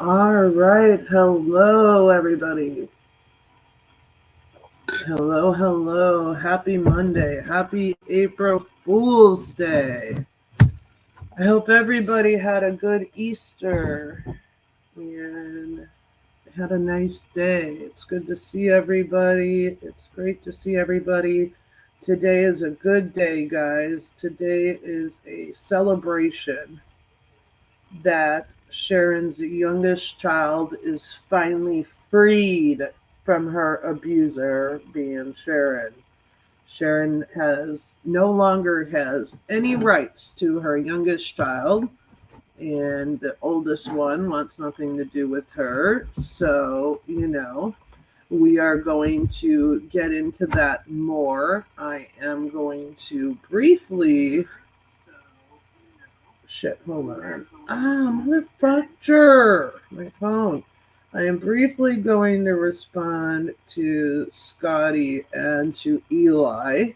All right. Hello, everybody. Hello, hello. Happy Monday. Happy April Fool's Day. I hope everybody had a good Easter and had a nice day. It's good to see everybody. It's great to see everybody. Today is a good day, guys. Today is a celebration that Sharon's youngest child is finally freed from her abuser, being Sharon. Sharon has no longer has any rights to her youngest child, and the oldest one wants nothing to do with her. So, we are going to get into that more. I am going to briefly Shit, hold on. Motherfucker! My phone. I am briefly going to respond to Skadi and to Eli.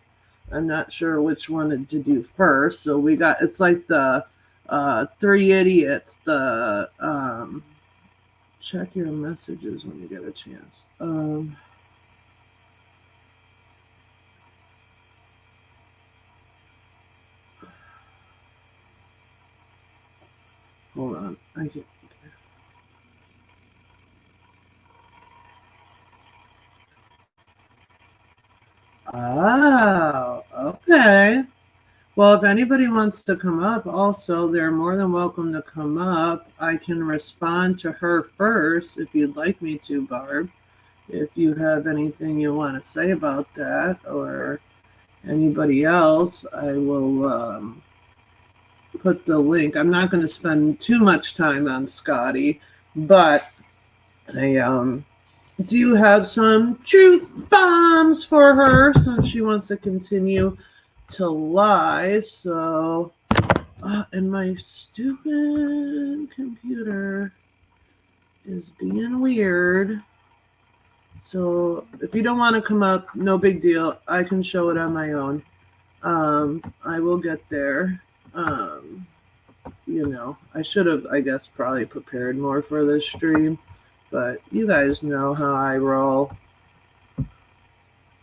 I'm not sure which one to do first. So it's like the three idiots. Check your messages when you get a chance. Hold on. I can. Oh, okay. Well, if anybody wants to come up, also, they're more than welcome to come up. I can respond to her first if you'd like me to, Barb. If you have anything you want to say about that, or anybody else, I will put the link. I'm not going to spend too much time on Scotty, but I do have some truth bombs for her since she wants to continue to lie. So, and my stupid computer is being weird. So if you don't want to come up, no big deal. I can show it on my own. I will get there. I should have, I guess, probably prepared more for this stream, but you guys know how I roll.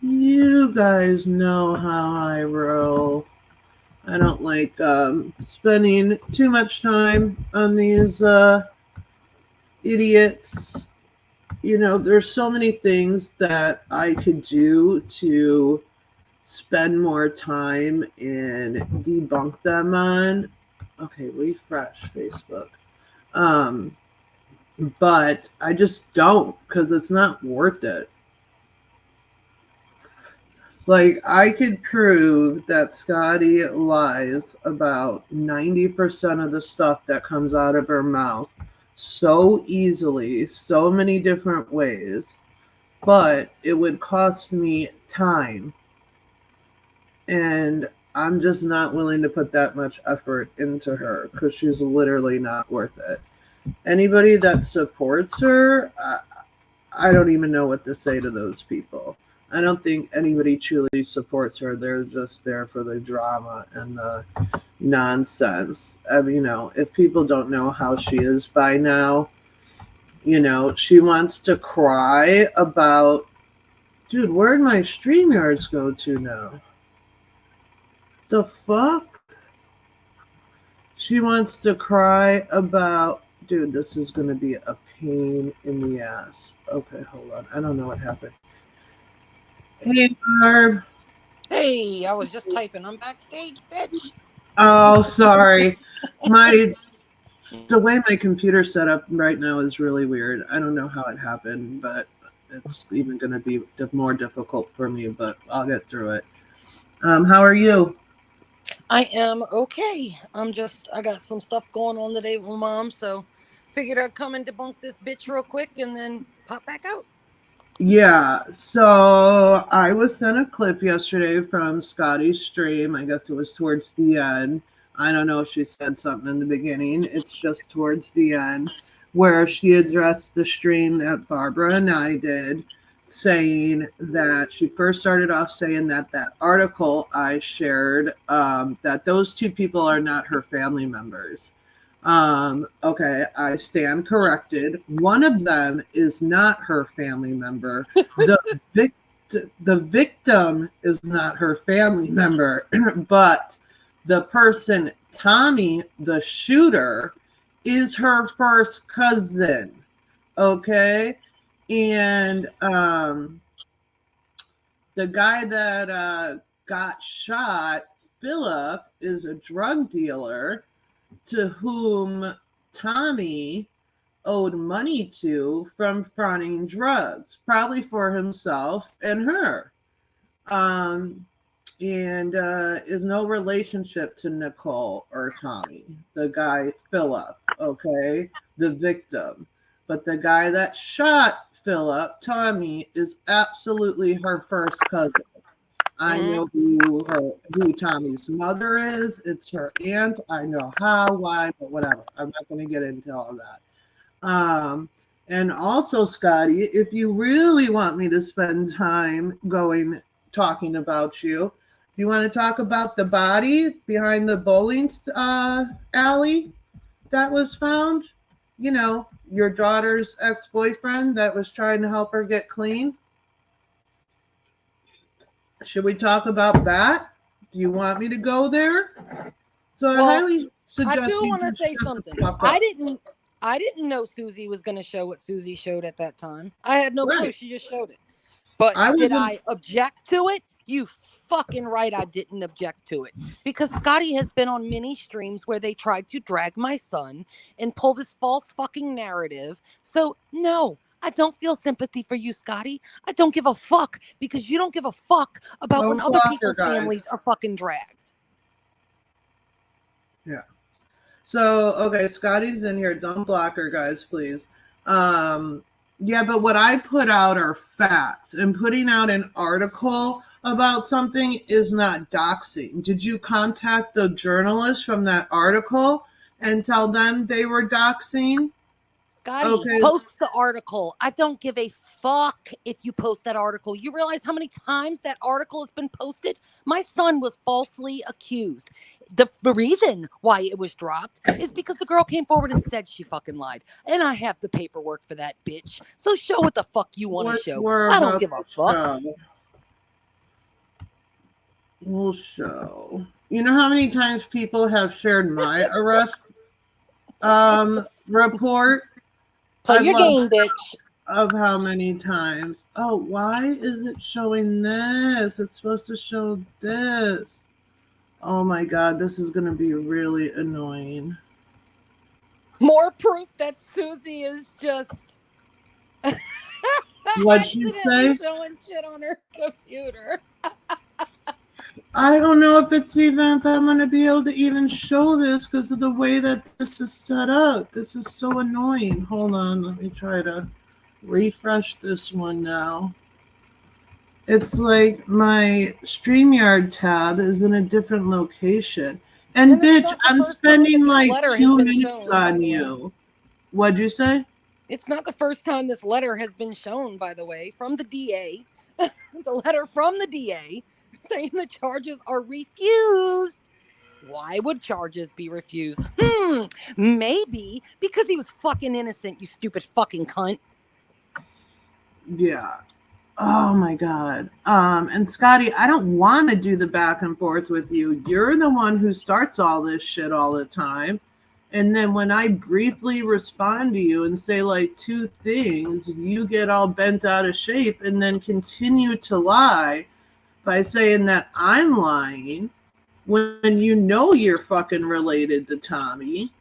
You guys know how I roll. I don't like spending too much time on these idiots. There's so many things that I could do to spend more time and debunk them on. Okay, refresh Facebook. But I just don't, because it's not worth it. Like, I could prove that Skadi lies about 90% of the stuff that comes out of her mouth so easily, so many different ways, but it would cost me time. And I'm just not willing to put that much effort into her because she's literally not worth it. Anybody that supports her, I don't even know what to say to those people. I don't think anybody truly supports her. They're just there for the drama and the nonsense. If people don't know how she is by now, she wants to cry about, dude, where'd my StreamYards go to now? The fuck? She wants to cry about, dude, this is going to be a pain in the ass. Okay, hold on. I don't know what happened. Hey, Barb. Hey, I was just typing. I'm backstage, bitch. Oh, sorry. The way my computer's set up right now is really weird. I don't know how it happened, but it's even going to be more difficult for me, but I'll get through it. How are you? I am okay. I got some stuff going on today with mom, so figured I'd come and debunk this bitch real quick and then pop back out. Yeah, so I was sent a clip yesterday from Scotty's stream. I guess it was towards the end. I don't know if she said something in the beginning. It's just towards the end where she addressed the stream that Barbara and I did, saying that she first started off saying that article I shared, that those two people are not her family members. Okay, I stand corrected. One of them is not her family member. The vic- the victim is not her family member, but the person, Tommy, the shooter, is her first cousin. Okay, and the guy that got shot, Philip, is a drug dealer to whom Tommy owed money to from fronting drugs, probably for himself and her. Um, and is no relationship to Nicole or Tommy, the guy Philip, okay, the victim. But the guy that shot Philip, Tommy, is absolutely her first cousin. I know who Tommy's mother is. It's her aunt. I know how, why, but whatever. I'm not going to get into all that. And also, Skadi, if you really want me to spend time talking about you, you want to talk about the body behind the bowling alley that was found? You know, your daughter's ex-boyfriend that was trying to help her get clean. Should we talk about that? Do you want me to go there? So I Well, highly I suggest do you want to just say shut the something. fuck I up. didn't know Susie was going to show what Susie showed at that time. I had no clue. Right. She just showed it. But I did wasn't. I object to it? You fucking right, I didn't object to it. Because Skadi has been on many streams where they tried to drag my son and pull this false fucking narrative. So, no, I don't feel sympathy for you, Skadi. I don't give a fuck because you don't give a fuck about when Don't other block her, people's guys. families are fucking dragged. Yeah. So, okay, Scotty's in here. Don't block her, guys, please. Yeah, but what I put out are facts, and putting out an article about something is not doxing. Did you contact the journalists from that article and tell them they were doxing? Skadi, Okay. post the article. I don't give a fuck if you post that article. You realize how many times that article has been posted? My son was falsely accused. The reason why it was dropped is because the girl came forward and said she fucking lied. And I have the paperwork for that bitch. So show what the fuck you want to What show. we're I don't about give a to fuck. show. We'll show. You know how many times people have shared my arrest report? Play I'd your love game, bitch. of how many times. Oh, why is it showing this? It's supposed to show this. Oh my god, this is going to be really annoying. More proof that Susie is just What'd you accidentally say? showing shit on her computer. I don't know if I'm going to be able to even show this because of the way that this is set up. This is so annoying. Hold on, let me try to refresh this one now. It's like my StreamYard tab is in a different location. And And it's bitch, not the I'm first time that spending this like letter has 2 been minutes shown, by on the way. you. What'd you say? It's not the first time this letter has been shown, by the way, from the DA. The letter from the DA saying the charges are refused. Why would charges be refused? Maybe because he was fucking innocent, you stupid fucking cunt. Yeah. Oh my god. And Scotty, I don't want to do the back and forth with you. You're the one who starts all this shit all the time. And then when I briefly respond to you and say like two things, you get all bent out of shape and then continue to lie by saying that I'm lying when you know you're fucking related to Tommy.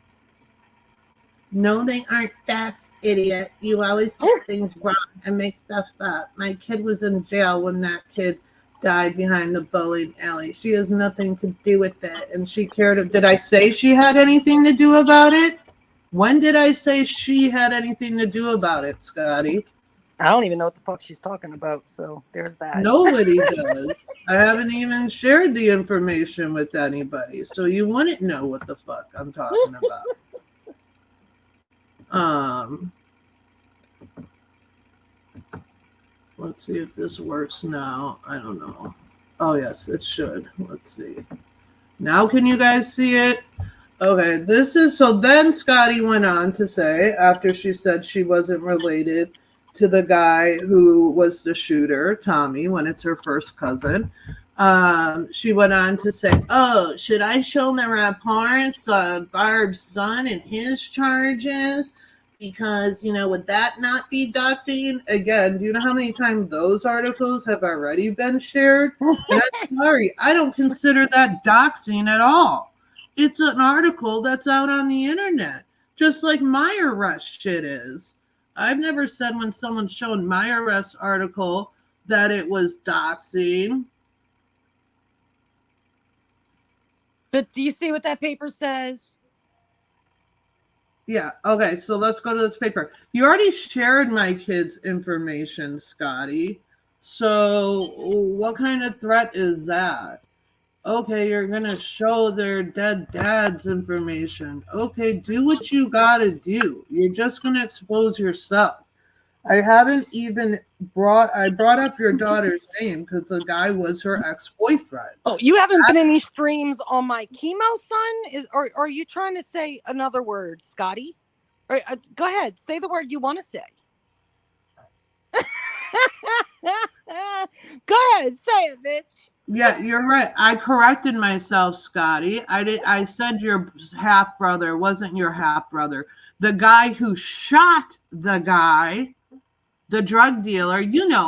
No, they aren't. That's idiot. You always get things wrong and make stuff up. My kid was in jail when that kid died behind the bowling alley. She has nothing to do with it. And she cared. Did I say she had anything to do about it? When did I say she had anything to do about it, Scotty? I don't even know what the fuck she's talking about, so there's that. Nobody does. I haven't even shared the information with anybody, so you wouldn't know what the fuck I'm talking about. Let's see if this works now. I don't know. Oh yes, it should. Let's see. Now can you guys see it? Okay, this is so then Skadi went on to say, after she said she wasn't related to the guy who was the shooter, Tommy, when it's her first cousin. She went on to say, "Oh, should I show the reports of Barb's son and his charges? Because, would that not be doxing?" Again, do you know how many times those articles have already been shared? And I'm sorry, I don't consider that doxing at all. It's an article that's out on the internet, just like my arrest shit is. I've never said when someone showed my arrest article that it was doxing. But do you see what that paper says? Yeah, okay, so let's go to this paper. You already shared my kids' information, Skadi. So what kind of threat is that? Okay, you're gonna show their dead dad's information. Okay, do what you gotta do. You're just gonna expose yourself. I haven't even I brought up your daughter's name because the guy was her ex-boyfriend. Oh, you haven't been in any streams on my chemo son? Or are you trying to say another word, Skadi? Or go ahead, say the word you want to say. Go ahead, say it, bitch. Yeah, you're right. I corrected myself, Skadi. I said your half brother wasn't your half brother. The guy who shot the guy, the drug dealer,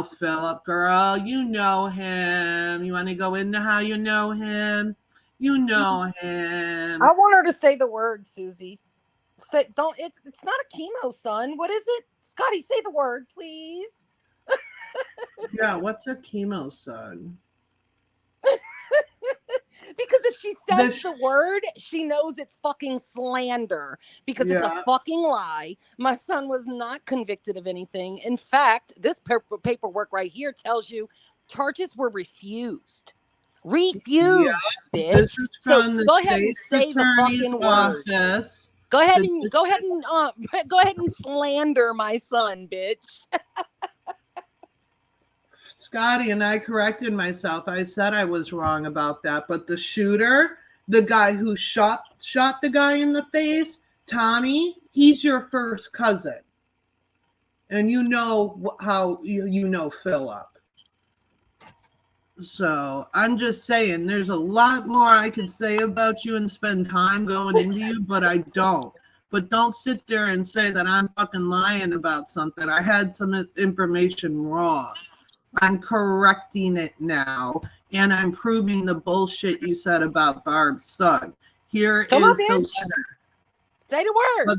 Philip, girl. You know him. You want to go into how you know him? You know him. I want her to say the word, Susie. Say don't. It's not a chemo son. What is it, Skadi? Say the word, please. Yeah, what's a chemo son? Because if she says the word, she knows it's fucking slander because it's a fucking lie. My son was not convicted of anything. In fact, this paperwork right here tells you charges were refused. Refused, bitch. This is from the go ahead and say attorney's the fucking office. word. Go ahead and slander my son, bitch. Skadi and I corrected myself. I said I was wrong about that. But the shooter, the guy who shot the guy in the face, Tommy, he's your first cousin. And you know how you know Philip. So I'm just saying there's a lot more I could say about you and spend time going into you, but I don't. But don't sit there and say that I'm fucking lying about something. I had some information wrong. I'm correcting it now, and I'm proving the bullshit you said about Barb's son. Here is the letter. Say the word.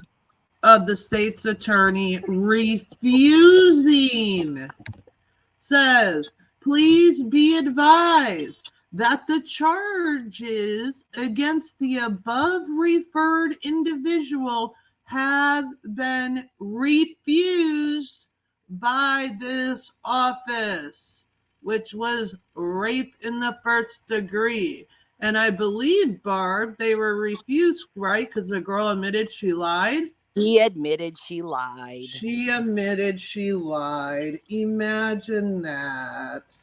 Of the state's attorney refusing. Says, please be advised that the charges against the above referred individual have been refused by this office, which was rape in the first degree. And I believe, Barb, they were refused, right? Because the girl admitted she lied. She admitted she lied. She admitted she lied. Imagine that.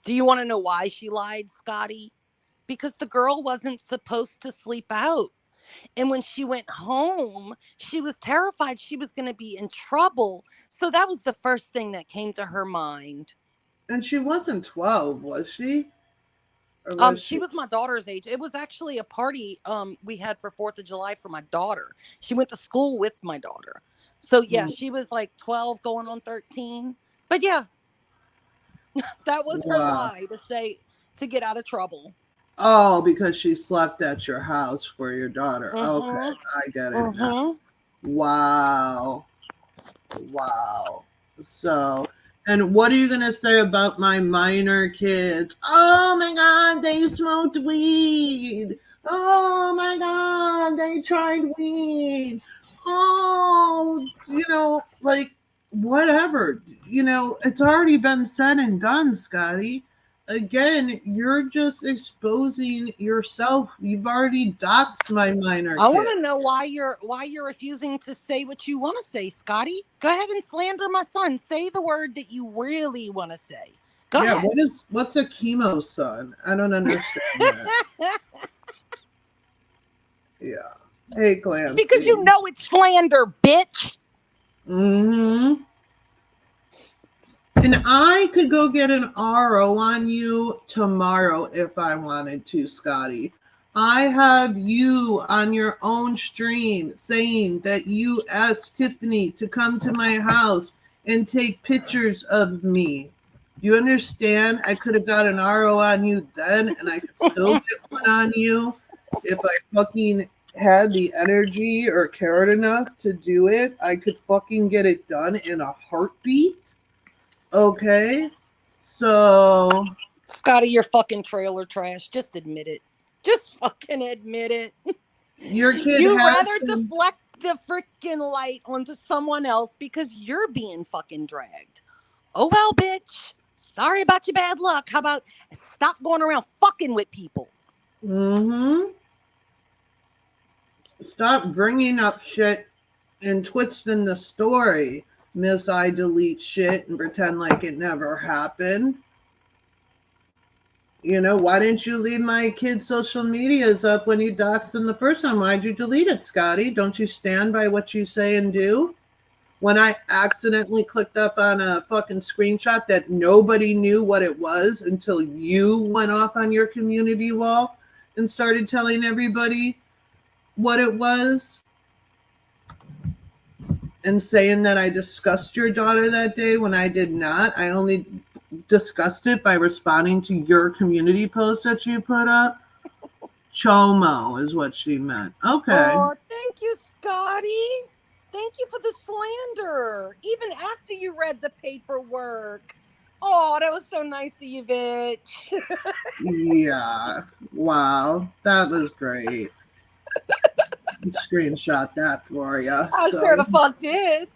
Do you want to know why she lied, Skadi? Because the girl wasn't supposed to sleep out. And when she went home, she was terrified she was going to be in trouble. So that was the first thing that came to her mind. And she wasn't 12, was she? Was she was my daughter's age. It was actually a party we had for 4th of July for my daughter. She went to school with my daughter. So yeah, she was like 12 going on 13. But yeah, that was her lie to get out of trouble. Oh, because she slept at your house for your daughter. Okay, I get it now. Wow. So, and what are you going to say about my minor kids? Oh my God, they smoked weed. Oh my God, they tried weed. Oh, whatever. It's already been said and done, Skadi. Again, you're just exposing yourself. You've already doxed my minor. I want to know why you're refusing to say what you want to say, Skadi. Go ahead and slander my son. Say the word that you really want to say. Go ahead. What's a chemo son? I don't understand that. Yeah. Hey, Clancy. Because you know it's slander, bitch. Mm-hmm. And I could go get an RO on you tomorrow if I wanted to, Skadi. I have you on your own stream saying that you asked Tiffany to come to my house and take pictures of me. Do you understand? I could have got an RO on you then, and I could still get one on you if I fucking had the energy or cared enough to do it. I could fucking get it done in a heartbeat. Okay, so Skadi, you're fucking trailer trash. Just admit it. Just fucking admit it. your kid You has rather been, deflect the freaking light onto someone else because you're being fucking dragged. Oh well, bitch. Sorry about your bad luck. How about stop going around fucking with people? mm-hmm. Stop bringing up shit and twisting the story, Miss I delete shit and pretend like it never happened. You know, why didn't you leave my kid's social medias up when you doxed them the first time? Why'd you delete it, Skadi? Don't you stand by what you say and do? When I accidentally clicked up on a fucking screenshot that nobody knew what it was until you went off on your community wall and started telling everybody what it was and saying that I discussed your daughter that day when I did not. I only discussed it by responding to your community post that you put up. Chomo is what she meant. Okay. Oh, thank you, Skadi. Thank you for the slander. Even after you read the paperwork. Oh, that was so nice of you, bitch. Yeah. Wow. That was great. Screenshot that for you. I sure the fuck did.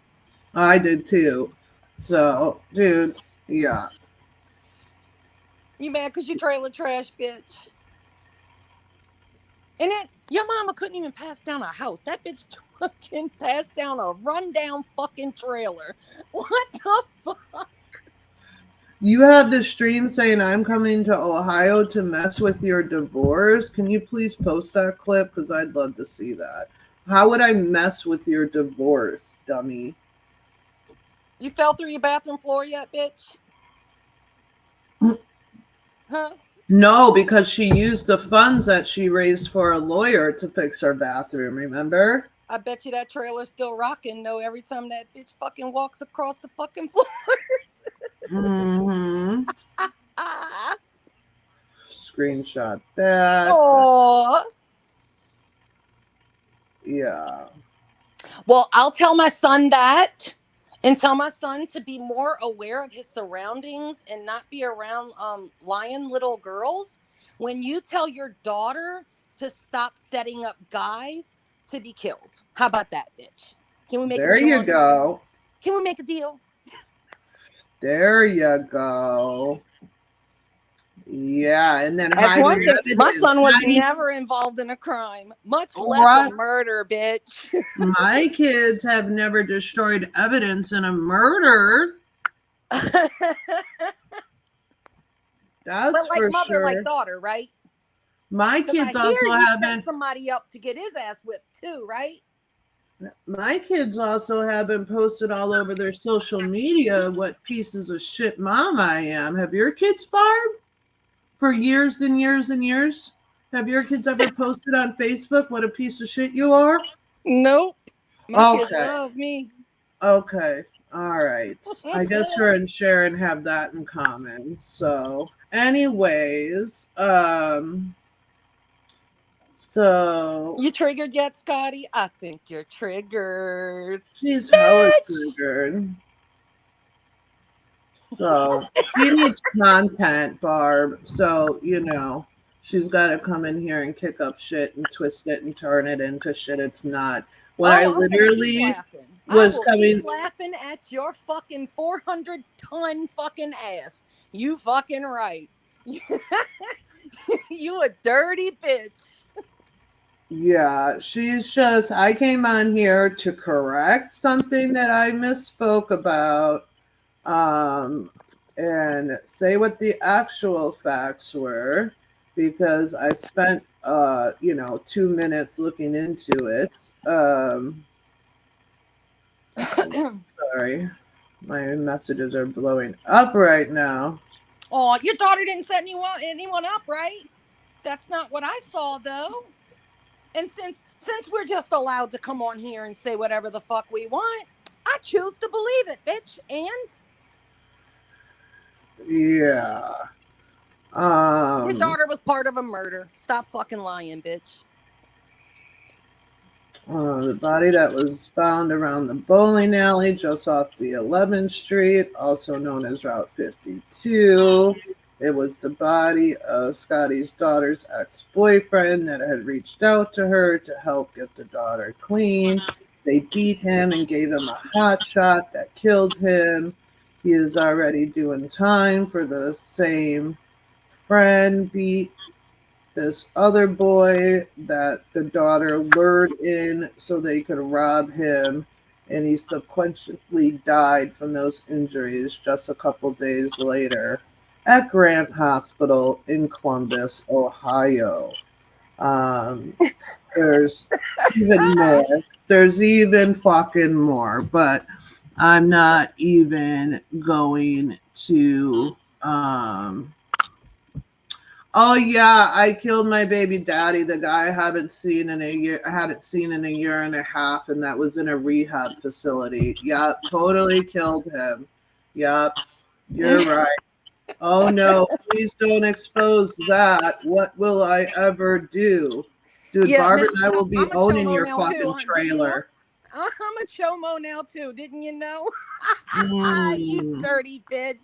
I did too. So, dude, yeah. You mad because you trailer trash, bitch? And then your mama couldn't even pass down a house. That bitch fucking passed down a rundown fucking trailer. What the fuck? You have the stream saying I'm coming to Ohio to mess with your divorce. Can you please post that clip? Because I'd love to see that. How would I mess with your divorce, dummy? You fell through your bathroom floor yet, bitch? Huh? No, because she used the funds that she raised for a lawyer to fix her bathroom, remember? I bet you that trailer's still rocking, though, every time that bitch fucking walks across the fucking floors. Mm-hmm. Screenshot that. Oh. Yeah. Well, I'll tell my son that and tell my son to be more aware of his surroundings and not be around lying little girls. When you tell your daughter to stop setting up guys to be killed. How about that, bitch? Can we make There a deal? you go. Can we make a deal? There you go. Yeah, and then That's one thing. evidence. My son was never involved in a crime, much less a murder, bitch. My kids have never destroyed evidence in a murder. That's but like for mother, sure. like daughter, right? My kids also haven't set somebody up to get his ass whipped too, right? My kids also haven't posted all over their social media what pieces of shit mom I am. Have your kids, Barb? For years and years and years? Have your kids ever posted on Facebook what a piece of shit you are? Nope. My kids love me. Okay. All right. I guess her and Sharon have that in common. So, anyways, so you triggered yet, Skadi? I think you're triggered. She's hella triggered. So she needs content, Barb. So, you know, she's got to come in here and kick up shit and twist it and turn it into shit it's not. When I literally was coming laughing at your fucking 400-ton fucking ass. You fucking right. You a dirty bitch. Yeah, she's just, I came on here to correct something that I misspoke about. And say what the actual facts were, because I spent 2 minutes looking into it. Sorry, my messages are blowing up right now. Oh, your daughter didn't set anyone up, right? That's not what I saw, though. And since we're just allowed to come on here and say whatever the fuck we want, I choose to believe it, bitch. And Yeah. your daughter was part of a murder. Stop fucking lying, bitch. The body that was found around the bowling alley just off the 11th Street, also known as Route 52. It was the body of Scotty's daughter's ex-boyfriend that had reached out to her to help get the daughter clean. They beat him and gave him a hot shot that killed him. He is already doing time for the same friend beat this other boy that the daughter lured in so they could rob him, and he subsequently died from those injuries just a couple days later at Grant Hospital in Columbus, Ohio. Um, there's even more. There's even fucking more, but I'm not even going to. Oh yeah, I killed my baby daddy, the guy I haven't seen in a year. I hadn't seen in a year and a half, and that was in a rehab facility. Yep, totally killed him. Yep, you're right. Oh no, please don't expose that. What will I ever do? Dude, Yeah, Barbara and Mrs. I will be I'm a owning chomo your now too. fucking Didn't you know? trailer. I'm a chomo now too. Didn't you know? You Mm. dirty bitch.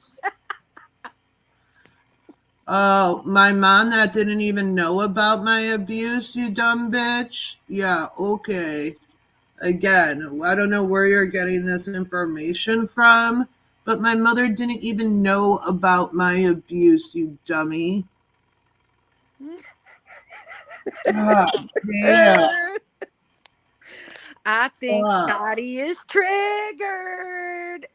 Oh, my mom that didn't even know about my abuse, you dumb bitch. Yeah, okay. Again, I don't know where you're getting this information from, but my mother didn't even know about my abuse, you dummy. God damn. I think Fuck. Scotty is triggered.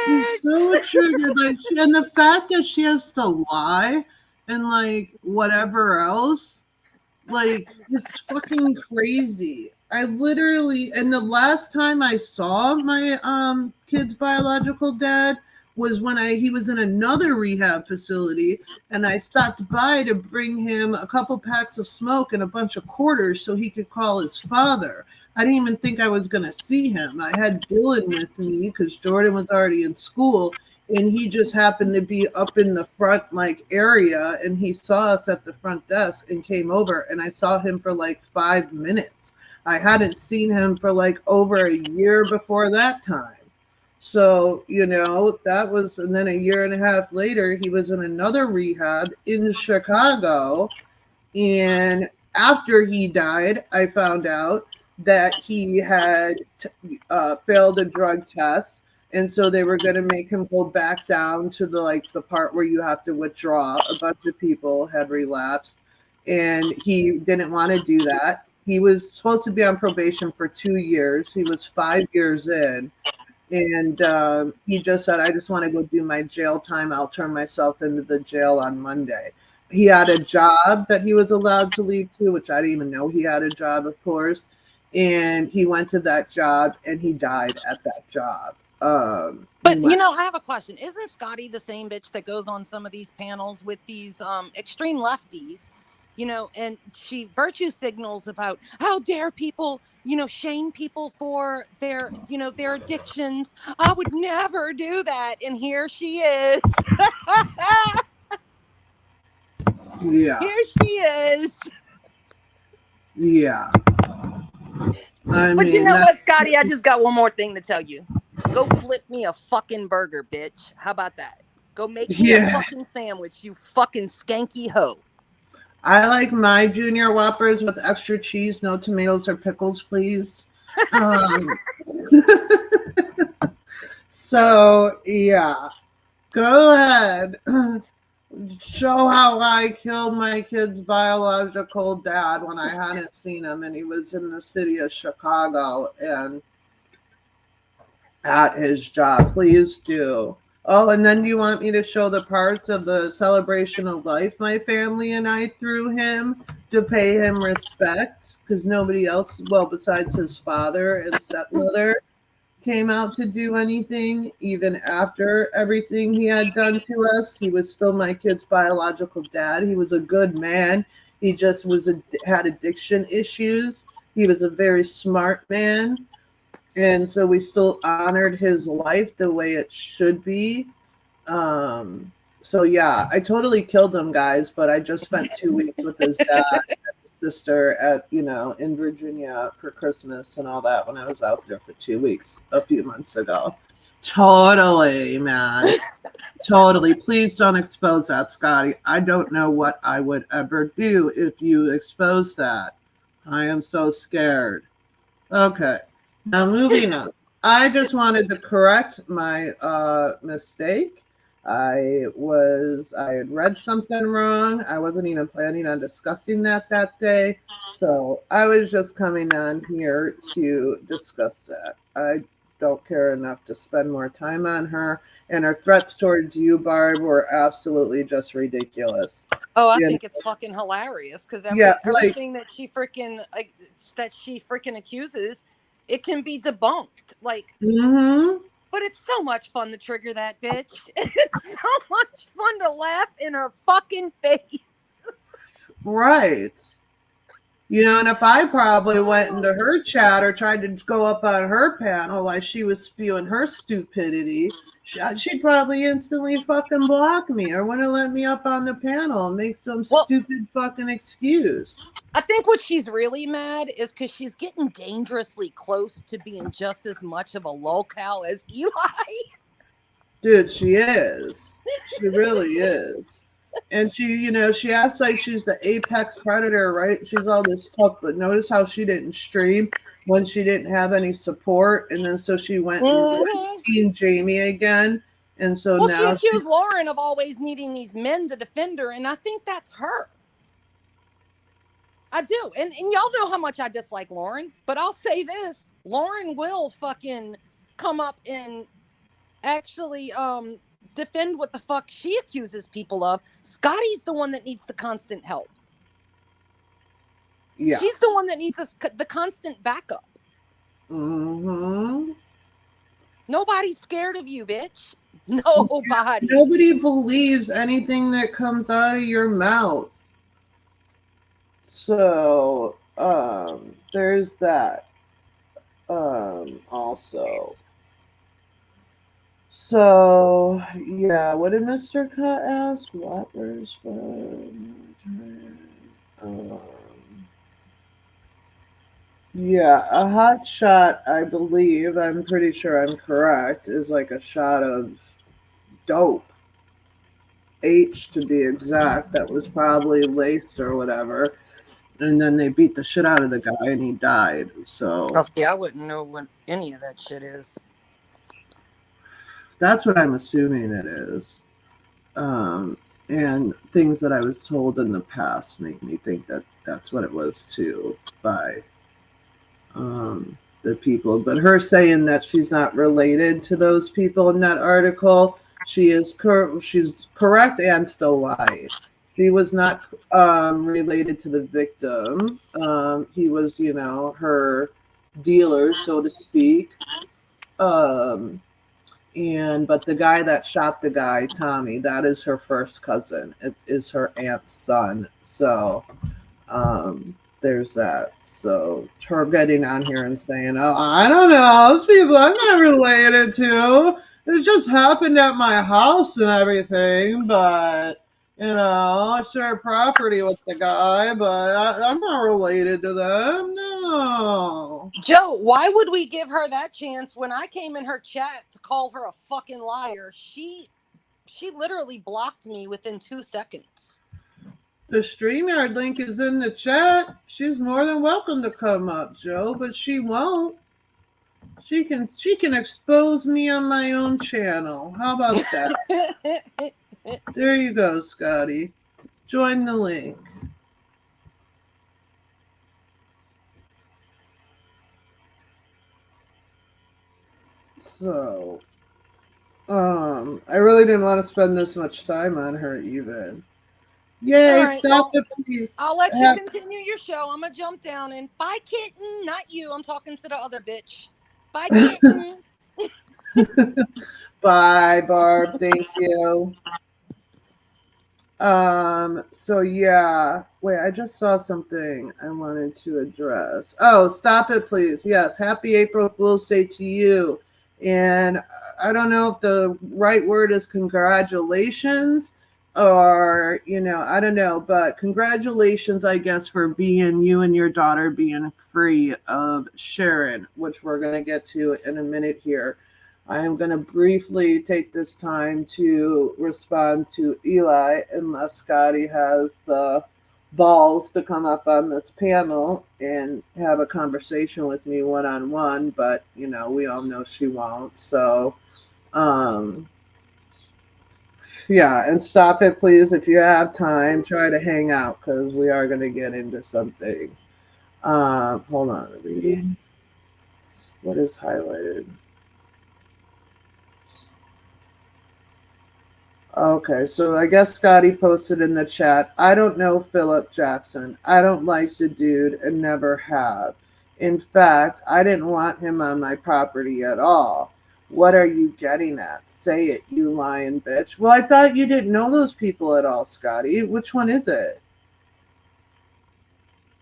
She's so Bitch. triggered. And the fact that she has to lie and like whatever else, like it's fucking crazy. I literally, and the last time I saw my kid's biological dad was when he was in another rehab facility, and I stopped by to bring him a couple packs of smoke and a bunch of quarters so he could call his father. I didn't even think I was going to see him. I had Dylan with me because Jordan was already in school, and he just happened to be up in the front like area, and he saw us at the front desk and came over, and I saw him for like 5 minutes. I hadn't seen him for like over a year before that time. So, that was, and then a year and a half later, he was in another rehab in Chicago. And after he died, I found out that he had failed a drug test, and so they were going to make him go back down to the part where you have to withdraw. A bunch of people had relapsed, and he didn't want to do that. He was supposed to be on probation for 2 years. He was 5 years in, and he just said, I just want to go do my jail time. I'll turn myself into the jail on Monday. He had a job that he was allowed to leave to, which I didn't even know he had a job, of course. And he went to that job and he died at that job. But I have a question. Isn't Skadi the same bitch that goes on some of these panels with these extreme lefties? And she virtue signals about how dare people, shame people for their addictions. I would never do that. And here she is. Yeah. Here she is. Yeah. But you know what, Skadi? I just got one more thing to tell you. Go flip me a fucking burger, bitch. How about that? Go make me a fucking sandwich, you fucking skanky hoe. I like my Junior Whoppers with extra cheese, no tomatoes or pickles, please. So, yeah. Go ahead. Show how I killed my kid's biological dad when I hadn't seen him, and he was in the city of Chicago and at his job. Please do. Oh, and then you want me to show the parts of the celebration of life my family and I threw him to pay him respect? Because nobody else, well, besides his father and stepmother, came out to do anything, even after everything he had done to us. He was still my kid's biological dad. He was a good man. He just had addiction issues. He was a very smart man, and so we still honored his life the way it should be. Um, so yeah, I totally killed him, guys. But I just spent 2 weeks with his dad sister at in Virginia for Christmas and all that when I was out there for 2 weeks a few months ago. Totally, man. Totally. Please don't expose that, Scotty. I don't know what I would ever do if you expose that. I am so scared. Okay. Now moving on. I just wanted to correct my mistake. I had read something wrong. I wasn't even planning on discussing that day. So I was just coming on here to discuss that. I don't care enough to spend more time on her. And her threats towards you, Barb, were absolutely just ridiculous. Oh, I You know, think it's fucking hilarious because yeah, like, everything that she freaking accuses, it can be debunked. Like, mm-hmm. but it's so much fun to trigger that bitch. It's so much fun to laugh in her fucking face. Right. And if I probably went into her chat or tried to go up on her panel while she was spewing her stupidity, she'd probably instantly fucking block me or wouldn't let me up on the panel and make some Well, stupid fucking excuse. I think what she's really mad is because she's getting dangerously close to being just as much of a lolcow as Eli. Dude, she is. She really is. And she acts like she's the apex predator, right? She's all this tough, but notice how she didn't stream when she didn't have any support. And then so she went and Mm-hmm. joined Team Jamie again. And so Well, she now accused Lauren of always needing these men to defend her, and I think that's her. I do. And y'all know how much I dislike Lauren, but I'll say this. Lauren will fucking come up and actually defend what the fuck she accuses people of. Skadi's the one that needs the constant help. yeah. She's the one that needs the constant backup. Mm-hmm. Nobody's scared of you, bitch. Nobody. Nobody believes anything that comes out of your mouth. So, there's that. Also. So, yeah, what did Mr. Cut ask? What was um, yeah, a hot shot, I believe, I'm pretty sure I'm correct, is like a shot of dope. H to be exact, that was probably laced or whatever. And then they beat the shit out of the guy and he died. So Yeah, I wouldn't know what any of that shit is. that's what I'm assuming it is. And things that I was told in the past make me think that that's what it was too by the people. But her saying that she's not related to those people in that article, she's correct and still lying. She was not related to the victim. He was, her dealer, so to speak. Um, but the guy that shot the guy, Tommy, that is her first cousin. It is her aunt's son. So there's that. So her getting on here and saying, "Oh, I don't know, those people I'm not related to. It just happened at my house and everything, but." I share property with the guy, but I'm not related to them. No. Joe, why would we give her that chance when I came in her chat to call her a fucking liar? She literally blocked me within 2 seconds. The StreamYard link is in the chat. She's more than welcome to come up, Joe, but she won't. She can expose me on my own channel. How about that? There you go, Scotty. Join the link. So, I really didn't want to spend this much time on her even. All Yay, right. stop Well, it, please. I'll let you continue your show. I'm gonna jump down and bye, kitten. Not you. I'm talking to the other bitch. Bye, kitten. Bye, Barb. Thank you. So yeah. Wait, I just saw something I wanted to address. Oh, stop it, please. Yes, happy April Fool's Day to you. And I don't know if the right word is congratulations or, I don't know, but congratulations, I guess, for being you and your daughter being free of Sharon, which we're going to get to in a minute here. I am going to briefly take this time to respond to Eli, unless Skadi has the balls to come up on this panel and have a conversation with me one on one. But, we all know she won't. So, um, yeah, and stop it, please. If you have time, try to hang out because we are going to get into some things. Hold on, reading. What is highlighted? Okay, so I guess Scotty posted in the chat. I don't know Philip Jackson. I don't like the dude and never have. In fact, I didn't want him on my property at all. What are you getting at? Say it, you lying bitch. Well, I thought you didn't know those people at all, Scotty. Which one is it?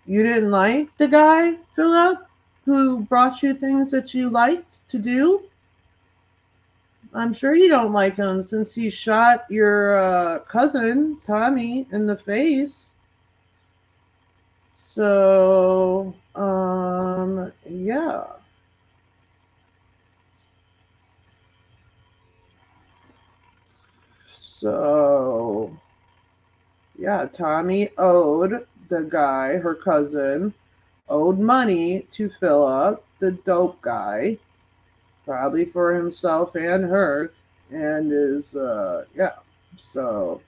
You didn't like the guy, Philip, who brought you things that you liked to do? I'm sure you don't like him since he shot your cousin, Tommy, in the face. So, yeah. So, yeah, Tommy owed the guy, her cousin, owed money to Philip, the dope guy, probably for himself and her, and is, yeah. So,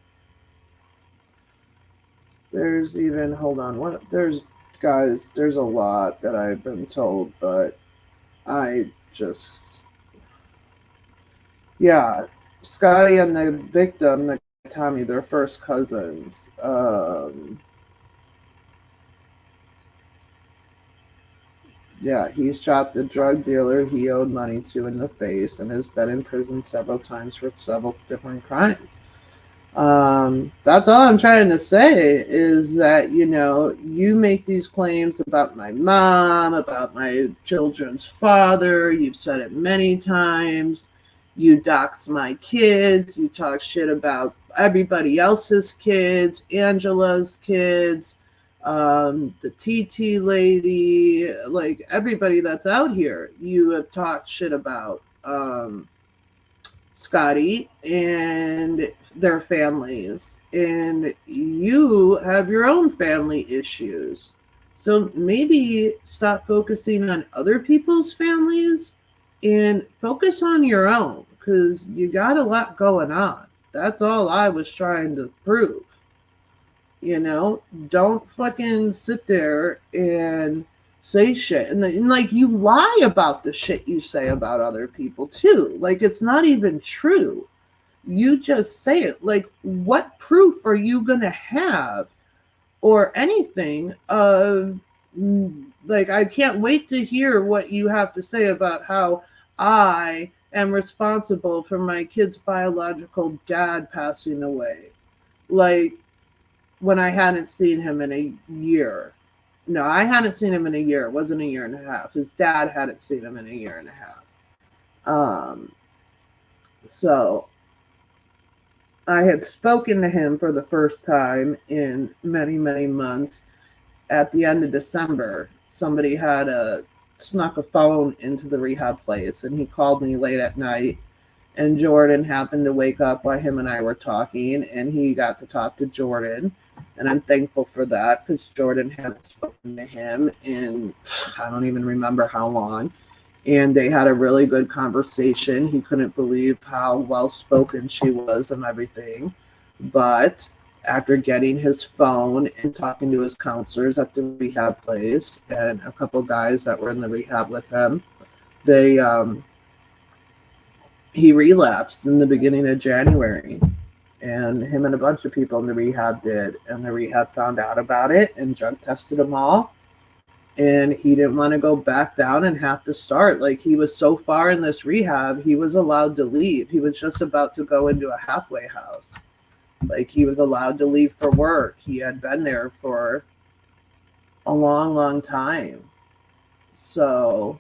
there's even, hold on, there's a lot that I've been told, but I just, yeah, Scotty and the victim, the Tommy, they're first cousins. Yeah, he shot the drug dealer he owed money to in the face and has been in prison several times for several different crimes. That's all I'm trying to say is that, you make these claims about my mom, about my children's father. You've said it many times. You dox my kids. You talk shit about everybody else's kids, Angela's kids, the TT lady, like everybody that's out here. You have talked shit about. Scotty and their families. And you have your own family issues. So maybe stop focusing on other people's families and focus on your own because you got a lot going on. That's all I was trying to prove. Don't fucking sit there and say shit. And like, you lie about the shit you say about other people, too. Like, it's not even true. You just say it. Like, what proof are you going to have or anything of, like, I can't wait to hear what you have to say about how I am responsible for my kid's biological dad passing away. Like, when I hadn't seen him in a year. No, I hadn't seen him in a year. It wasn't a year and a half. His dad hadn't seen him in a year and a half. So I had spoken to him for the first time in many, many months at the end of December. Somebody had snuck a phone into the rehab place, and he called me late at night. And Jordan happened to wake up while him and I were talking, and he got to talk to Jordan. And I'm thankful for that because Jordan hadn't spoken to him in, I don't even remember how long. And they had a really good conversation. He couldn't believe how well spoken she was and everything. But after getting his phone and talking to his counselors at the rehab place and a couple guys that were in the rehab with him, they he relapsed in the beginning of January. And him and a bunch of people in the rehab did. And the rehab found out about it and drug tested them all. And he didn't want to go back down and have to start. Like, he was so far in this rehab, he was allowed to leave. He was just about to go into a halfway house. Like, he was allowed to leave for work. He had been there for a long, long time. So,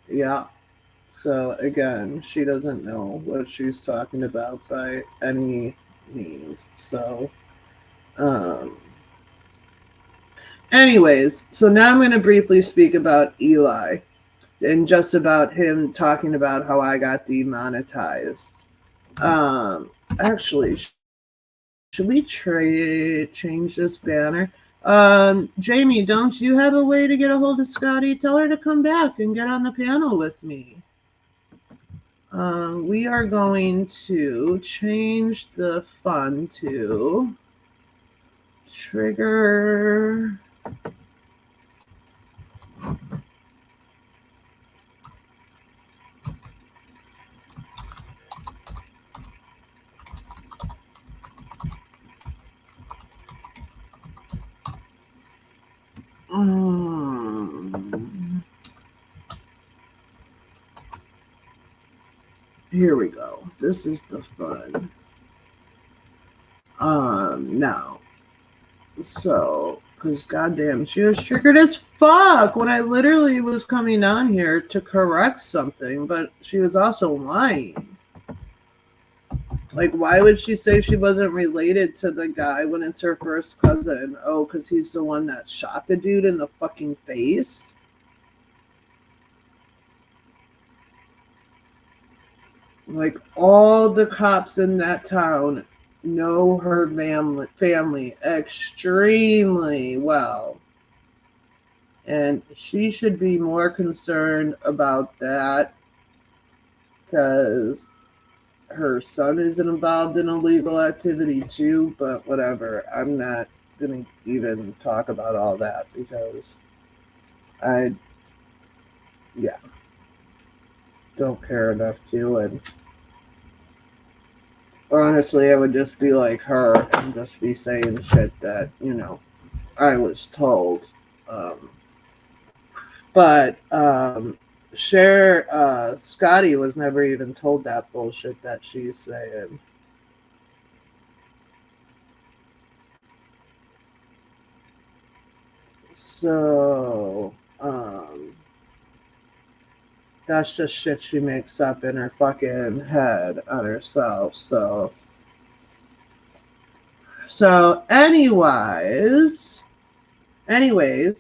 yeah. So, again, she doesn't know what she's talking about by any means. So, anyways, so now I'm going to briefly speak about Eli and just about him talking about how I got demonetized. Actually, should we change this banner? Jamie, don't you have a way to get a hold of Skadi? Tell her to come back and get on the panel with me. We are going to change the fun to trigger. Here we go. This is the fun. Now. So, because goddamn, she was triggered as fuck when I literally was coming on here to correct something, but she was also lying. Like, why would she say she wasn't related to the guy when it's her first cousin? Oh, because he's the one that shot the dude in the fucking face? Like, all the cops in that town know her family extremely well. And she should be more concerned about that because her son is involved in illegal activity too, but whatever. I'm not going to even talk about all that because I don't care enough to. And honestly, I would just be like her and just be saying shit that, I was told. But Skadi was never even told that bullshit that she's saying. So, that's just shit she makes up in her fucking head on herself. So anyways,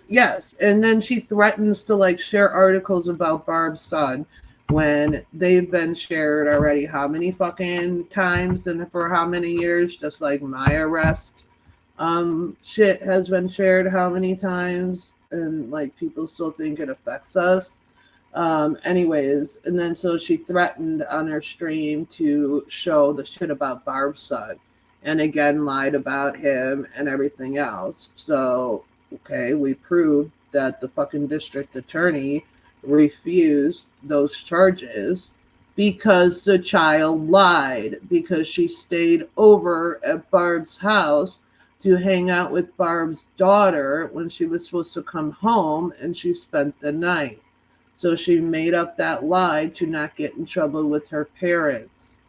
yes. And then she threatens to like share articles about Barb's son when they've been shared already how many fucking times and for how many years, just like my arrest shit has been shared how many times, and like people still think it affects us. Anyways, and then so she threatened on her stream to show the shit about Barb's son and again lied about him and everything else. So, okay, we proved that the fucking district attorney refused those charges because the child lied, because she stayed over at Barb's house to hang out with Barb's daughter when she was supposed to come home, and she spent the night. So she made up that lie to not get in trouble with her parents.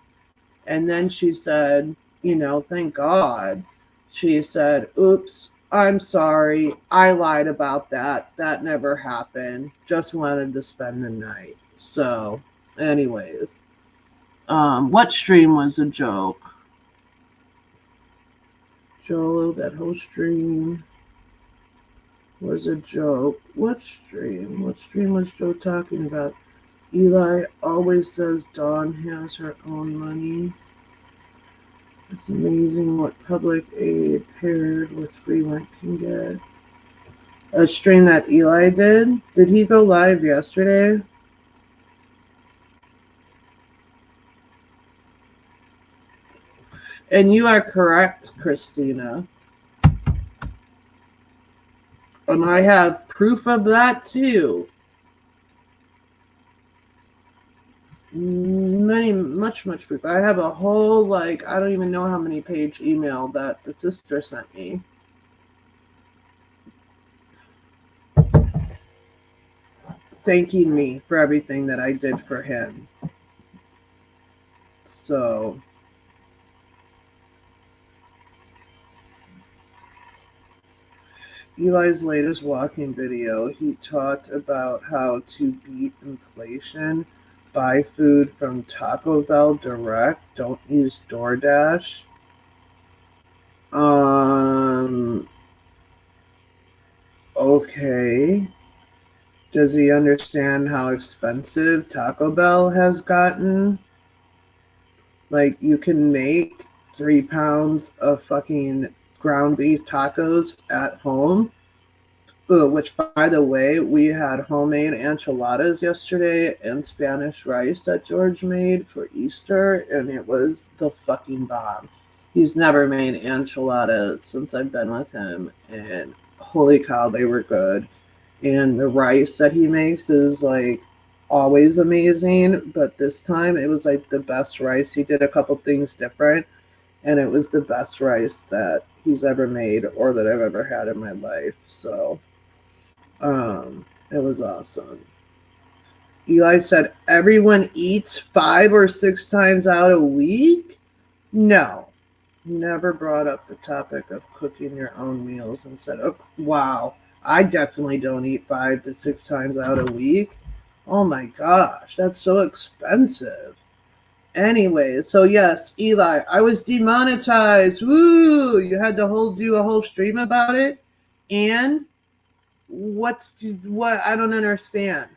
And then she said, thank God. She said, oops, I'm sorry. I lied about that. That never happened. Just wanted to spend the night. So, anyways, what stream was a joke? Joe, that whole stream was a joke. What stream? What stream was Joe talking about? Eli always says Dawn has her own money. It's amazing what public aid paired with free rent can get. A stream that Eli did? Did he go live yesterday? And you are correct, Christina. And I have proof of that too. much proof. I have a whole, like, I don't even know how many page email that the sister sent me. Thanking me for everything that I did for him. So, Eli's latest walking video, he talked about how to beat inflation. Buy food from Taco Bell direct. Don't use DoorDash. Okay. Does he understand how expensive Taco Bell has gotten? Like, you can make 3 pounds of fucking ground beef tacos at home. Which, by the way, we had homemade enchiladas yesterday and Spanish rice that George made for Easter, and it was the fucking bomb. He's never made enchiladas since I've been with him, and holy cow, they were good. And the rice that he makes is like always amazing, but this time it was like the best rice. He did a couple things different, and it was the best rice that he's ever made or that I've ever had in my life. So it was awesome. Eli said, everyone eats 5 or 6 times out a week? No. Never brought up the topic of cooking your own meals and said, oh, wow, I definitely don't eat 5 to 6 times out a week. Oh my gosh, that's so expensive. Anyway, so yes, Eli, I was demonetized. Woo! You had to do a whole stream about it. And what I don't understand.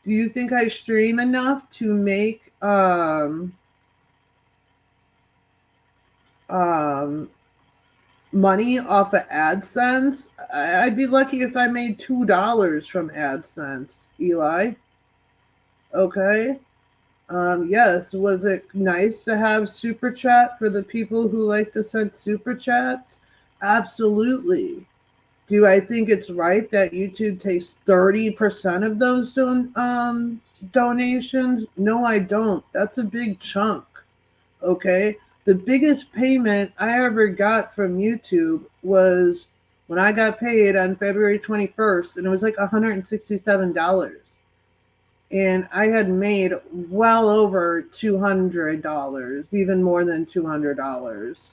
Do you think I stream enough to make um money off of AdSense? I'd be lucky if I made $2 from AdSense, Eli. Okay. Yes, was it nice to have super chat for the people who like to send super chats? Absolutely. Do I think it's right that YouTube takes 30% of those donations? No, I don't. That's a big chunk. Okay. The biggest payment I ever got from YouTube was when I got paid on February 21st, and it was like $167. And I had made well over $200, even more than $200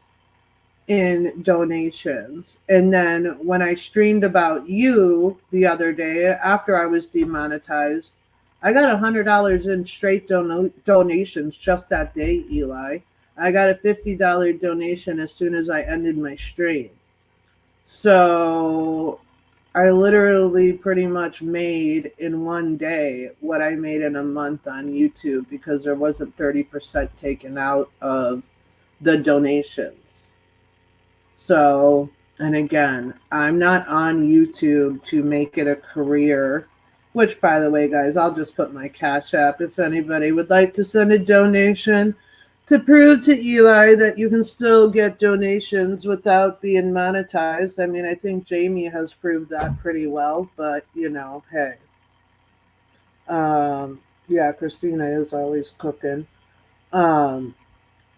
in donations. And then when I streamed about you the other day after I was demonetized, I got $100 in straight donations just that day, Eli. I got a $50 donation as soon as I ended my stream. So I literally pretty much made in one day what I made in a month on YouTube because there wasn't 30% taken out of the donations. So, and again, I'm not on YouTube to make it a career, which, by the way, guys, I'll just put my Cash App if anybody would like to send a donation to prove to Eli that you can still get donations without being monetized. I mean, I think Jamie has proved that pretty well, but, hey. Yeah, Christina is always cooking.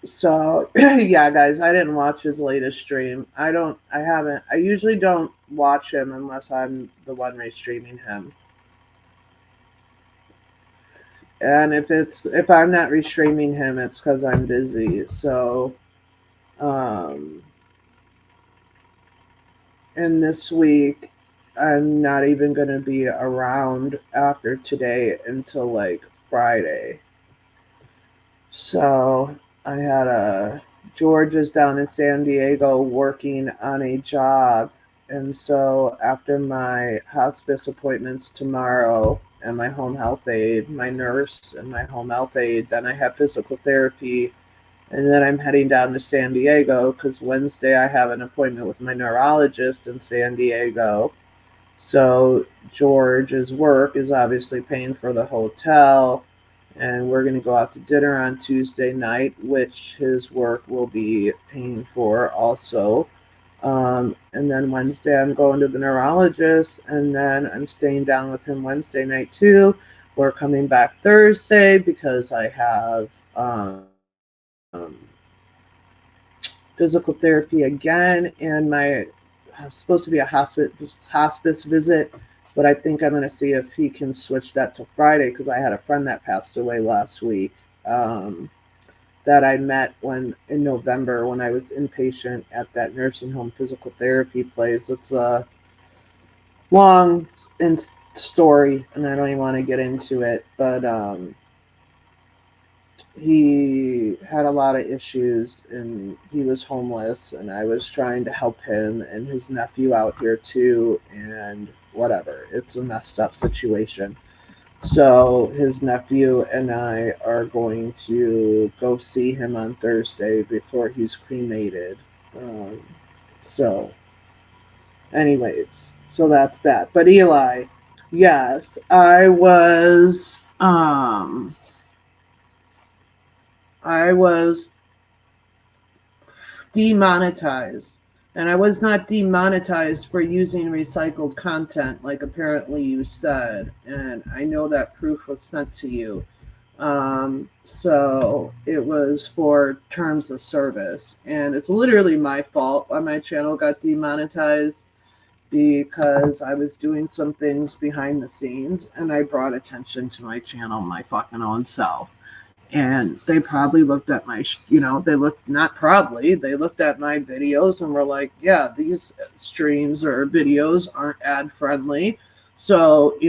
So yeah, guys, I didn't watch his latest stream. I usually don't watch him unless I'm the one restreaming him. And if I'm not restreaming him, it's because I'm busy. So and this week I'm not even gonna be around after today until like Friday. So I had George is down in San Diego working on a job. And so after my hospice appointments tomorrow and my home health aide, my nurse and my home health aide, then I have physical therapy. And then I'm heading down to San Diego because Wednesday I have an appointment with my neurologist in San Diego. So George's work is obviously paying for the hotel, and we're going to go out to dinner on Tuesday night, which his work will be paying for also. And then Wednesday I'm going to the neurologist, and then I'm staying down with him Wednesday night too. We're coming back Thursday because I have physical therapy again, and supposed to be a hospice visit, but I think I'm going to see if he can switch that to Friday because I had a friend that passed away last week. That I met when in November when I was inpatient at that nursing home physical therapy place. It's a long story, and I don't even want to get into it, but he had a lot of issues and he was homeless, and I was trying to help him and his nephew out here too, and whatever. It's a messed up situation. So his nephew and I are going to go see him on Thursday before he's cremated. Um, so, anyways, so that's that. But Eli, yes, I was demonetized. And I was not demonetized for using recycled content, like apparently you said. And I know that proof was sent to you. So it was for terms of service. And it's literally my fault why my channel got demonetized because I was doing some things behind the scenes and I brought attention to my channel my fucking own self. And they probably looked at they looked, not probably, they looked at my videos and were like, yeah, these streams or videos aren't ad friendly. So,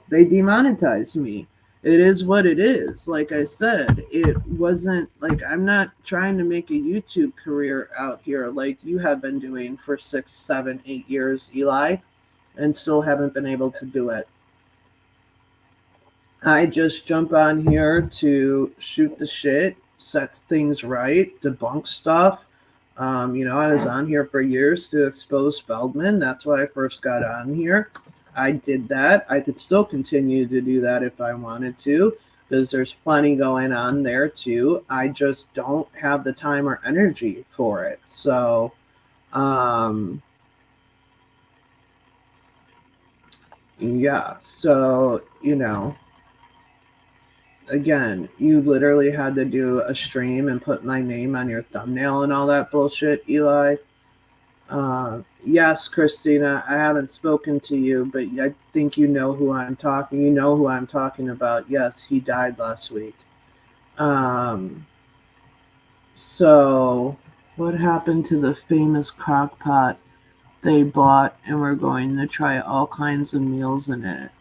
they demonetized me. It is what it is. Like I said, it wasn't like I'm not trying to make a YouTube career out here like you have been doing for 6, 7, 8 years, Eli, and still haven't been able to do it. I just jump on here to shoot the shit, set things right, debunk stuff. I was on here for years to expose Feldman. That's why I first got on here. I did that. I could still continue to do that if I wanted to, because there's plenty going on there too. I just don't have the time or energy for it. So, yeah. So, again, you literally had to do a stream and put my name on your thumbnail and all that bullshit, Eli. Yes, Christina, I haven't spoken to you, but I think you know who I'm talking. You know who I'm talking about. Yes, he died last week. So what happened to the famous crock pot they bought and we're going to try all kinds of meals in it?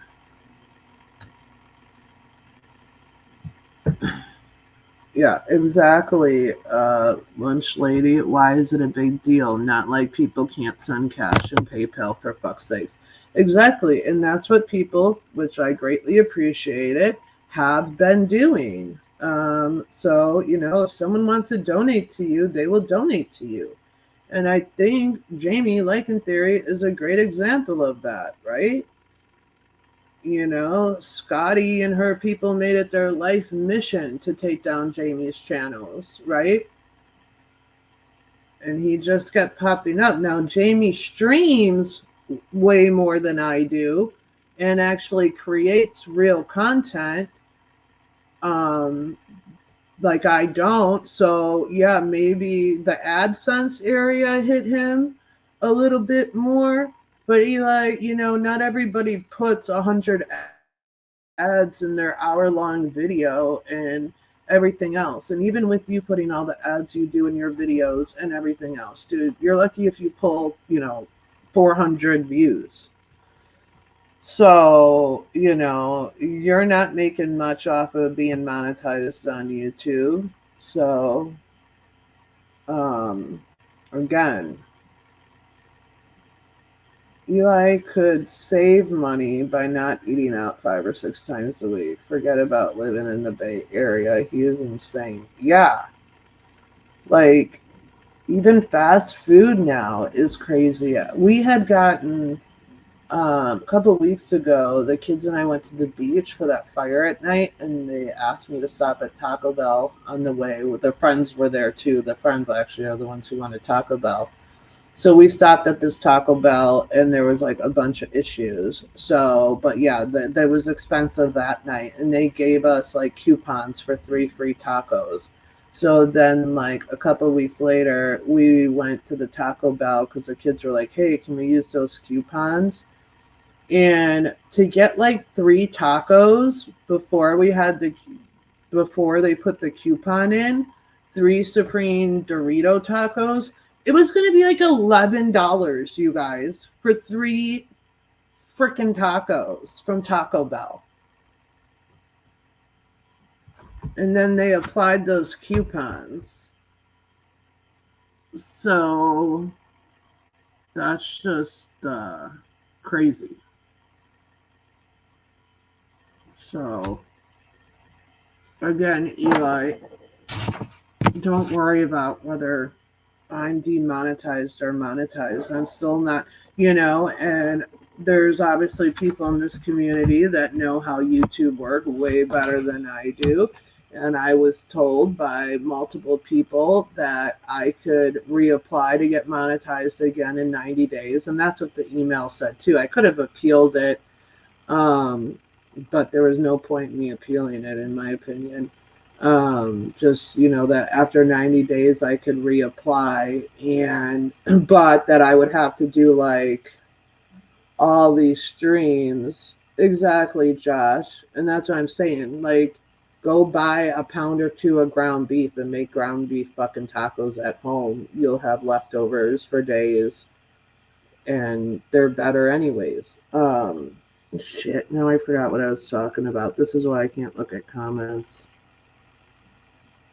Yeah, exactly, lunch lady. Why is it a big deal? Not like people can't send cash and PayPal for fuck's sakes. Exactly, and that's what people, which I greatly appreciated, have been doing. So, if someone wants to donate to you, they will donate to you. And I think Jamie, like in theory, is a great example of that, right? Skadi and her people made it their life mission to take down Jamie's channels, right? And he just kept popping up. Now, Jamie streams way more than I do and actually creates real content. Like I don't. So, yeah, maybe the AdSense area hit him a little bit more. But Eli, not everybody puts 100 ads in their hour-long video and everything else. And even with you putting all the ads you do in your videos and everything else, dude, you're lucky if you pull, 400 views. So, you're not making much off of being monetized on YouTube. So, again, Eli could save money by not eating out 5 or 6 times a week. Forget about living in the Bay Area. He is insane. Yeah. Like, even fast food now is crazy. We had gotten, a couple of weeks ago, the kids and I went to the beach for that fire at night, and they asked me to stop at Taco Bell on the way. Their friends were there too. The friends actually are the ones who wanted Taco Bell. So we stopped at this Taco Bell and there was like a bunch of issues. So, but yeah, that was expensive that night. And they gave us like coupons for 3 free tacos. So then, like a couple of weeks later, we went to the Taco Bell because the kids were like, hey, can we use those coupons? And to get like 3 tacos before they put the coupon in, 3 Supreme Dorito tacos, it was going to be like $11, you guys, for 3 freaking tacos from Taco Bell. And then they applied those coupons. So that's just crazy. So again, Eli, don't worry about whether I'm demonetized or monetized. I'm still not, and there's obviously people in this community that know how YouTube works way better than I do. And I was told by multiple people that I could reapply to get monetized again in 90 days. And that's what the email said too. I could have appealed it, but there was no point in me appealing it, in my opinion. Just that after 90 days I could reapply, and but that I would have to do like all these streams. Exactly, Josh. And that's what I'm saying. Like, go buy a pound or 2 of ground beef and make ground beef fucking tacos at home. You'll have leftovers for days, and they're better anyways. Shit, now I forgot what I was talking about. This is why I can't look at comments.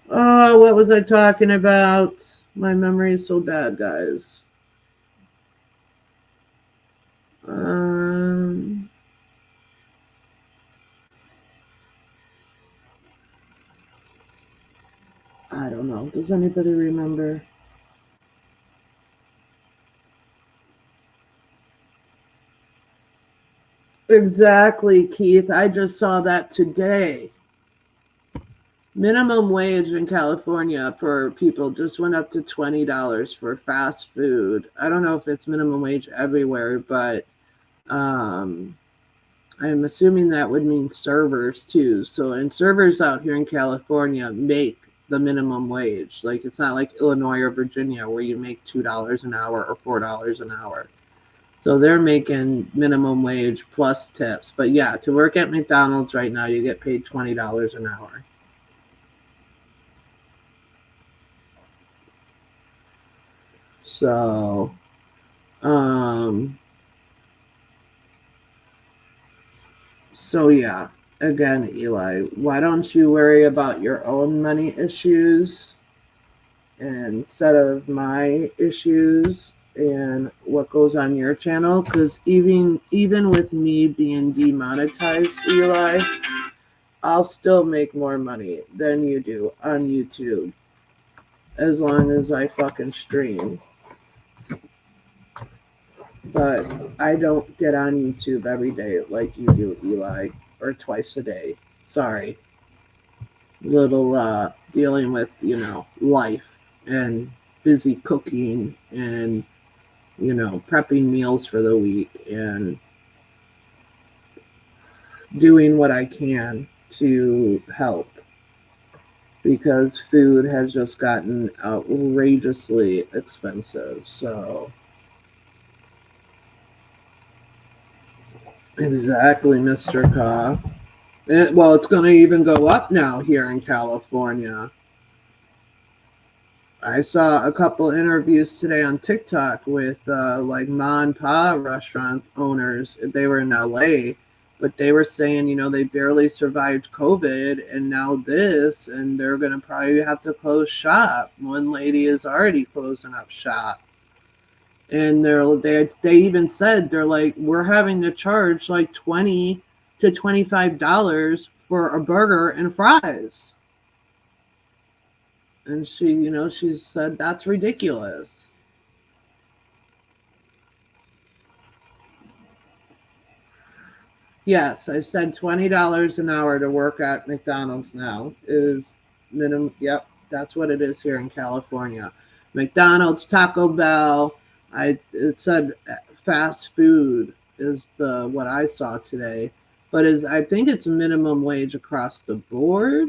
Oh, what was I talking about? My memory is so bad, guys. I don't know. Does anybody remember? Exactly, Keith. I just saw that today. Minimum wage in California for people just went up to $20 for fast food. I don't know if it's minimum wage everywhere, but I'm assuming that would mean servers too. So, and servers out here in California make the minimum wage. Like, it's not like Illinois or Virginia where you make $2 an hour or $4 an hour. So they're making minimum wage plus tips. But yeah, to work at McDonald's right now, you get paid $20 an hour. So, yeah, again, Eli, why don't you worry about your own money issues instead of my issues and what goes on your channel? Because even with me being demonetized, Eli, I'll still make more money than you do on YouTube as long as I fucking stream. But I don't get on YouTube every day like you do, Eli, or twice a day. Sorry. Little dealing with, life and busy cooking and, prepping meals for the week and doing what I can to help, because food has just gotten outrageously expensive. So exactly, Mr. Ka. Well, it's going to even go up now here in California. I saw a couple interviews today on TikTok with like ma and pa restaurant owners. They were in LA, but they were saying, they barely survived COVID and now this, and they're going to probably have to close shop. One lady is already closing up shop. And they even said, they're like, we're having to charge like $20 to $25 for a burger and fries. And she said that's ridiculous. Yes, I said $20 an hour to work at McDonald's now is minimum. Yep, that's what it is here in California. McDonald's, Taco Bell, It said fast food is the what I saw today, but is I think it's minimum wage across the board.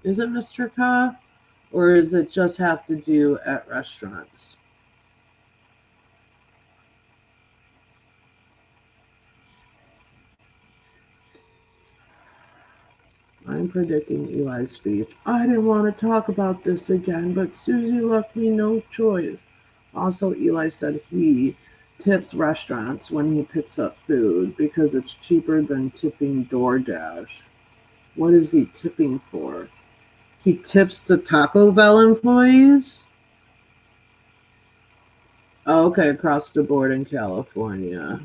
Is it, Mr. Ka? Or does it just have to do at restaurants? I'm predicting Eli's speech. I didn't want to talk about this again, but Susie left me no choice. Also, Eli said he tips restaurants when he picks up food because it's cheaper than tipping DoorDash. What is he tipping for? He tips the Taco Bell employees? Oh, okay, across the board in California.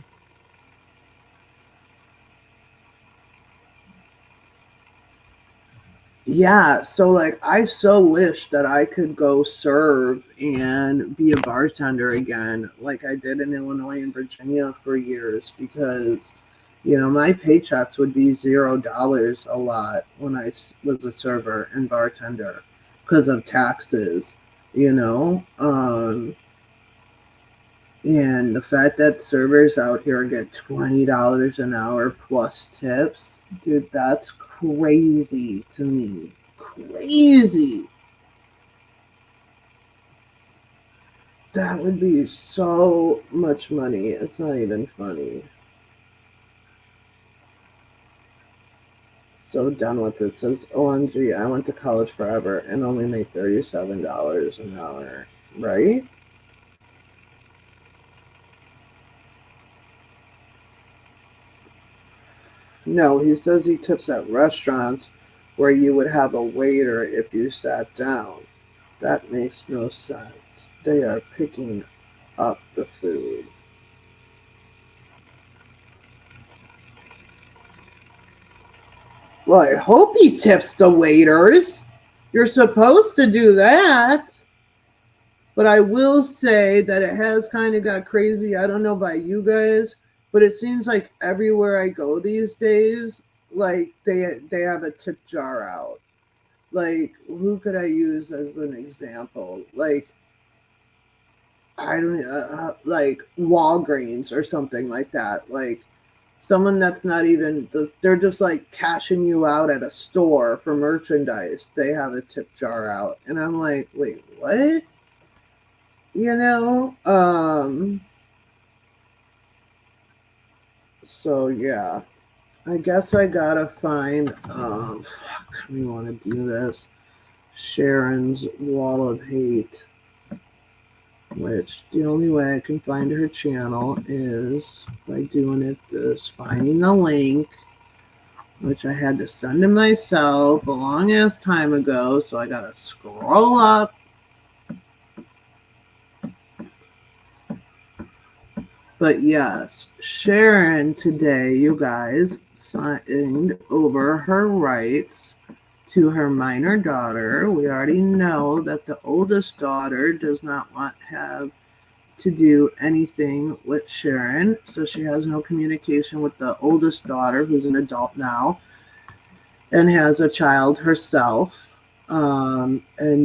Yeah, so like I so wish that I could go serve and be a bartender again, like I did in Illinois and Virginia for years, because my paychecks would be $0 a lot when was a server and bartender because of taxes, you know. And the fact that servers out here get $20 an hour plus tips, dude, that's crazy to me. Crazy. That would be so much money. It's not even funny. So done with it. Says, OMG, I went to college forever and only made $37 an hour. Right? No, he says he tips at restaurants where you would have a waiter if you sat down. That makes no sense. They are picking up the food. Well, I hope he tips the waiters. You're supposed to do that. But I will say that it has kind of got crazy. I don't know about you guys, but it seems like everywhere I go these days, like they have a tip jar out. Like, who could I use as an example? Like, I don't like Walgreens or something like that. Like someone that's not even they're just like cashing you out at a store for merchandise. They have a tip jar out, and I'm like, wait, what? You know? So yeah, I guess I gotta find. Fuck, we want to do this. Sharon's Wall of Hate. Which the only way I can find her channel is by doing it this, finding the link, which I had to send to myself a long ass time ago, so I gotta scroll up. But yes, Sharon today, you guys, signed over her rights to her minor daughter. We already know that the oldest daughter does not have to do anything with Sharon, so she has no communication with the oldest daughter, who's an adult now and has a child herself. And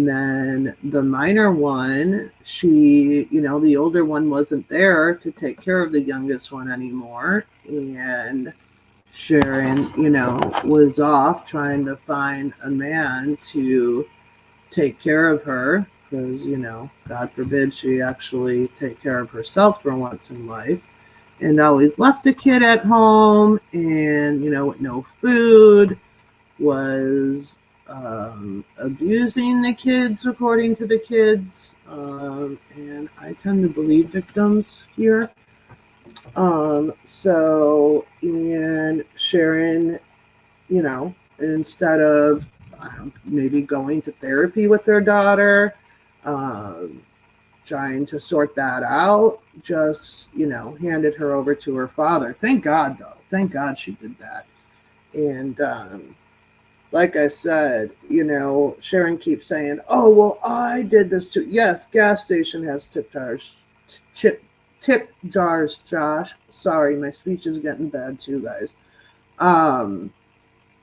then the minor one, the older one wasn't there to take care of the youngest one anymore. And Sharon, was off trying to find a man to take care of her because, God forbid she actually take care of herself for once in life, and always left the kid at home and, with no food, was abusing the kids according to the kids. And I tend to believe victims here. And Sharon, instead of maybe going to therapy with their daughter, um, trying to sort that out, just, handed her over to her father. Thank God, though. Thank God she did that. And like I said, Sharon keeps saying, oh, well, I did this too. Yes, gas station has tip jars. Tip jars, Josh. Sorry, my speech is getting bad too, guys.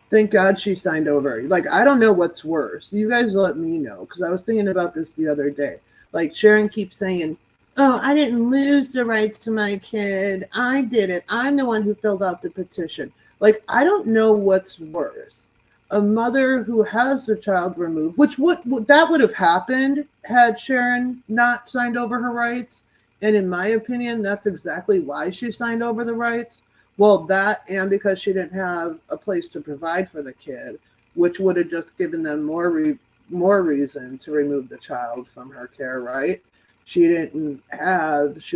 Thank God she signed over. Like, I don't know what's worse. You guys let me know, because I was thinking about this the other day. Like, Sharon keeps saying, oh, I didn't lose the rights to my kid. I did it. I'm the one who filled out the petition. Like, I don't know what's worse. A mother who has the child removed, which that would have happened had Sharon not signed over her rights. And in my opinion, that's exactly why she signed over the rights. Well, that and because she didn't have a place to provide for the kid, which would have just given them more reason to remove the child from her care, right? She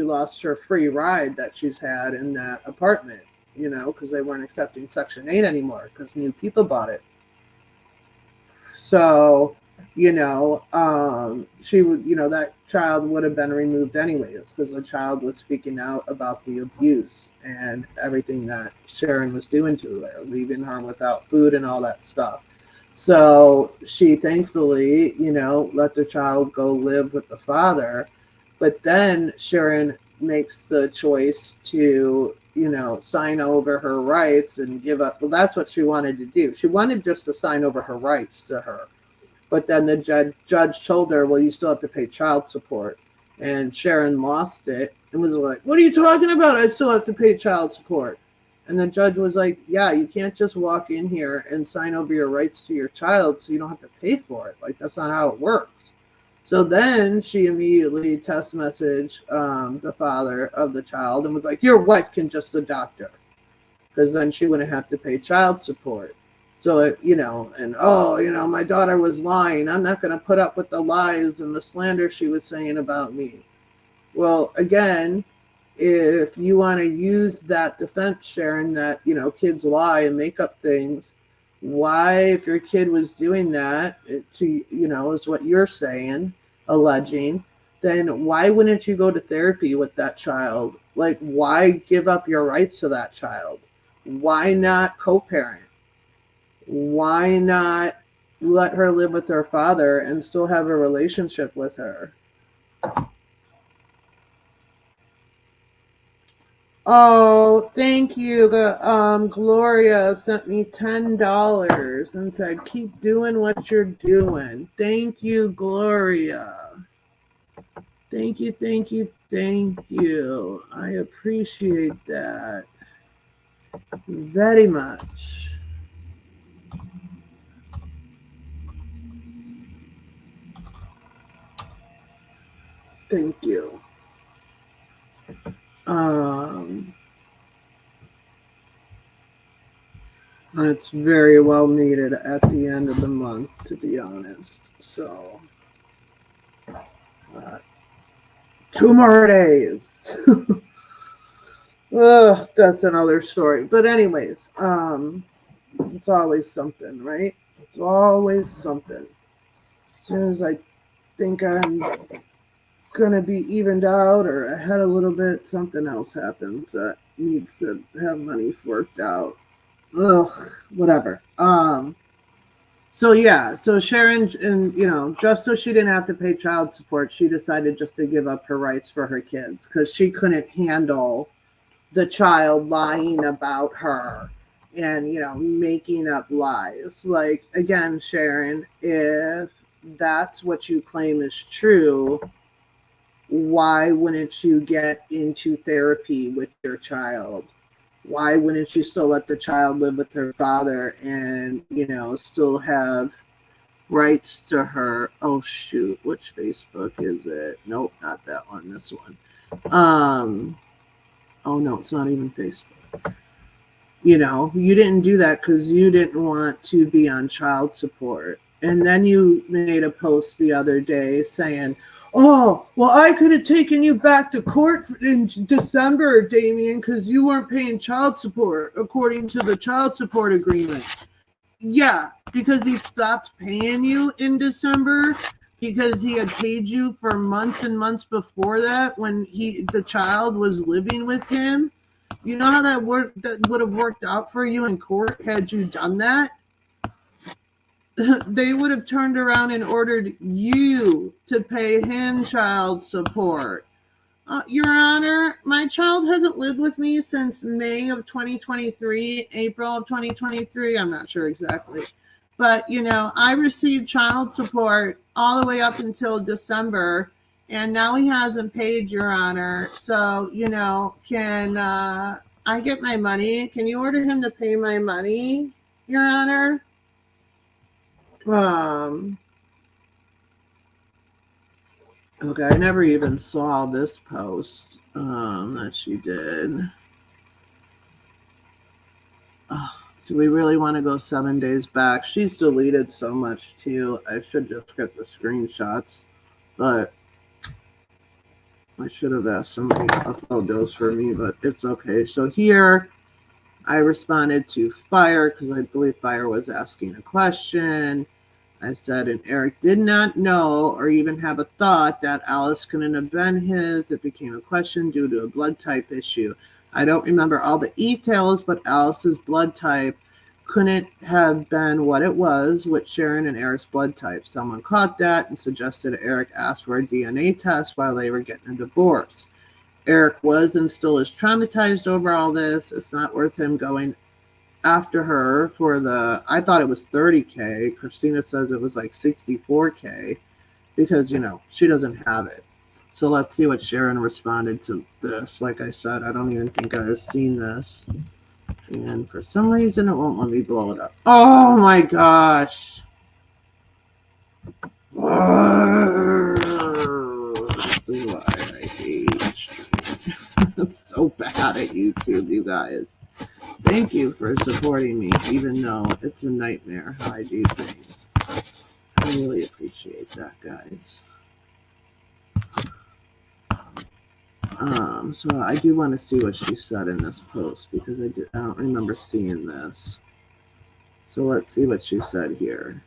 lost her free ride that she's had in that apartment, because they weren't accepting Section 8 anymore because new people bought it. So, she would, that child would have been removed anyways because the child was speaking out about the abuse and everything that Sharon was doing to her, leaving her without food and all that stuff. So she thankfully, let the child go live with the father. But then Sharon makes the choice to, sign over her rights and give up. Well, that's what she wanted to do. She wanted just to sign over her rights to her. But then the judge told her, well, you still have to pay child support. And Sharon lost it and was like, what are you talking about? I still have to pay child support. And the judge was like, yeah, you can't just walk in here and sign over your rights to your child so you don't have to pay for it. Like, that's not how it works. So then she immediately text messaged the father of the child and was like, your wife can just adopt her. Because then she wouldn't have to pay child support. So, my daughter was lying. I'm not going to put up with the lies and the slander she was saying about me. Well, again, if you want to use that defense, Sharon, that, kids lie and make up things, why, if your kid was doing that to, is what you're saying, alleging, then why wouldn't you go to therapy with that child? Like, why give up your rights to that child? Why not co-parent? Why not let her live with her father and still have a relationship with her? Oh, thank you. Gloria sent me $10 and said, keep doing what you're doing. Thank you, Gloria. Thank you, thank you, thank you. I appreciate that very much. Thank you. It's very well needed at the end of the month, to be honest. So, 2 more days. That's another story. But anyways, it's always something, right? It's always something. As soon as I think I'm gonna be evened out or ahead a little bit, something else happens that needs to have money worked out. Ugh, whatever. So Sharon, and just so she didn't have to pay child support, she decided just to give up her rights for her kids because she couldn't handle the child lying about her and making up lies. Like, again, Sharon, if that's what you claim is true, why wouldn't you get into therapy with your child? Why wouldn't you still let the child live with her father and, still have rights to her? Oh, shoot. Which Facebook is it? Nope, not that one. This one. Oh, no, it's not even Facebook. You didn't do that because you didn't want to be on child support. And then you made a post the other day saying, oh, well, I could have taken you back to court in December, Damien, because you weren't paying child support according to the child support agreement. Yeah, because he stopped paying you in December because he had paid you for months and months before that when the child was living with him. You know how that would have worked out for you in court had you done that? They would have turned around and ordered you to pay him child support. Your Honor, my child hasn't lived with me since May of 2023, April of 2023. I'm not sure exactly. But, I received child support all the way up until December. and now he hasn't paid, Your Honor. So, can I get my money? Can you order him to pay my money, Your Honor? Okay, I never even saw this post that she did. Do we really want to go 7 days back? She's deleted so much too. I should just get the screenshots, but I should have asked somebody to upload those for me, but it's okay. So here I responded to Fire because I believe Fire was asking a question. I said, and Eric did not know or even have a thought that Alice couldn't have been his. It became a question due to a blood type issue. I don't remember all the details, but Alice's blood type couldn't have been what it was with Sharon and Eric's blood type. Someone caught that and suggested Eric ask for a DNA test while they were getting a divorce. Eric was and still is traumatized over all this. It's not worth him going after her for I thought it was $30K. Christina says it was like $64K because, she doesn't have it. So let's see what Sharon responded to this. Like I said, I don't even think I've seen this. And for some reason, it won't let me blow it up. Oh my gosh. This is why I hate streaming. It's so bad at YouTube, you guys. Thank you for supporting me, even though it's a nightmare how I do things. I really appreciate that, guys. So I do want to see what she said in this post because I don't remember seeing this. So let's see what she said here.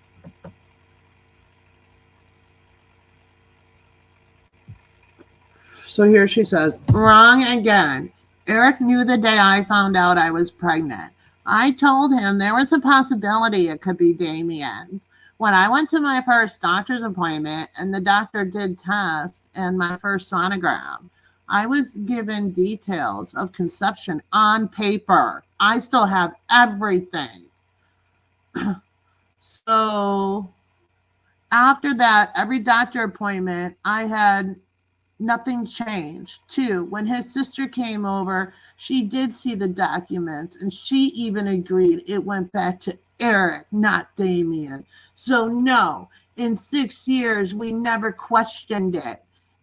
So here she says, wrong again. Eric knew the day I found out I was pregnant. I told him there was a possibility it could be Damien's. When I went to my first doctor's appointment and the doctor did tests and my first sonogram, I was given details of conception on paper. I still have everything. So after that, every doctor appointment, I had nothing changed. Too, when his sister came over, she did see the documents and she even agreed it went back to Eric, not Damien. So no, in 6 years, we never questioned it.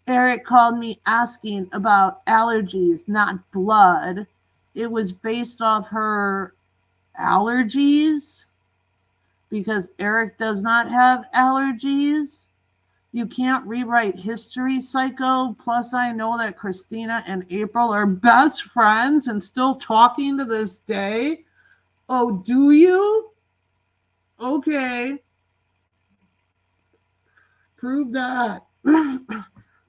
Eric called me asking about allergies, not blood. It was based off her allergies because Eric does not have allergies. You can't rewrite history, psycho. Plus, I know that Christina and April are best friends and still talking to this day. Oh, do you? Okay. Prove that.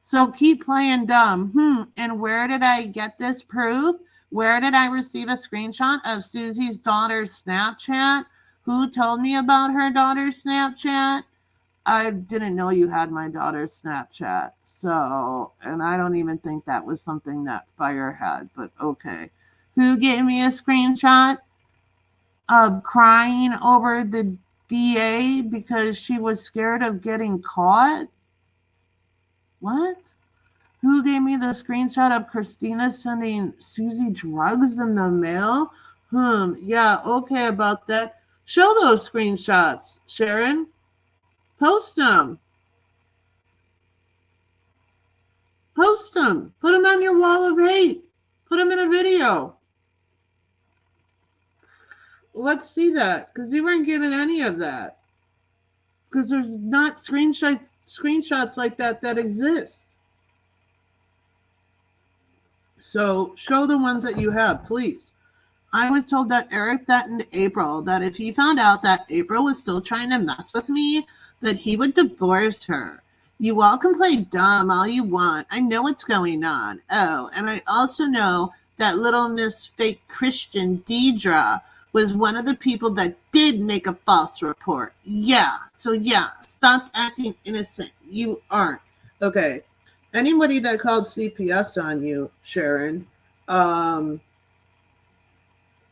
So keep playing dumb. And where did I get this proof? Where did I receive a screenshot of Susie's daughter's Snapchat? Who told me about her daughter's Snapchat? I didn't know you had my daughter's Snapchat. So, and I don't even think that was something that Fire had, but okay. Who gave me a screenshot of crying over the DA because she was scared of getting caught? What? Who gave me the screenshot of Christina sending Susie drugs in the mail? Yeah, okay about that. Show those screenshots, Sharon. Post them. Post them. Put them on your wall of hate. Put them in a video. Let's see that, because you weren't given any of that. Because there's not screenshots like that exist. So show the ones that you have, please. I was told that Eric threatened April that if he found out that April was still trying to mess with me, that he would divorce her. You all can play dumb all you want. I know what's going on. Oh, and I also know that little Miss Fake Christian Deidre was one of the people that did make a false report. Yeah, so yeah, stop acting innocent. You aren't. Okay, anybody that called CPS on you, Sharon,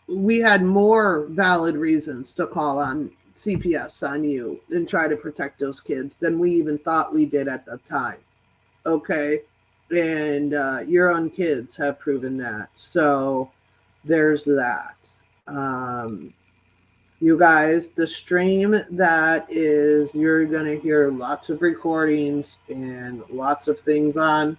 we had more valid reasons to call on CPS on you and try to protect those kids than we even thought we did at the time. Okay. And your own kids have proven that. So there's that. Um, you guys, the stream that is, you're going to hear lots of recordings and lots of things on.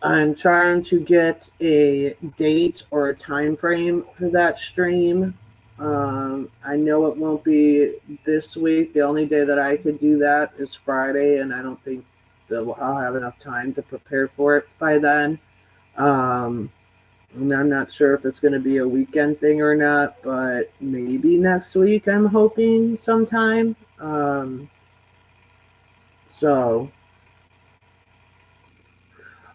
I'm trying to get a date or a time frame for that stream. I know it won't be this week. The only day that I could do that is Friday, and I don't think that I'll have enough time to prepare for it by then. Um, and I'm not sure if it's going to be a weekend thing or not, but maybe next week I'm hoping sometime. So,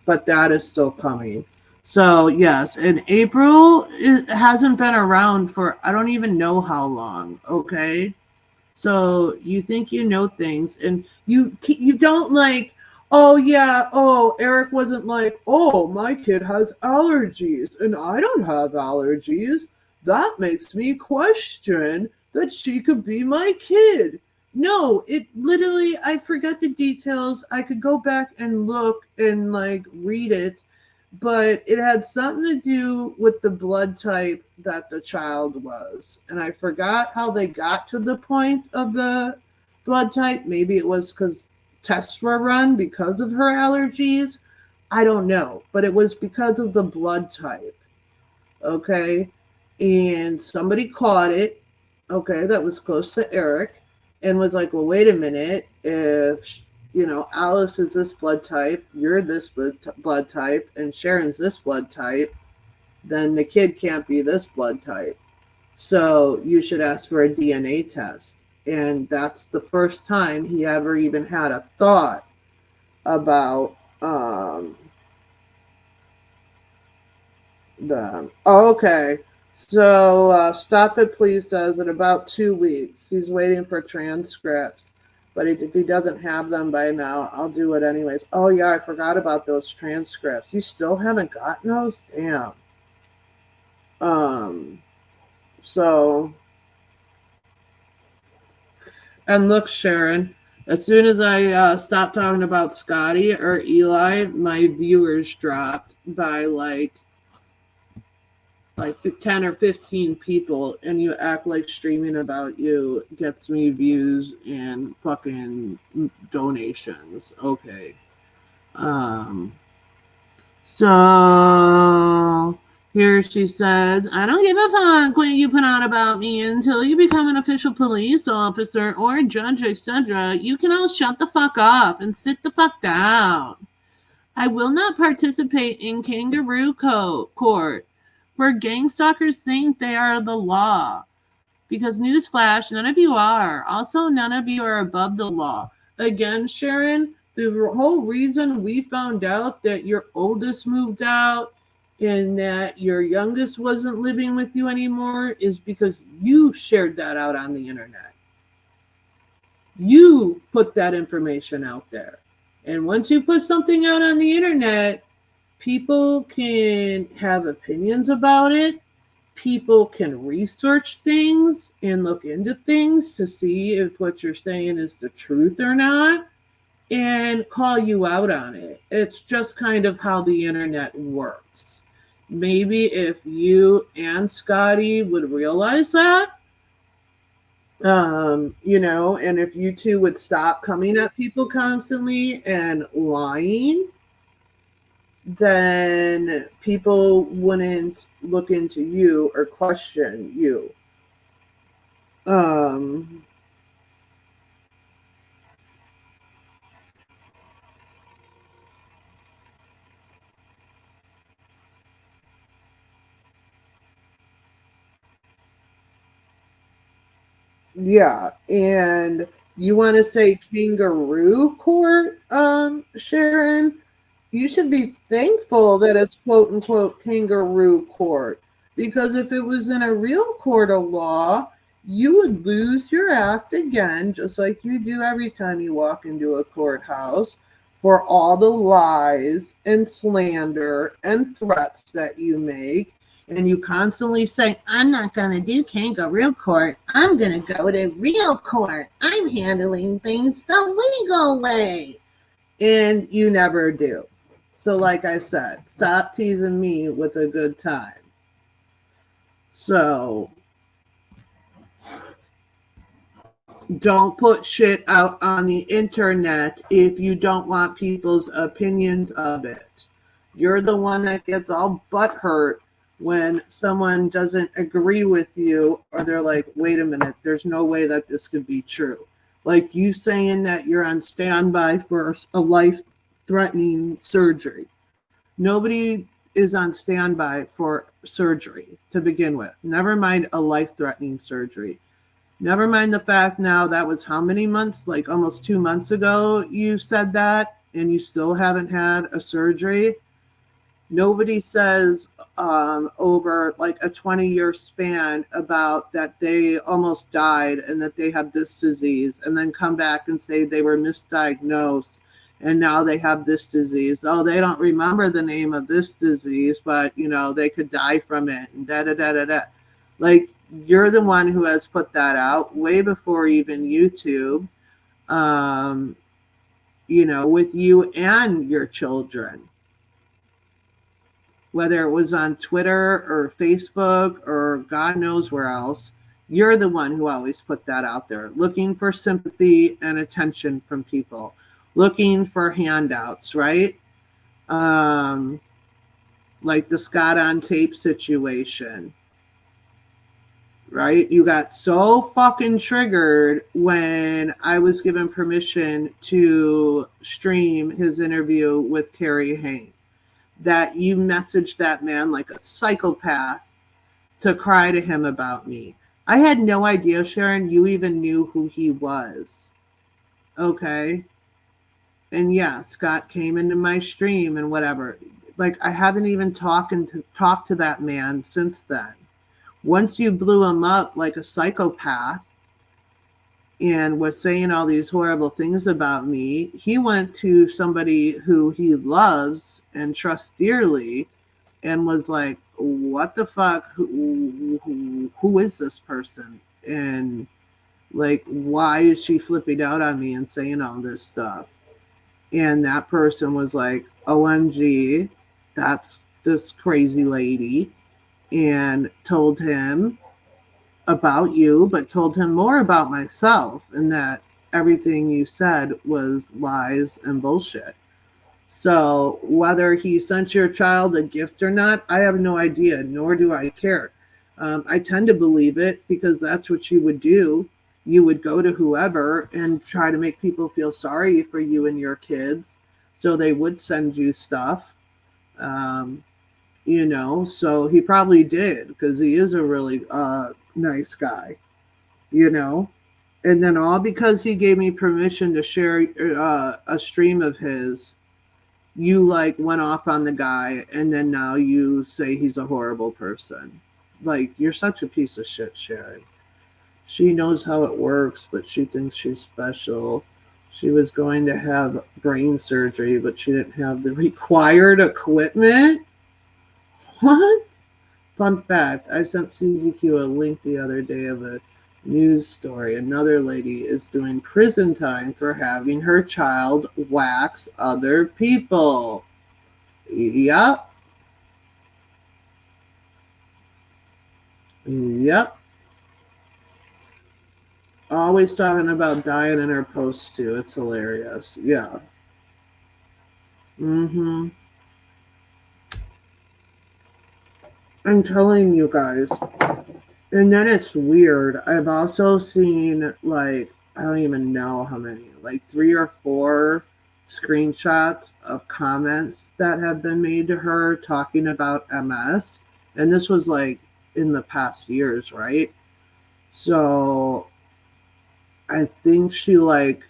but that is still coming. So, yes, and April hasn't been around for I don't even know how long, okay? So you think you know things, and you don't like, oh yeah, oh Eric wasn't like, oh my kid has allergies and I don't have allergies. That makes me question that she could be my kid. No, it literally I forget the details. I could go back and look and like read it, but it had something to do with the blood type that the child was. And I forgot how they got to the point of the blood type. Maybe it was because tests were run because of her allergies. I don't know. But it was because of the blood type. Okay. And somebody caught it. Okay. That was close to Eric and was like, well, wait a minute. If Alice is this blood type, you're this blood type, and Sharon's this blood type, then the kid can't be this blood type. So you should ask for a DNA test. And that's the first time he ever even had a thought about the. Oh, okay. So Stop It Please says in about 2 weeks. He's waiting for transcripts. But if he doesn't have them by now, I'll do it anyways. Oh, yeah, I forgot about those transcripts. You still haven't gotten those? Damn. So, and look, Sharon, as soon as I stopped talking about Skadi or Eli, my viewers dropped by like 10 or 15 people, and you act like streaming about you gets me views and fucking donations. Okay. So here she says, I don't give a fuck what you put out about me until you become an official police officer or judge, etc. You can all shut the fuck up and sit the fuck down. I will not participate in kangaroo court, where gang stalkers think they are the law. Because newsflash, none of you are. Also, none of you are above the law. Again, Sharon, the whole reason we found out that your oldest moved out and that your youngest wasn't living with you anymore is because you shared that out on the internet. You put that information out there. And once you put something out on the internet, people can have opinions about it. People can research things and look into things to see if what you're saying is the truth or not and call you out on it. It's just kind of how the internet works. Maybe if you and Skadi would realize that, and if you two would stop coming at people constantly and lying, then people wouldn't look into you or question you. Yeah, and you want to say kangaroo court, Sharon? You should be thankful that it's quote unquote kangaroo court. Because if it was in a real court of law, you would lose your ass again, just like you do every time you walk into a courthouse, for all the lies and slander and threats that you make. And you constantly say, I'm not going to do kangaroo court. I'm going to go to real court. I'm handling things the legal way. and you never do. So like I said, stop teasing me with a good time. So don't put shit out on the internet if you don't want people's opinions of it. You're the one that gets all butthurt when someone doesn't agree with you, or they're like, wait a minute, there's no way that this could be true. Like you saying that you're on standby for a life threatening surgery. Nobody is on standby for surgery to begin with. Never mind a life threatening surgery. Never mind the fact now that was how many months? Like almost 2 months ago you said that, and you still haven't had a surgery. Nobody says over like a 20-year span about that they almost died and that they have this disease, and then come back and say they were misdiagnosed and now they have this disease. Oh, they don't remember the name of this disease, but they could die from it, and da da da da da. Like, you're the one who has put that out way before even YouTube, with you and your children. Whether it was on Twitter or Facebook or God knows where else, you're the one who always put that out there, looking for sympathy and attention from people, looking for handouts, right? Like the Scott on tape situation, right? You got so fucking triggered when I was given permission to stream his interview with Carrie Hayne, that you messaged that man like a psychopath to cry to him about me. I had no idea, Sharon, you even knew who he was. Okay? And yeah, Scott came into my stream and whatever. Like, I haven't even talked to that man since then. Once you blew him up like a psychopath and was saying all these horrible things about me, he went to somebody who he loves and trusts dearly and was like, what the fuck? Who is this person? And like, why is she flipping out on me and saying all this stuff? And that person was like, OMG, that's this crazy lady. And told him about you, but told him more about myself, and that everything you said was lies and bullshit. So whether he sent your child a gift or not, I have no idea, nor do I care. I tend to believe it because that's what you would do. You would go to whoever and try to make people feel sorry for you and your kids, so they would send you stuff. So he probably did, because he is a really nice guy, and then all because he gave me permission to share a stream of his, you like went off on the guy, and then now you say he's a horrible person. Like, you're such a piece of shit, Sharon. She knows how it works, but she thinks she's special. She was going to have brain surgery, but she didn't have the required equipment. What? Fun fact, I sent Suzi-Q a link the other day of a news story. Another lady is doing prison time for having her child wax other people. Yep. Yep. Always talking about dying in her posts too. It's hilarious. Yeah. Mm-hmm. I'm telling you guys. And then it's weird. I've also seen, like, I don't even know how many, like 3 or 4 screenshots of comments that have been made to her talking about MS. And this was like in the past years, right? So I think she like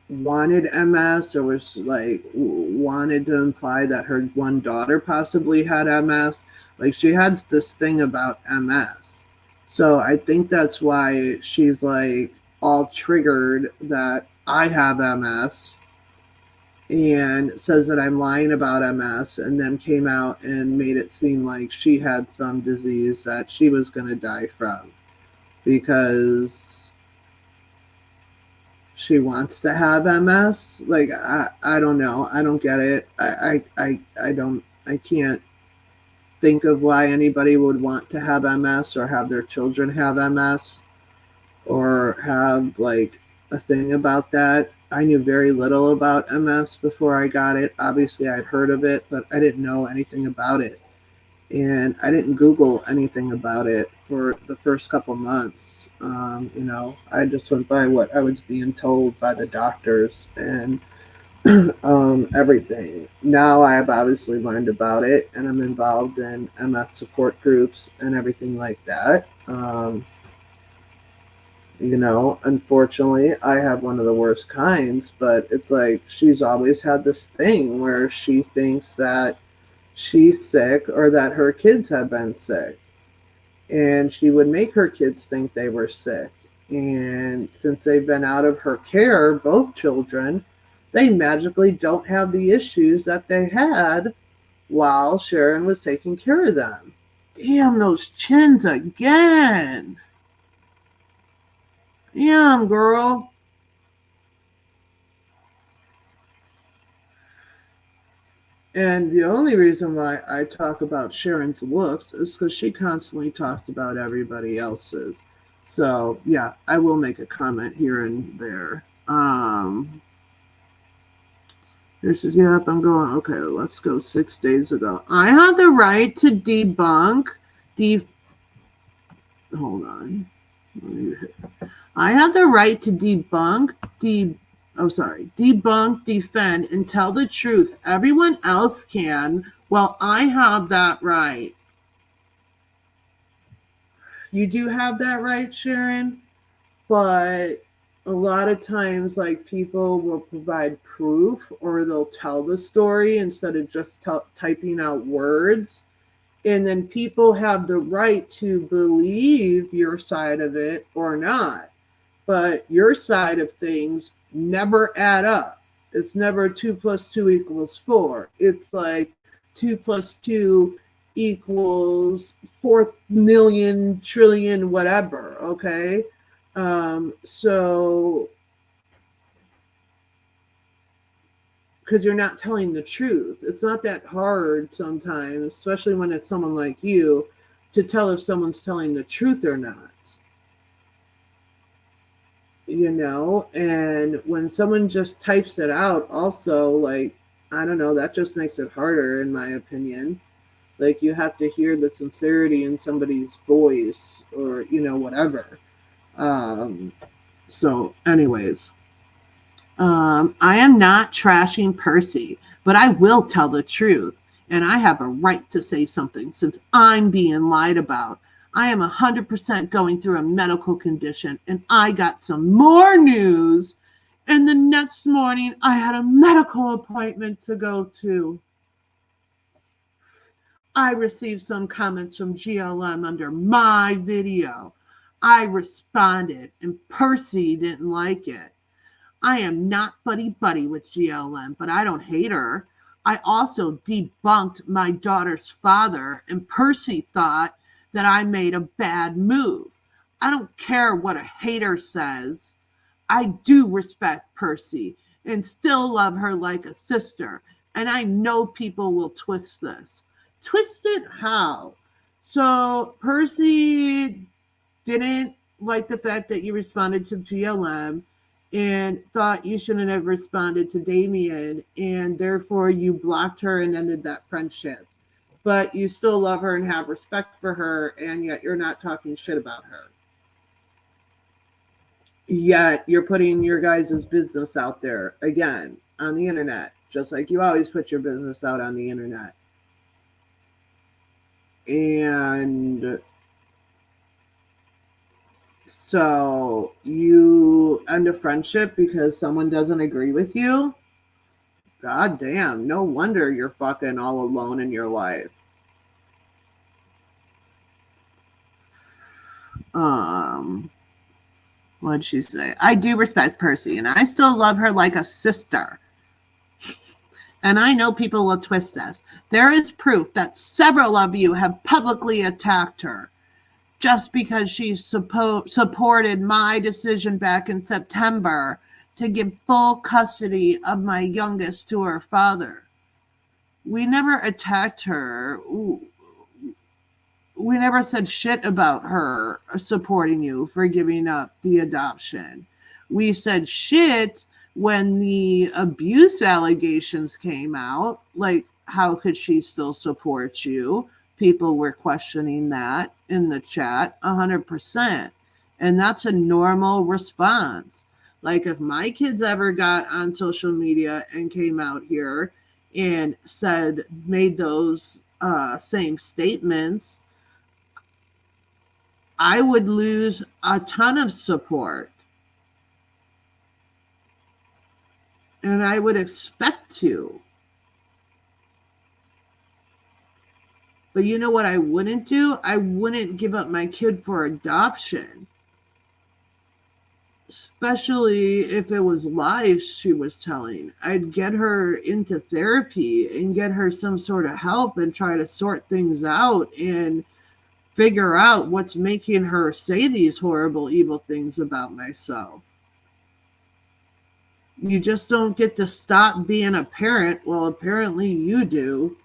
wanted MS, or was like wanted to imply that her one daughter possibly had MS. Like, she had this thing about MS. So I think that's why she's like all triggered that I have MS, and says that I'm lying about MS, and then came out and made it seem like she had some disease that she was going to die from, because she wants to have MS. Like, I don't know. I don't get it. I can't think of why anybody would want to have MS or have their children have MS or have like a thing about that. I knew very little about MS before I got it. Obviously, I'd heard of it, but I didn't know anything about it. And I didn't Google anything about it for the first couple months. I just went by what I was being told by the doctors and everything. Now I have obviously learned about it, and I'm involved in MS support groups and everything like that. Unfortunately, I have one of the worst kinds, but it's like she's always had this thing where she thinks that she's sick or that her kids have been sick. And she would make her kids think they were sick. And since they've been out of her care, both children, they magically don't have the issues that they had while Sharon was taking care of them. Damn, those chins again. Damn, girl. And the only reason why I talk about Sharon's looks is because she constantly talks about everybody else's. So, yeah, I will make a comment here and there. Here says, yep, I'm going, okay, let's go 6 days ago. I have the right to debunk, hold on. I have the right to debunk, defend, and tell the truth. Everyone else can. Well, I have that right. You do have that right, Sharon, but a lot of times, like, people will provide proof or they'll tell the story instead of just typing out words. And then people have the right to believe your side of it or not. But your side of things never add up. It's never 2 + 2 = 4. It's like 2 + 2 equals 4 million trillion whatever. Okay, so because you're not telling the truth, it's not that hard sometimes, especially when it's someone like you, to tell if someone's telling the truth or not. And when someone just types it out, also, like, I don't know, that just makes it harder, in my opinion. Like, you have to hear the sincerity in somebody's voice or, whatever. So, anyways, I am not trashing Percy, but I will tell the truth. And I have a right to say something since I'm being lied about. I am 100% going through a medical condition, and I got some more news. And the next morning, I had a medical appointment to go to. I received some comments from GLM under my video. I responded, and Percy didn't like it. I am not buddy-buddy with GLM, but I don't hate her. I also debunked my daughter's father, and Percy thought that I made a bad move. I don't care what a hater says. I do respect Percy and still love her like a sister. And I know people will twist this. Twist it how? So Percy didn't like the fact that you responded to GLM and thought you shouldn't have responded to Damien, and therefore you blocked her and ended that friendship. But you still love her and have respect for her, and yet you're not talking shit about her. Yet you're putting your guys' business out there again on the internet, just like you always put your business out on the internet. And so you end a friendship because someone doesn't agree with you? God damn, no wonder you're fucking all alone in your life. What'd she say? I do respect Percy, and I still love her like a sister. And I know people will twist this. There is proof that several of you have publicly attacked her just because she supported my decision back in September to give full custody of my youngest to her father. We never attacked her. We never said shit about her supporting you for giving up the adoption. We said shit when the abuse allegations came out. Like, how could she still support you? People were questioning that in the chat 100%. And that's a normal response. Like, if my kids ever got on social media and came out here and made those same statements, I would lose a ton of support. And I would expect to. But you know what I wouldn't do? I wouldn't give up my kid for adoption. Especially if it was lies she was telling. I'd get her into therapy and get her some sort of help and try to sort things out and figure out what's making her say these horrible, evil things about myself. You just don't get to stop being a parent. Well, apparently you do.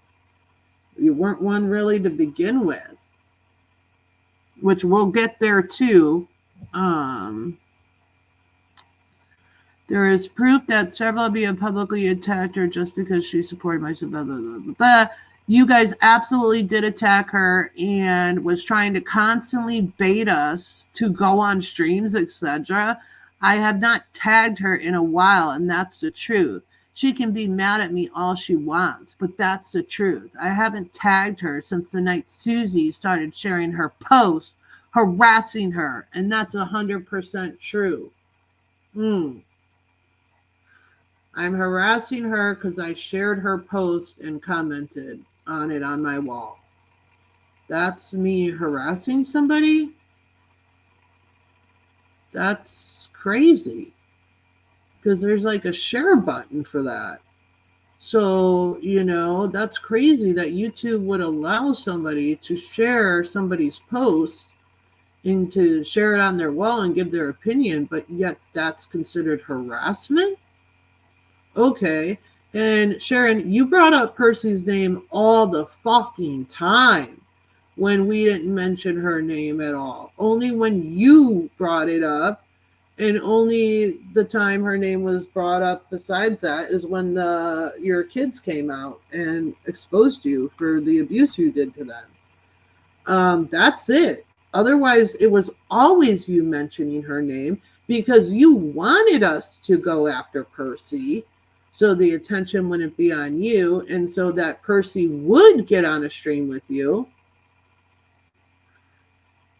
You weren't one really to begin with, which we'll get there too. There is proof that several of you have publicly attacked her just because she supported myself. Blah, blah, blah, blah, blah. You guys absolutely did attack her and was trying to constantly bait us to go on streams, etc. I have not tagged her in a while, and that's the truth. She can be mad at me all she wants, but that's the truth. I haven't tagged her since the night Susie started sharing her post, harassing her, and that's 100% true. I'm harassing her because I shared her post and commented on it on my wall. That's me harassing somebody? That's crazy. Because there's like a share button for that. So, that's crazy that YouTube would allow somebody to share somebody's post and to share it on their wall and give their opinion, but yet that's considered harassment? Okay. And Sharon, you brought up Percy's name all the fucking time when we didn't mention her name at all. Only when you brought it up, and only the time her name was brought up besides that is when your kids came out and exposed you for the abuse you did to them. That's it. Otherwise, it was always you mentioning her name because you wanted us to go after Percy, so the attention wouldn't be on you, and so that Percy would get on a stream with you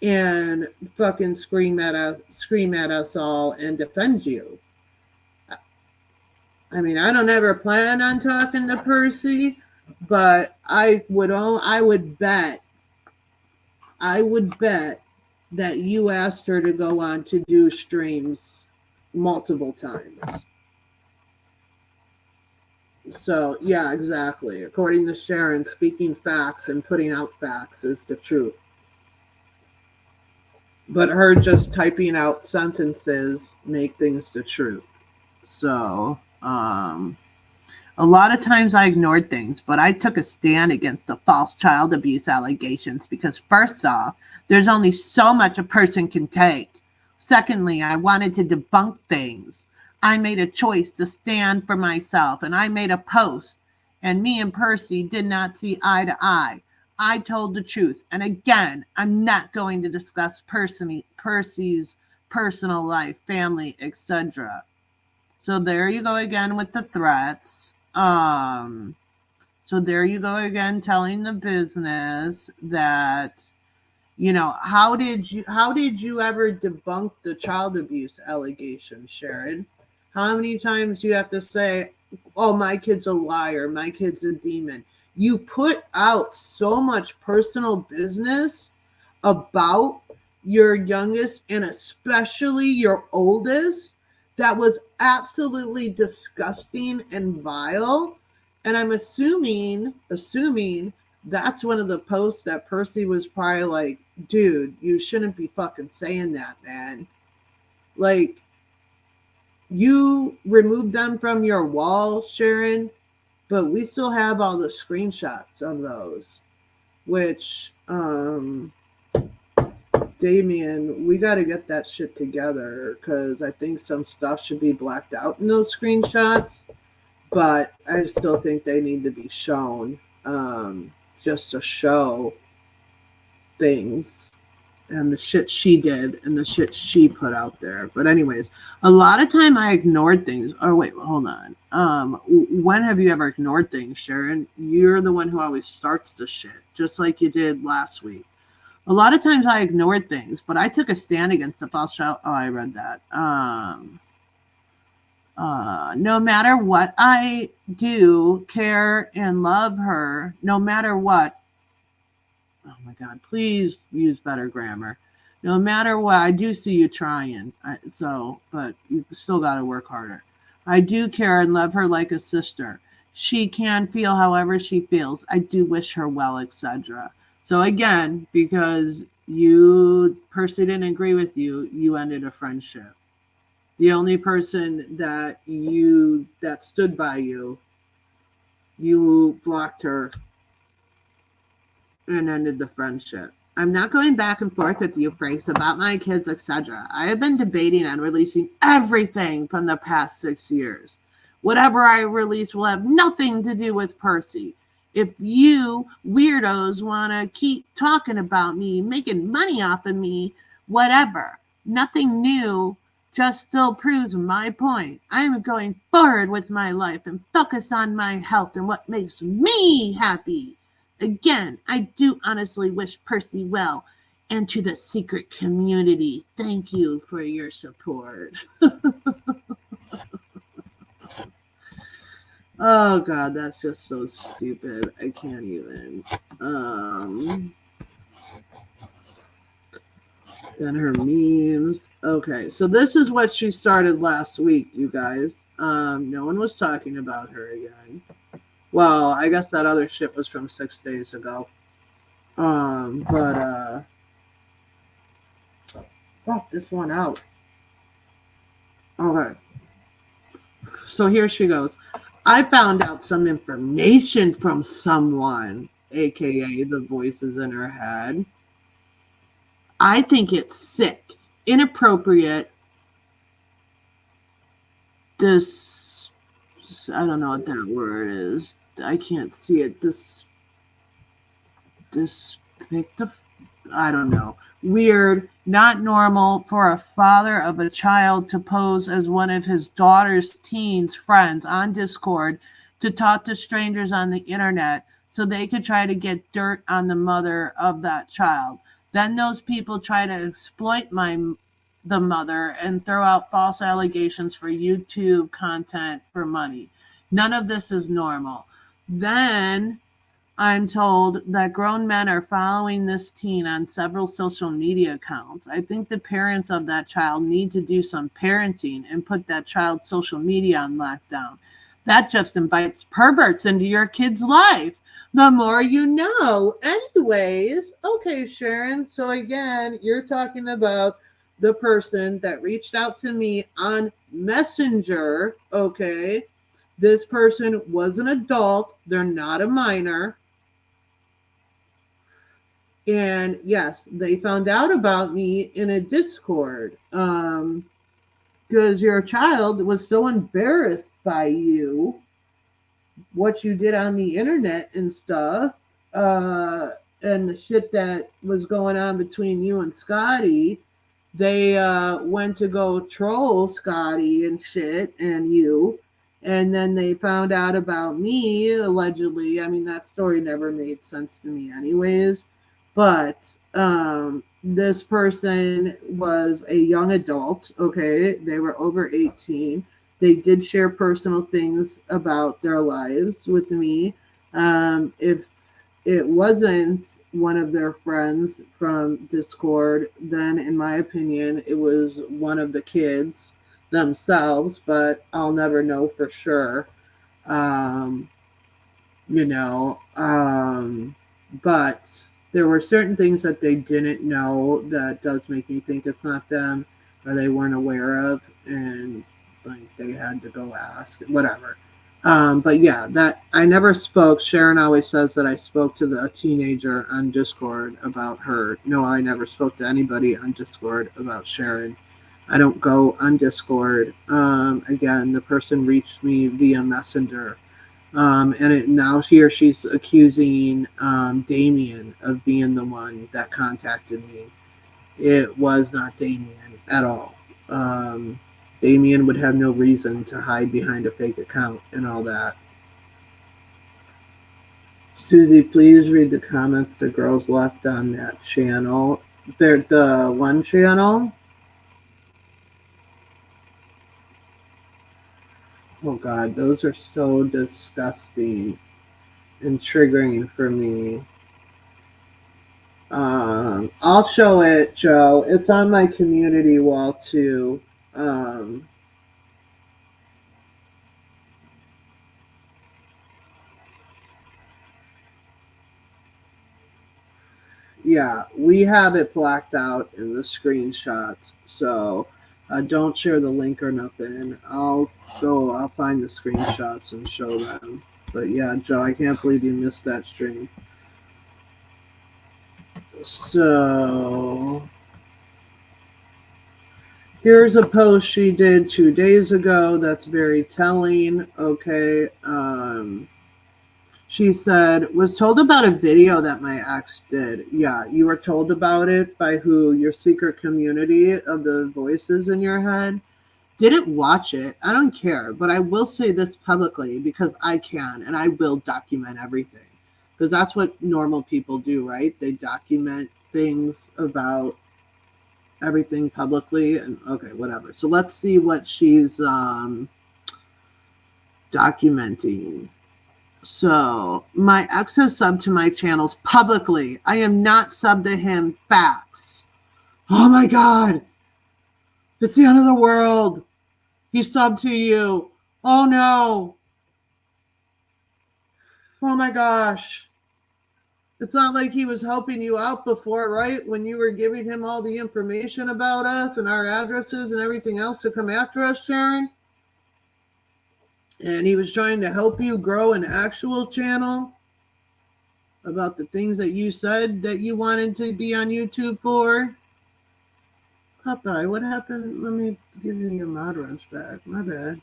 and fucking scream at us all and defend you. I mean, I don't ever plan on talking to Percy, but I would bet that you asked her to go on to do streams multiple times. So, yeah, exactly. According to Sharon, speaking facts and putting out facts is the truth. But her just typing out sentences make things the truth. So, a lot of times I ignored things, but I took a stand against the false child abuse allegations because first off, there's only so much a person can take. Secondly, I wanted to debunk things. I made a choice to stand for myself, and I made a post, and me and Percy did not see eye to eye. I told the truth, and again, I'm not going to discuss Percy's personal life, family, etc. So there you go again with the threats. So there you go again telling the business that, how did you ever debunk the child abuse allegations, Sharon? How many times do you have to say, oh, my kid's a liar, my kid's a demon? You put out so much personal business about your youngest and especially your oldest that was absolutely disgusting and vile. And I'm assuming that's one of the posts that Percy was probably like, dude, you shouldn't be fucking saying that, man. Like, you removed them from your wall, Sharon, but we still have all the screenshots of those, which, Damien, we got to get that shit together because I think some stuff should be blacked out in those screenshots, but I still think they need to be shown, just to show things and the shit she did and the shit she put out there. But anyways, a lot of time I ignored things. Oh wait, hold on. When have you ever ignored things, Sharon? You're the one who always starts the shit, just like you did last week. A lot of times I ignored things, but I took a stand against the false child. Oh, I read that. No matter what I do, care and love her, no matter what. Oh my God, please use better grammar. No matter what, I do see you trying. But you still got to work harder. I do care and love her like a sister. She can feel however she feels. I do wish her well, etc. So again, because Percy didn't agree with you, you ended a friendship. The only person that stood by you, you blocked her and ended the friendship. I'm not going back and forth with you, Franks, about my kids, etc. I have been debating on releasing everything from the past 6 years. Whatever I release will have nothing to do with Percy. If you weirdos want to keep talking about me, making money off of me, whatever. Nothing new, just still proves my point. I'm going forward with my life and focus on my health and what makes me happy. Again, I do honestly wish Percy well, and to the secret community, thank you for your support. Oh God, that's just so stupid. I can't even. Then her memes. Okay, so this is what she started last week, you guys. No one was talking about her again. Well, I guess that other shit was from 6 days ago. Fuck this one out. Okay. So here she goes. I found out some information from someone, aka the voices in her head. I think it's sick, inappropriate, I don't know what that word is. I can't see it. I don't know. Weird, not normal for a father of a child to pose as one of his daughter's teens friends on Discord to talk to strangers on the internet so they could try to get dirt on the mother of that child. Then those people try to exploit the mother and throw out false allegations for YouTube content for money. None of this is normal. Then I'm told that grown men are following this teen on several social media accounts. I think the parents of that child need to do some parenting and put that child's social media on lockdown. That just invites perverts into your kid's life. The more you know. Anyways, okay, Sharon. So again, you're talking about the person that reached out to me on Messenger. Okay. This person was an adult. They're not a minor. And yes, they found out about me in a Discord because your child was so embarrassed by you, what you did on the internet and stuff, and the shit that was going on between you and Skadi. They went to go troll Skadi and shit and you. And then they found out about me, allegedly. I mean, that story never made sense to me anyways. But this person was a young adult, okay? They were over 18. They did share personal things about their lives with me. If it wasn't one of their friends from Discord, then in my opinion, it was one of the kids themselves, but I'll never know for sure. Um, but there were certain things that they didn't know that does make me think it's not them or they weren't aware of. And like, had to go ask, whatever. But yeah, that I never spoke. Sharon always says that I spoke to a teenager on Discord about her. No, I never spoke to anybody on Discord about Sharon. I don't go on Discord. Again, the person reached me via Messenger. Now she's accusing Damien of being the one that contacted me. It was not Damien at all. Um, Damien would have no reason to hide behind a fake account and all that. Susie, please read the comments the girls left on that channel. They're the one channel. Oh God, those are so disgusting and triggering for me. I'll show it, Joe. It's on my community wall too. Um, yeah, we have it blacked out in the screenshots, so don't share the link or nothing. I'll find the screenshots and show them. But yeah, Joe, I can't believe you missed that stream. So here's a post she did 2 days ago that's very telling. Okay. She said, was told about a video that my ex did. Yeah, you were told about it by who? Your secret community of the voices in your head. Didn't watch it. I don't care. But I will say this publicly because I can and I will document everything. Because that's what normal people do, right? They document things about everything publicly and okay, whatever. So let's see what she's documenting. So, my ex has subbed to my channels publicly. I am not subbed to him. Facts. Oh my God. It's the end of the world. He subbed to you. Oh no. Oh my gosh. It's not like he was helping you out before, right? When you were giving him all the information about us and our addresses and everything else to come after us, Sharon. And he was trying to help you grow an actual channel about the things that you said that you wanted to be on YouTube for. Popeye, what happened? Let me give you your mod wrench back. My bad.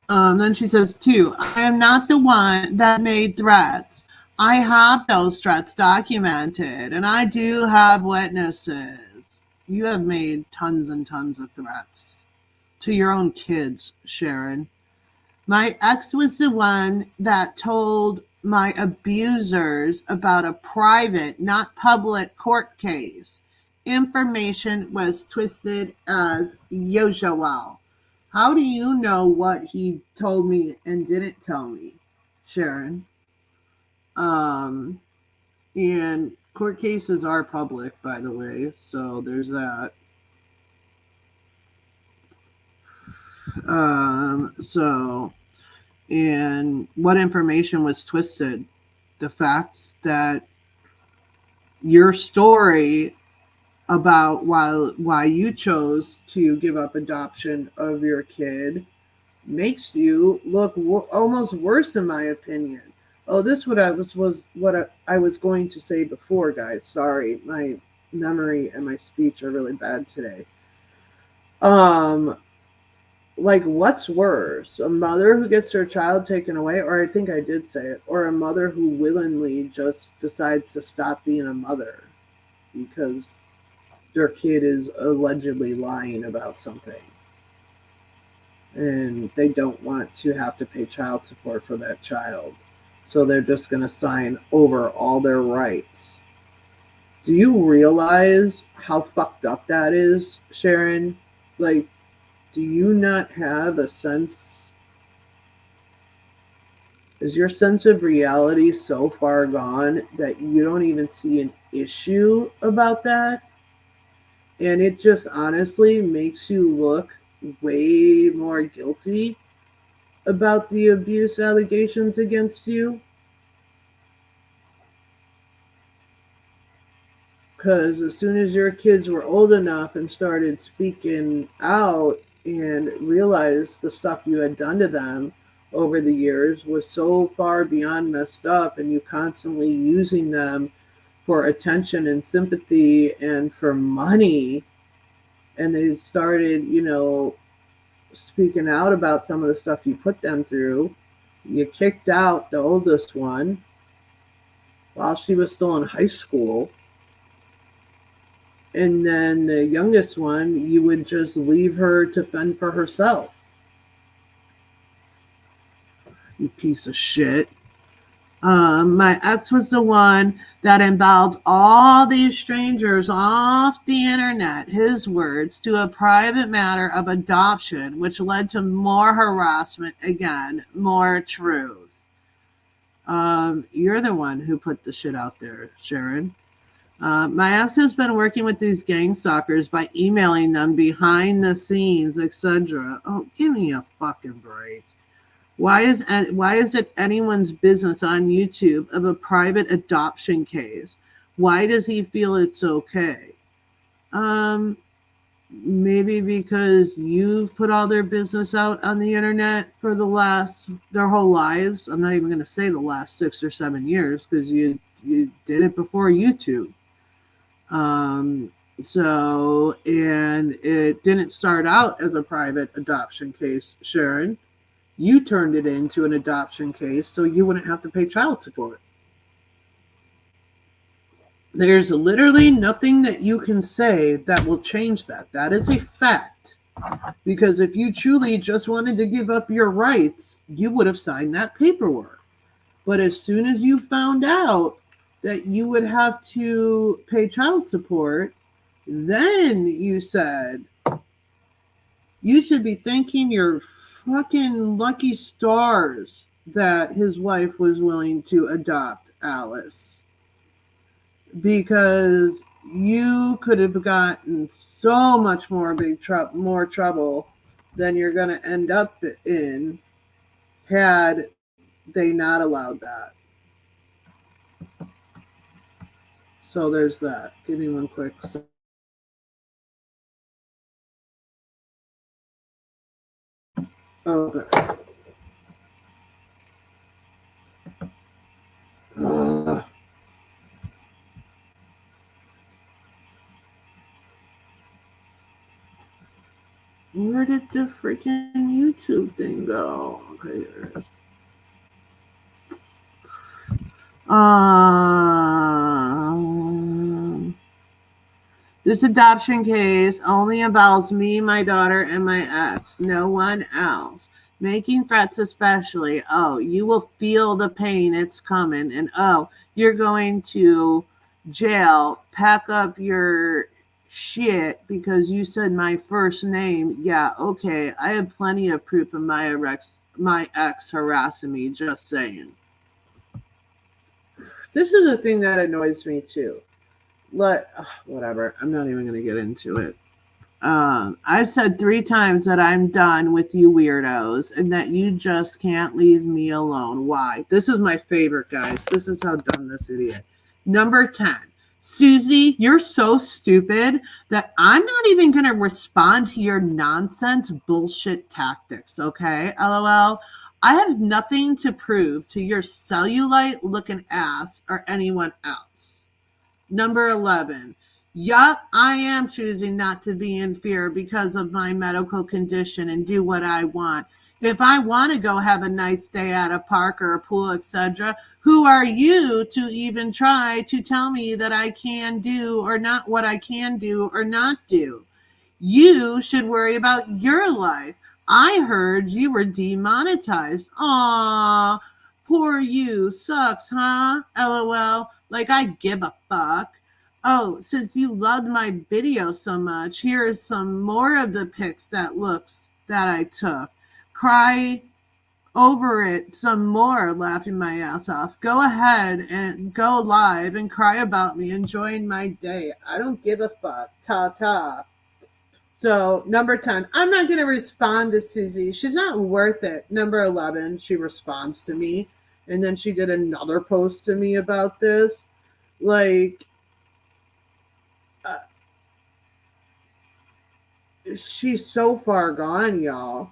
Then she says, too, I am not the one that made threats. I have those threats documented, and I do have witnesses. You have made tons and tons of threats to your own kids, Sharon. My ex was the one that told my abusers about a private, not public court case. Information was twisted as usual. How do you know what he told me and didn't tell me, Sharon? And court cases are public, by the way, so there's that. And what information was twisted? The facts that your story about why you chose to give up adoption of your kid makes you look almost worse, in my opinion. Oh, this what I was going to say before, guys. Sorry, my memory and my speech are really bad today. Like, what's worse, a mother who gets her child taken away, or I think I did say it, or a mother who willingly just decides to stop being a mother because their kid is allegedly lying about something and they don't want to have to pay child support for that child, so they're just going to sign over all their rights. Do you realize how fucked up that is, Sharon? Like, do you not have a sense? Is your sense of reality so far gone that you don't even see an issue about that? And it just honestly makes you look way more guilty about the abuse allegations against you. Because as soon as your kids were old enough and started speaking out, and realized the stuff you had done to them over the years was so far beyond messed up, and you constantly using them for attention and sympathy and for money. And they started, speaking out about some of the stuff you put them through. You kicked out the oldest one while she was still in high school. And then the youngest one, you would just leave her to fend for herself. You piece of shit. My ex was the one that involved all these strangers off the internet, his words, to a private matter of adoption, which led to more harassment again, more truth. You're the one who put the shit out there, Sharon. My ex has been working with these gang stalkers by emailing them behind the scenes, etc. Oh, give me a fucking break. Why is it anyone's business on YouTube of a private adoption case? Why does he feel it's okay? Maybe because you've put all their business out on the internet for their whole lives. I'm not even going to say the last 6 or 7 years, because you did it before YouTube. So, and it didn't start out as a private adoption case, Sharon. You turned it into an adoption case so you wouldn't have to pay child support. There's literally nothing that you can say that will change that. That is a fact. Because if you truly just wanted to give up your rights, you would have signed that paperwork. But as soon as you found out that you would have to pay child support, then you said, you should be thanking your fucking lucky stars that his wife was willing to adopt Alice. Because you could have gotten so much more more trouble than you're going to end up in had they not allowed that. So there's that. Give me one quick second. Okay. Where did the freaking YouTube thing go? Okay, here it is. This adoption case only involves me, my daughter, and my ex. No one else. Making threats especially. Oh, you will feel the pain. It's coming. And oh, you're going to jail. Pack up your shit because you said my first name. Yeah, okay. I have plenty of proof of my ex harassing me. Just saying. This is a thing that annoys me too. Whatever. I'm not even going to get into it. I've said 3 times that I'm done with you weirdos and that you just can't leave me alone. Why? This is my favorite, guys. This is how dumb this idiot. Number 10. Susie, you're so stupid that I'm not even going to respond to your nonsense bullshit tactics, okay? LOL. I have nothing to prove to your cellulite looking ass or anyone else. Number 11. Yup, I am choosing not to be in fear because of my medical condition and do what I want. If I want to go have a nice day at a park or a pool, etc., who are you to even try to tell me that I can do or not, what I can do or not do? You should worry about your life. I heard you were demonetized. Aw, poor you. Sucks, huh? LOL. Like I give a fuck. Oh, since you loved my video so much, here are some more of the pics that I took. Cry over it some more, laughing my ass off. Go ahead and go live and cry about me enjoying my day. I don't give a fuck. Ta-ta. So, number 10, I'm not going to respond to Susie. She's not worth it. Number 11, she responds to me. And then she did another post to me about this. Like, she's so far gone, y'all.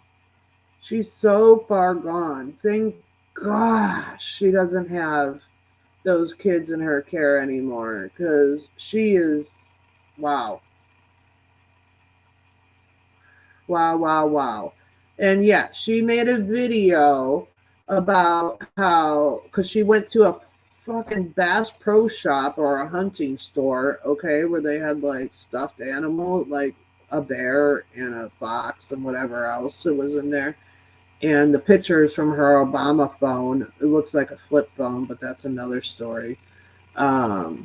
She's so far gone. Thank gosh she doesn't have those kids in her care anymore, because she is, wow. Wow, wow, wow. And yeah, she made a video about how, because she went to a fucking Bass Pro Shop or a hunting store, okay, where they had like stuffed animal, like a bear and a fox and whatever else it was in there. And the pictures from her Obama phone, it looks like a flip phone, but that's another story. Um,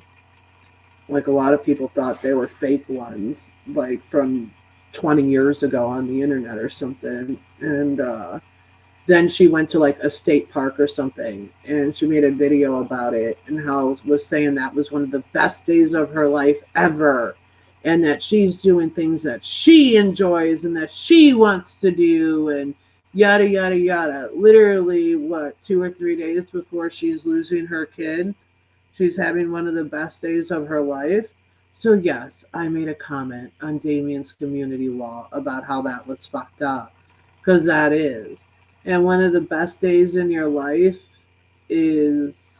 like a lot of people thought they were fake ones, like from 20 years ago on the internet or something. And then she went to like a state park or something, and she made a video about it and how was saying that was one of the best days of her life ever, and that she's doing things that she enjoys and that she wants to do, and yada yada yada. Literally, what, 2 or 3 days before she's losing her kid, she's having one of the best days of her life. So yes, I made a comment on Damien's community wall about how that was fucked up, because that is. And one of the best days in your life is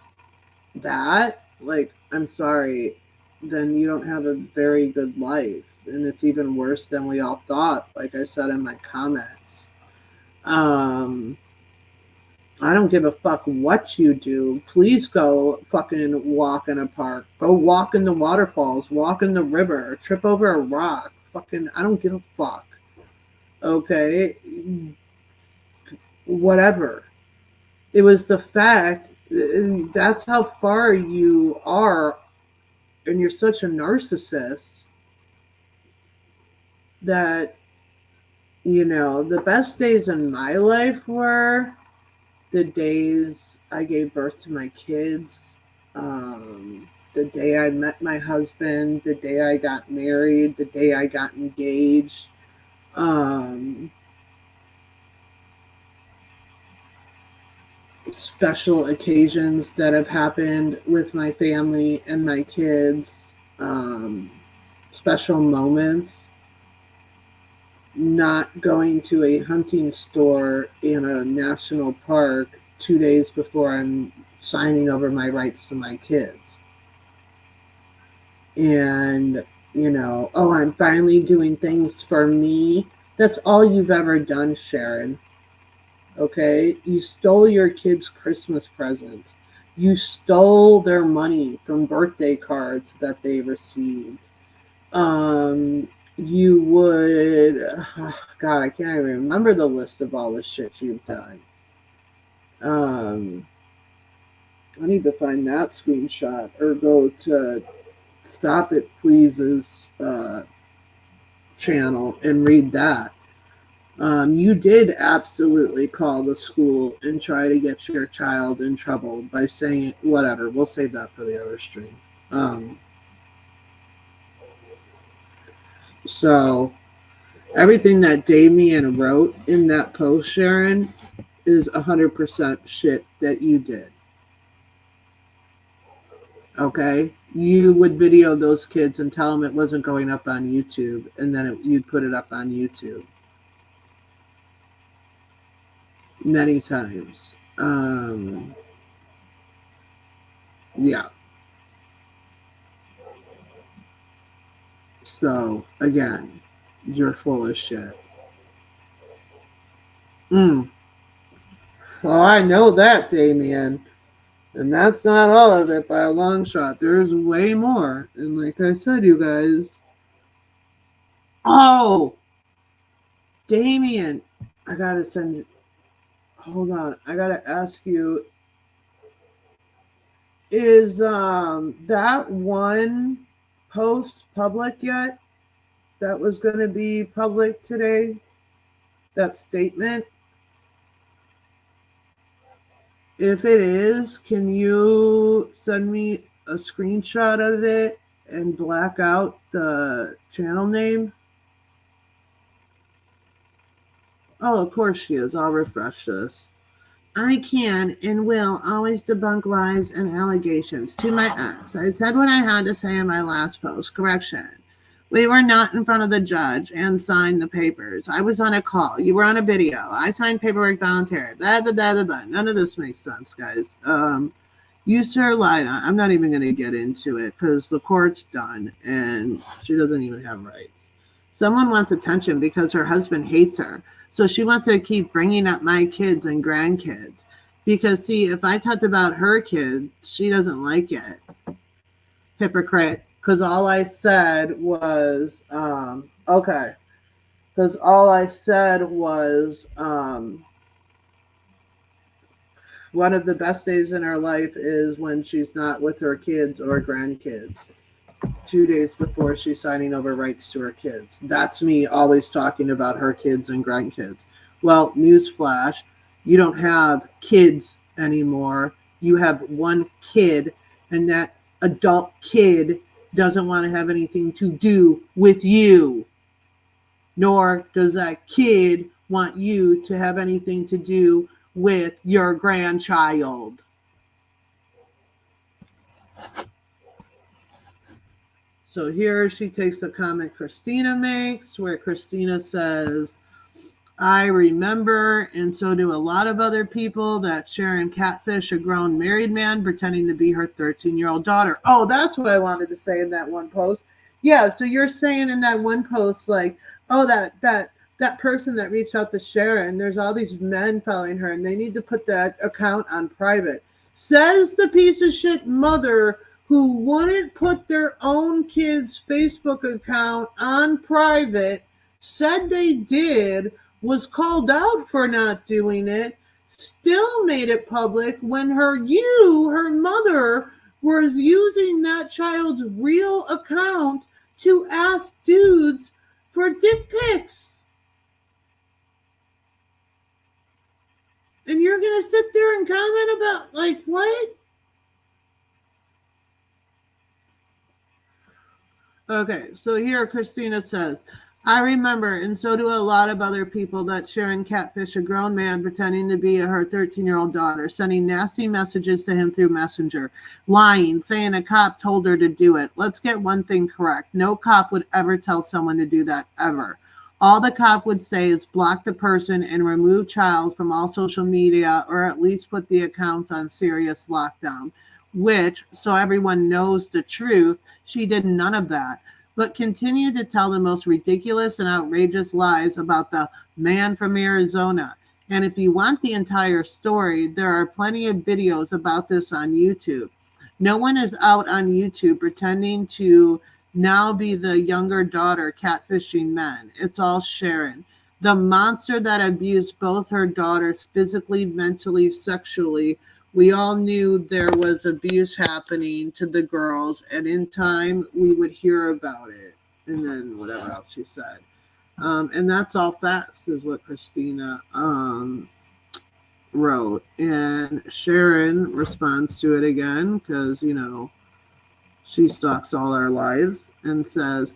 that. Like, I'm sorry, then you don't have a very good life. And it's even worse than we all thought, like I said in my comments. Um, I don't give a fuck what you do. Please go fucking walk in a park. Go walk in the waterfalls. Walk in the river. Trip over a rock. Fucking, I don't give a fuck. Okay? Whatever. It was the fact, that's how far you are, and you're such a narcissist that, the best days in my life were the days I gave birth to my kids, the day I met my husband, the day I got married, the day I got engaged. Um, Special occasions that have happened with my family and my kids, special moments, not going to a hunting store in a national park 2 days before I'm signing over my rights to my kids. And, oh, I'm finally doing things for me. That's all you've ever done, Sharon. Okay? You stole your kids' Christmas presents. You stole their money from birthday cards that they received. You would, God, I can't even remember the list of all the shit you've done. Um, I need to find that screenshot or go to Stop It Please's channel and read that. You did absolutely call the school and try to get your child in trouble by saying, whatever, we'll save that for the other stream. So, everything that Damien wrote in that post, Sharon, is 100% shit that you did. Okay? You would video those kids and tell them it wasn't going up on YouTube, and then you'd put it up on YouTube. Many times. Yeah. So, again, you're full of shit. Well, I know that, Damien. And that's not all of it by a long shot. There's way more. And like I said, you guys. Oh! Damien! I gotta send. Hold on. I gotta ask you. Is that one post public yet? That was gonna be public today? That statement? If it is, can you send me a screenshot of it and black out the channel name? Oh, of course she is. I'll refresh this. I can and will always debunk lies and allegations. To my ex, I said what I had to say in my last post. Correction. We were not in front of the judge and signed the papers. I was on a call. You were on a video. I signed paperwork voluntarily. Blah, blah, blah, blah, blah. None of this makes sense, guys. You sir lied. I'm not even going to get into it because the court's done and she doesn't even have rights. Someone wants attention because her husband hates her. So she wants to keep bringing up my kids and grandkids. Because, see, if I talked about her kids, she doesn't like it. Hypocrite. Because all I said was, okay. Because all I said was, one of the best days in her life is when she's not with her kids or grandkids. 2 days before she's signing over rights to her kids. That's me always talking about her kids and grandkids. Well, newsflash, you don't have kids anymore. You have one kid, and that adult kid doesn't want to have anything to do with you. Nor does that kid want you to have anything to do with your grandchild. So here she takes the comment Christina makes, where Christina says, I remember, and so do a lot of other people, that Sharon catfish a grown married man pretending to be her 13-year-old daughter. Oh, that's what I wanted to say in that one post. Yeah, so you're saying in that one post, like, oh, that person that reached out to Sharon, there's all these men following her, and they need to put that account on private. Says the piece of shit mother who wouldn't put their own kid's Facebook account on private, said they did, was called out for not doing it, still made it public when her mother, was using that child's real account to ask dudes for dick pics. And you're going to sit there and comment about, like, what? Okay, so here Christina says, I remember, and so do a lot of other people, that Sharon catfish a grown man pretending to be her 13-year-old daughter, sending nasty messages to him through Messenger, lying, saying a cop told her to do it. Let's get one thing correct. No cop would ever tell someone to do that, ever. All the cop would say is block the person and remove child from all social media, or at least put the accounts on serious lockdown, which, so everyone knows the truth, she did none of that, but continued to tell the most ridiculous and outrageous lies about the man from Arizona. And if you want the entire story, there are plenty of videos about this on YouTube. No one is out on YouTube pretending to now be the younger daughter catfishing men. It's all Sharon, the monster that abused both her daughters physically, mentally, sexually. We all knew there was abuse happening to the girls, and in time we would hear about it. And then whatever else she said. And that's all facts, is what Christina wrote. And Sharon responds to it again because, she stalks all our lives and says,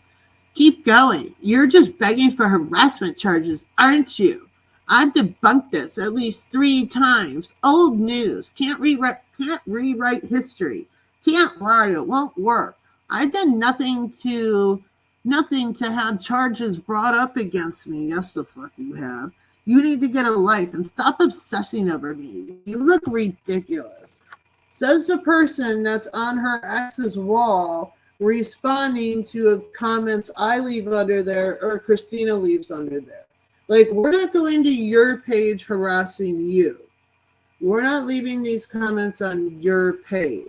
keep going. You're just begging for harassment charges, aren't you? I've debunked this at least 3 times. Old news. Can't rewrite history. Can't lie. It won't work. I've done nothing to have charges brought up against me. Yes, the fuck you have. You need to get a life and stop obsessing over me. You look ridiculous. Says the person that's on her ex's wall, responding to comments I leave under there or Christina leaves under there. Like, we're not going to your page harassing you. We're not leaving these comments on your page.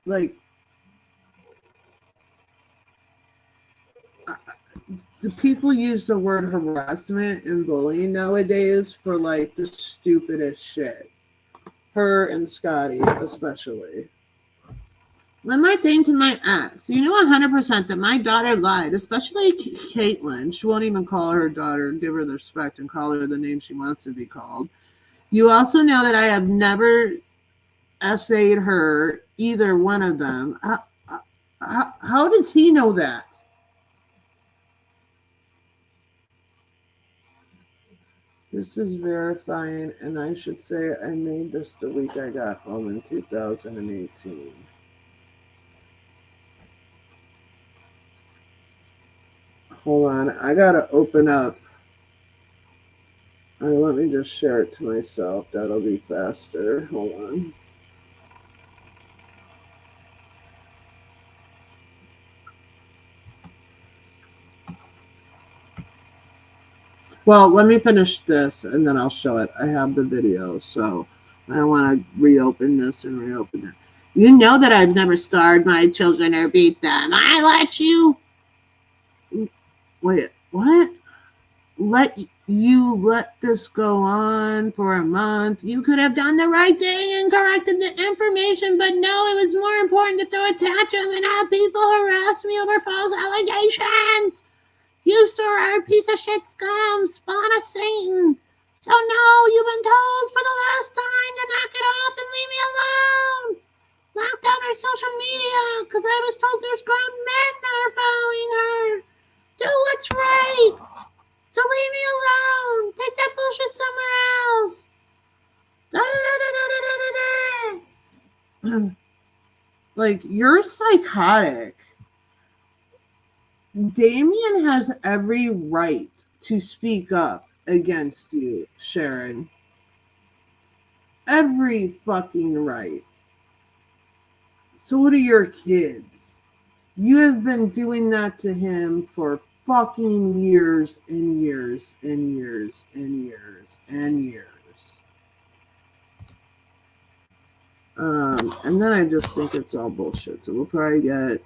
Like, do people use the word harassment and bullying nowadays for, like, the stupidest shit? Her and Skadi, especially. One more thing to my ex. You know 100% that my daughter lied, especially Caitlin. She won't even call her daughter, give her the respect, and call her the name she wants to be called. You also know that I have never essayed her, either one of them. How does he know that? This is verifying, and I should say I made this the week I got home in 2018. Hold on, I gotta open up. Let me just share it to myself. That'll be faster. Hold on. Well, let me finish this and then I'll show it. I have the video, so I don't want to reopen this and reopen it. You know that I've never starved my children or beat them. I let you. Wait, what? Let this go on for a month. You could have done the right thing and corrected the information, but no, it was more important to throw a tantrum and have people harass me over false allegations. You, sir, are a piece of shit scum, spawn of Satan. So no, you've been told for the last time to knock it off and leave me alone. Lock down her social media, because I was told there's grown men that are following her. Do what's right. So leave me alone. Take that bullshit somewhere else. Like, you're psychotic. Damien has every right to speak up against you, Sharon. Every fucking right. So what are your kids? You have been doing that to him for fucking years and years and years and years and years. And then I just think it's all bullshit. So we'll probably get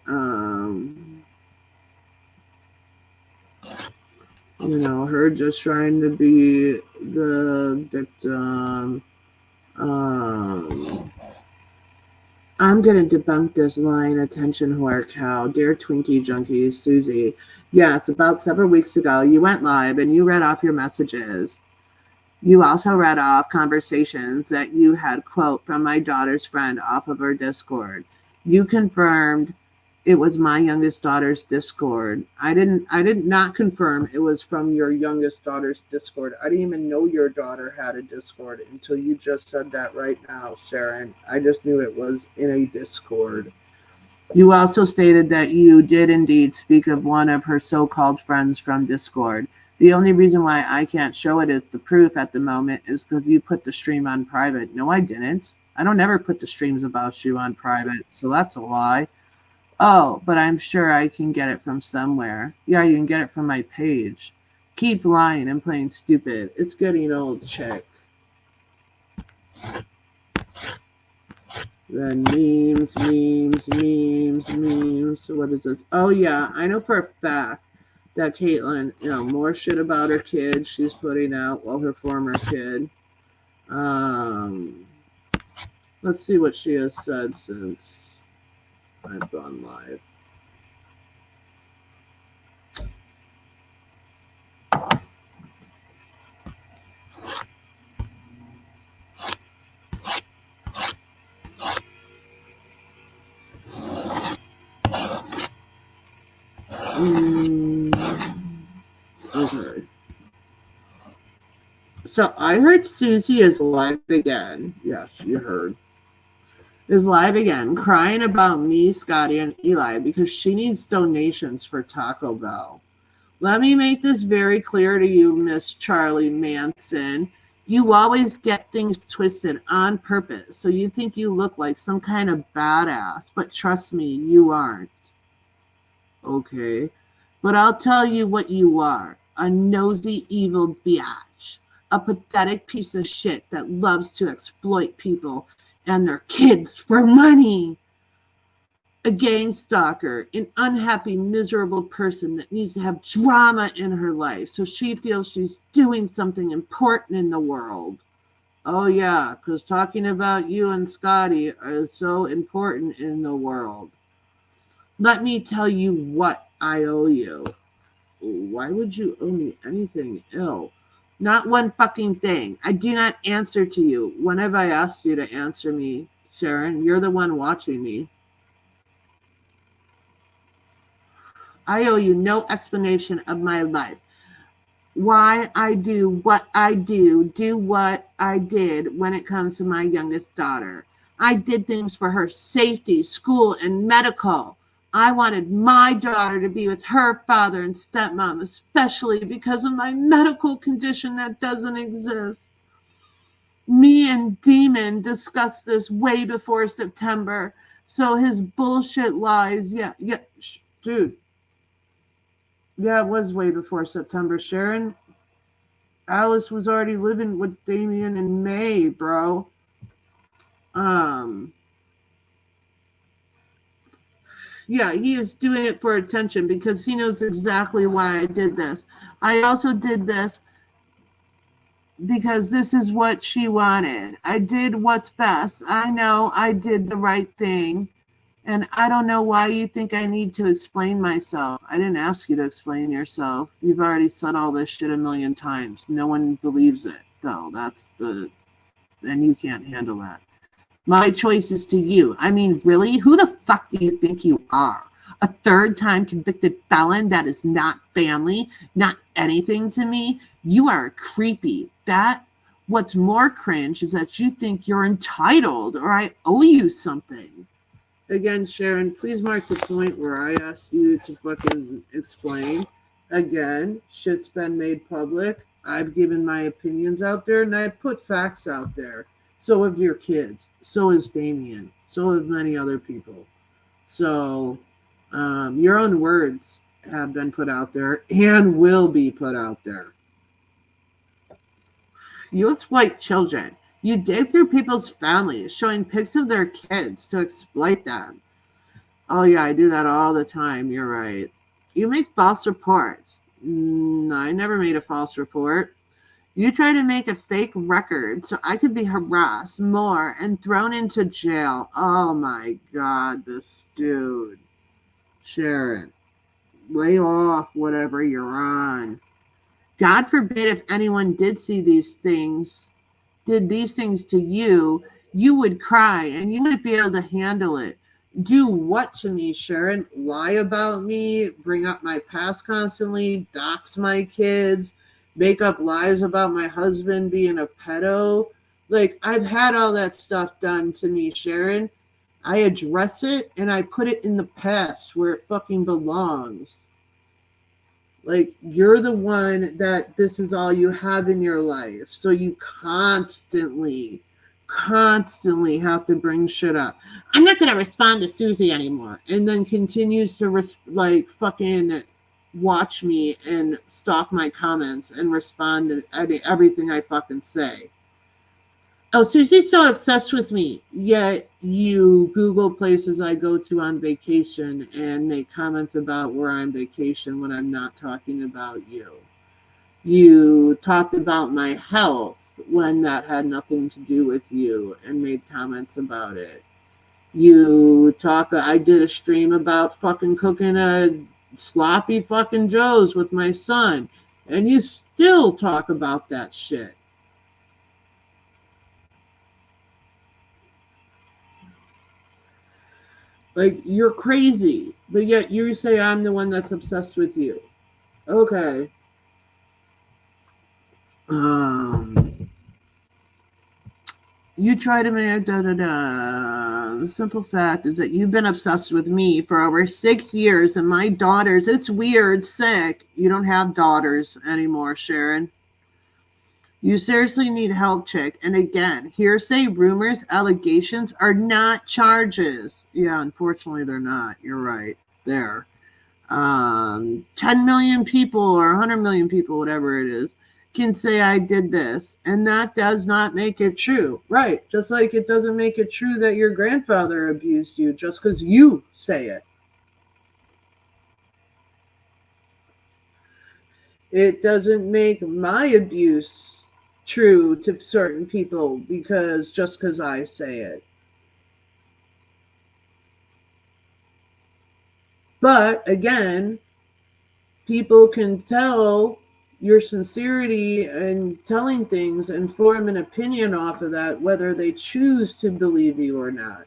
her just trying to be the victim. I'm going to debunk this line, attention whore cow. Dear Twinkie junkie, Susie. Yes, about several weeks ago, you went live and you read off your messages. You also read off conversations that you had, quote, from my daughter's friend off of her Discord. You confirmed it was my youngest daughter's Discord. I did not confirm it was from your youngest daughter's Discord. I didn't even know your daughter had a Discord until you just said that right now, Sharon. I just knew it was in a Discord. You also stated that you did indeed speak of one of her so-called friends from Discord. The only reason why I can't show it as the proof at the moment is because you put the stream on private. No, I didn't. I don't ever put the streams about you on private, so that's a lie. Oh, but I'm sure I can get it from somewhere. Yeah, you can get it from my page. Keep lying and playing stupid. It's getting old, chick. Then memes. So what is this? Oh, yeah, I know for a fact that Caitlin, more shit about her kid she's putting out, well, her former kid. Let's see what she has said since I've gone live. Okay. So I heard Susie is live again. Yes, you heard. Is live again, crying about me, Skadi, and Eli because she needs donations for Taco Bell. Let me make this very clear to you, Miss Charlie Manson. You always get things twisted on purpose, so you think you look like some kind of badass, but trust me, you aren't. Okay, but I'll tell you what you are. A nosy, evil biatch. A pathetic piece of shit that loves to exploit people and their kids for money. A gang stalker, an unhappy, miserable person that needs to have drama in her life so she feels she's doing something important in the world. Oh, yeah, because talking about you and Skadi is so important in the world. Let me tell you what I owe you. Why would you owe me anything ill? Not one fucking thing. I do not answer to you. When have I asked you to answer me, Sharon? You're the one watching me. I owe you no explanation of my life. Why I do what I do what I did when it comes to my youngest daughter. I did things for her safety, school, and medical. I wanted my daughter to be with her father and stepmom, especially because of my medical condition that doesn't exist. Me and Demon discussed this way before September. So his bullshit lies, dude. Yeah, it was way before September, Sharon. Alice was already living with Damien in May, bro. Um, yeah, he is doing it for attention because he knows exactly why I did this. I also did this because this is what she wanted. I did what's best. I know I did the right thing. And I don't know why you think I need to explain myself. I didn't ask you to explain yourself. You've already said all this shit a million times. No one believes it, though. And you can't handle that. My choice is to you. I mean, really? Who the fuck do you think you are? A third-time convicted felon that is not family, not anything to me? You are creepy. What's more cringe is that you think you're entitled or I owe you something. Again, Sharon, please mark the point where I asked you to fucking explain. Again, shit's been made public. I've given my opinions out there, and I've put facts out there. So have your kids. So has Damien. So have many other people. So your own words have been put out there and will be put out there. You exploit children. You dig through people's families, showing pics of their kids to exploit them. Oh, yeah, I do that all the time. You're right. You make false reports. No, I never made a false report. You try to make a fake record so I could be harassed more and thrown into jail. Oh, my God, this dude. Sharon, lay off whatever you're on. God forbid if anyone did these things to you, you would cry and you wouldn't be able to handle it. Do what to me, Sharon? Lie about me, bring up my past constantly, dox my kids, make up lies about my husband being a pedo. Like, I've had all that stuff done to me, Sharon. I address it and I put it in the past where it fucking belongs. Like, you're the one that this is all you have in your life. So you constantly have to bring shit up. I'm not going to respond to Susie anymore. And then continues to fucking watch me and stalk my comments and respond to everything I fucking say. Oh, Susie's so obsessed with me. Yet you Google places I go to on vacation and make comments about where I'm vacation when I'm not talking about you. You talked about my health when that had nothing to do with you and made comments about it. I did a stream about fucking cooking a sloppy fucking Joes with my son. And you still talk about that shit. Like, you're crazy, but yet you say I'm the one that's obsessed with you. Okay. You try to make The simple fact is that you've been obsessed with me for over 6 years, and my daughters, it's weird, sick. You don't have daughters anymore, Sharon. You seriously need help, chick. And again, hearsay, rumors, allegations are not charges. Yeah, unfortunately, they're not. You're right. There. 10 million people or 100 million people, whatever it is, can say I did this. And that does not make it true. Right. Just like it doesn't make it true that your grandfather abused you just because you say it. It doesn't make my abuse true to certain people because I say it. But again, people can tell your sincerity and telling things and form an opinion off of that, whether they choose to believe you or not.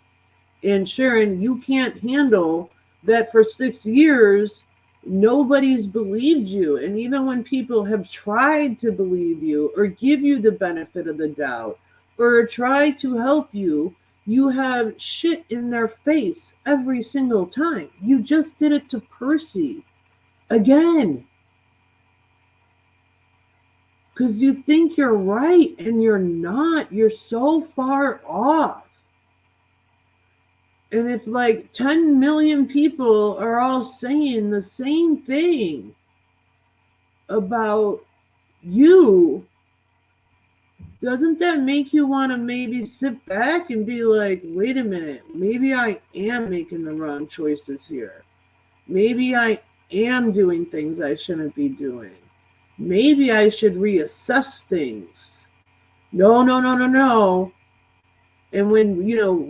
And Sharon, you can't handle that for 6 years. Nobody's believed you. And even when people have tried to believe you or give you the benefit of the doubt or try to help you, You have shit in their face every single time. You just did it to Percy again. Because you think you're right and you're not. You're so far off. And if like 10 million people are all saying the same thing about you, doesn't that make you want to maybe sit back and be like, wait a minute, maybe I am making the wrong choices here. Maybe I am doing things I shouldn't be doing. Maybe I should reassess things. No, no, no, no, no. And when,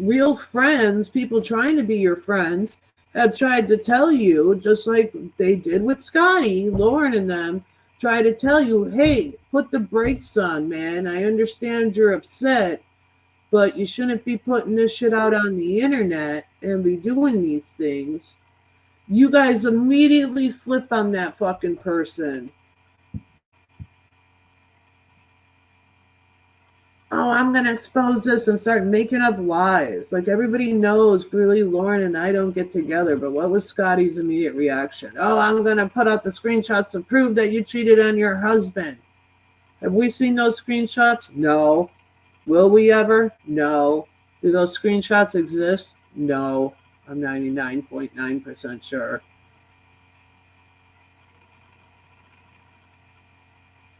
real friends, people trying to be your friends, have tried to tell you, just like they did with Skadi, Lauren and them, try to tell you, hey, put the brakes on, man. I understand you're upset, but you shouldn't be putting this shit out on the internet and be doing these things. You guys immediately flip on that fucking person. Oh, I'm going to expose this and start making up lies. Like everybody knows, really, Lauren and I don't get together. But what was Scotty's immediate reaction? Oh, I'm going to put out the screenshots to prove that you cheated on your husband. Have we seen those screenshots? No. Will we ever? No. Do those screenshots exist? No. I'm 99.9% sure.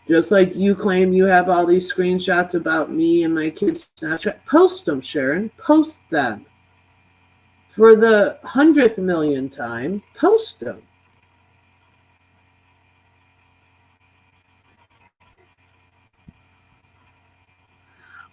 Just like you claim you have all these screenshots about me and my kids' Snapchat. Post them, Sharon. Post them. For the 100th million time, post them.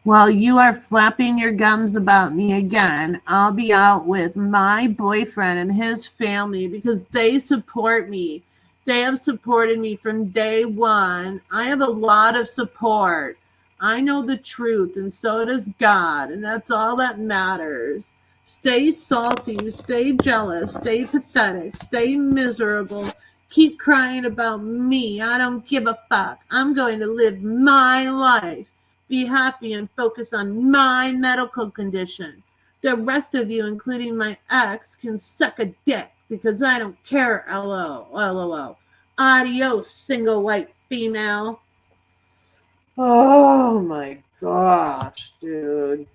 While you are flapping your gums about me again, I'll be out with my boyfriend and his family because they support me. They have supported me from day one. I have a lot of support. I know the truth, and so does God, and that's all that matters. Stay salty, stay jealous, stay pathetic, stay miserable. Keep crying about me. I don't give a fuck. I'm going to live my life, be happy, and focus on my medical condition. The rest of you, including my ex, can suck a dick because I don't care. LOL. Adios, single white female. Oh my gosh, dude.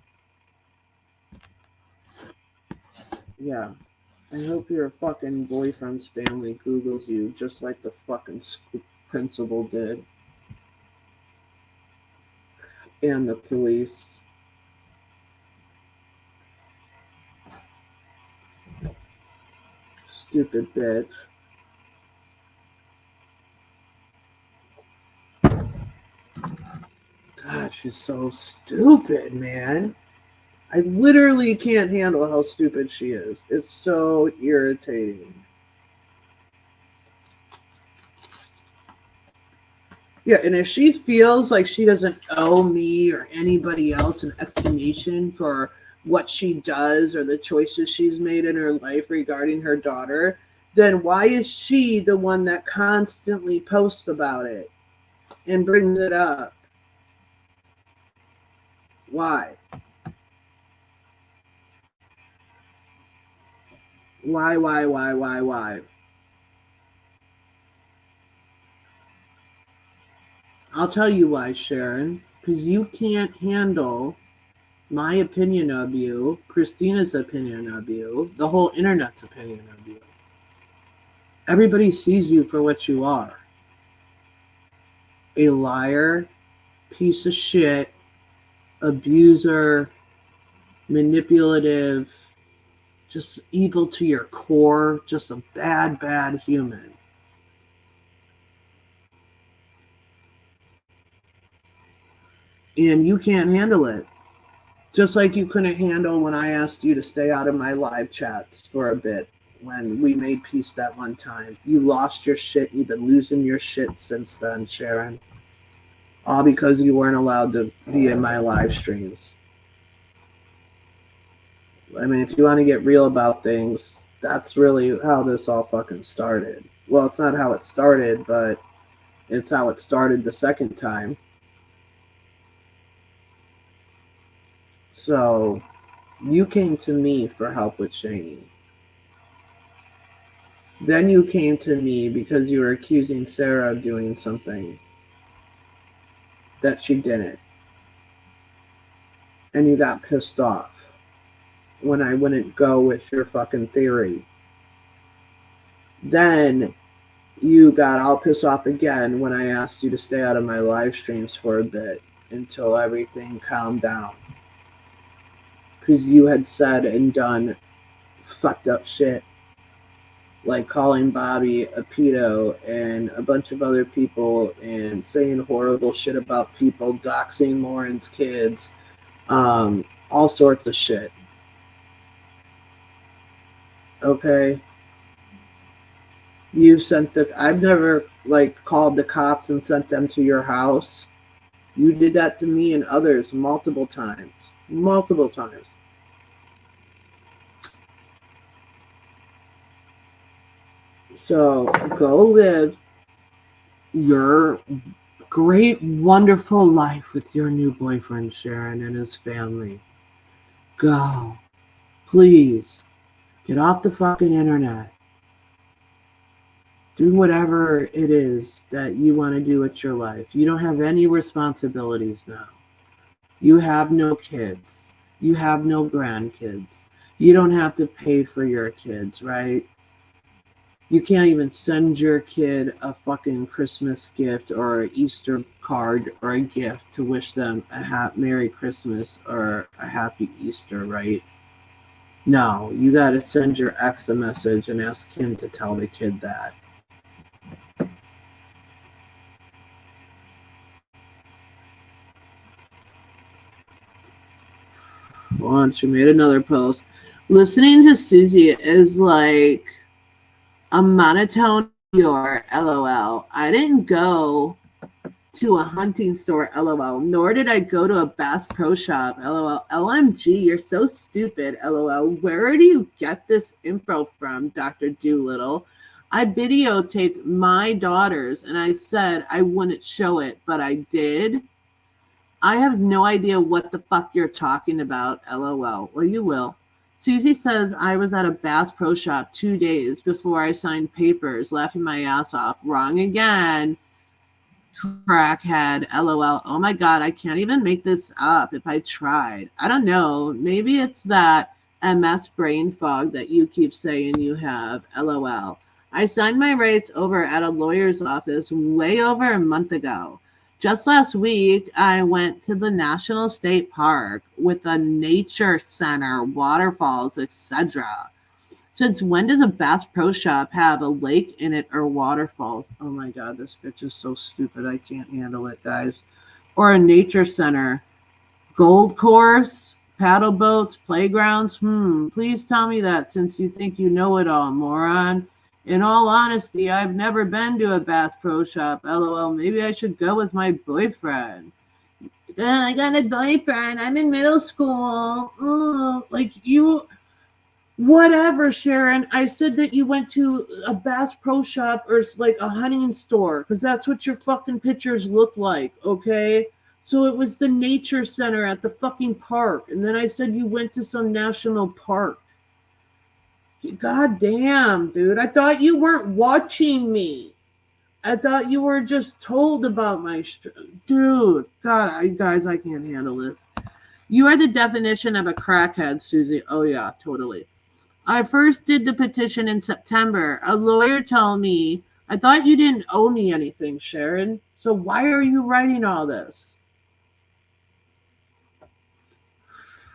Yeah. I hope your fucking boyfriend's family Googles you just like the fucking principal did. And the police. Stupid bitch. God, she's so stupid, man. I literally can't handle how stupid she is. It's so irritating. Yeah, and if she feels like she doesn't owe me or anybody else an explanation for what she does or the choices she's made in her life regarding her daughter, then why is she the one that constantly posts about it and brings it up? Why? Why? I'll tell you why, Sharon. Because you can't handle my opinion of you, Christina's opinion of you, the whole internet's opinion of you. Everybody sees you for what you are. A liar, piece of shit, abuser, manipulative, just evil to your core, just a bad human. And you can't handle it. Just like you couldn't handle when I asked you to stay out of my live chats for a bit when we made peace that one time. You lost your shit. You've been losing your shit since then, Sharon. All because you weren't allowed to be in my live streams. I mean, if you want to get real about things, that's really how this all fucking started. Well, it's not how it started, but it's how it started the second time. So, You came to me for help with Shani. Then you came to me because you were accusing Sarah of doing something that she didn't. And you got pissed off when I wouldn't go with your fucking theory. Then you got all pissed off again when I asked you to stay out of my live streams for a bit until everything calmed down. Because you had said and done fucked up shit, like calling Bobby a pedo and a bunch of other people and saying horrible shit about people, doxing Lauren's kids, all sorts of shit. Okay? I've never like called the cops and sent them to your house. You did that to me and others multiple times. Multiple times. So go live your great, wonderful life with your new boyfriend, Sharon, and his family. Go. Please. Get off the fucking internet. Do whatever it is that you want to do with your life. You don't have any responsibilities now. You have no kids. You have no grandkids. You don't have to pay for your kids, right? You can't even send your kid a fucking Christmas gift or an Easter card or a gift to wish them a Merry Christmas or a Happy Easter, right? No, you gotta send your ex a message and ask him to tell the kid that. Once you made another post. Listening to Susie is like a monotone your LOL. I didn't go to a hunting store, LOL, nor did I go to a Bass Pro Shop, LOL. LMG, you're so stupid, LOL. Where do you get this info from, Dr. Doolittle? I videotaped my daughters and I said I wouldn't show it, but I did. I have no idea what the fuck you're talking about, LOL. Well, you will. Susie says I was at a Bass Pro Shop 2 days before I signed papers, laughing my ass off. Wrong again. Crackhead, LOL. Oh my god, I can't even make this up if I tried. I don't know. Maybe it's that MS brain fog that you keep saying you have, LOL. I signed my rights over at a lawyer's office way over a month ago. Just last week, I went to the National State Park with a nature center, waterfalls, etc. Since when does a Bass Pro Shop have a lake in it or waterfalls? Oh my god, this bitch is so stupid. I can't handle it, guys. Or a nature center. Gold course? Paddle boats? Playgrounds? Please tell me that since you think you know it all, moron. In all honesty, I've never been to a Bass Pro Shop. LOL, maybe I should go with my boyfriend. I got a boyfriend. I'm in middle school. Like you... Whatever, Sharon. I said that you went to a Bass Pro Shop or like a hunting store because that's what your fucking pictures look like, okay? So it was the nature center at the fucking park. And then I said you went to some national park. God damn, dude. I thought you weren't watching me. I thought you were just told about my... Dude, God, guys, I can't handle this. You are the definition of a crackhead, Susie. Oh, yeah, totally. I first did the petition in September. A lawyer told me, I thought you didn't owe me anything, Sharon. So why are you writing all this?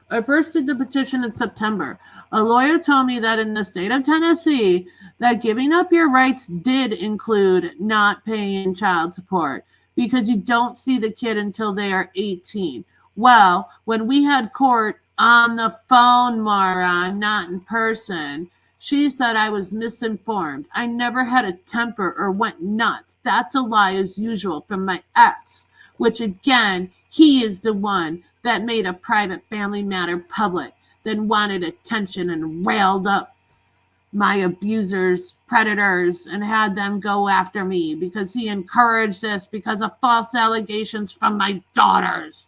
I first did the petition in September. A lawyer told me that in the state of Tennessee, that giving up your rights did include not paying child support because you don't see the kid until they are 18. Well, when we had court on the phone, Mara, not in person, she said I was misinformed. I never had a temper or went nuts. That's a lie as usual from my ex, which again, he is the one that made a private family matter public, then wanted attention and railed up my abusers, predators, and had them go after me because he encouraged this because of false allegations from my daughters.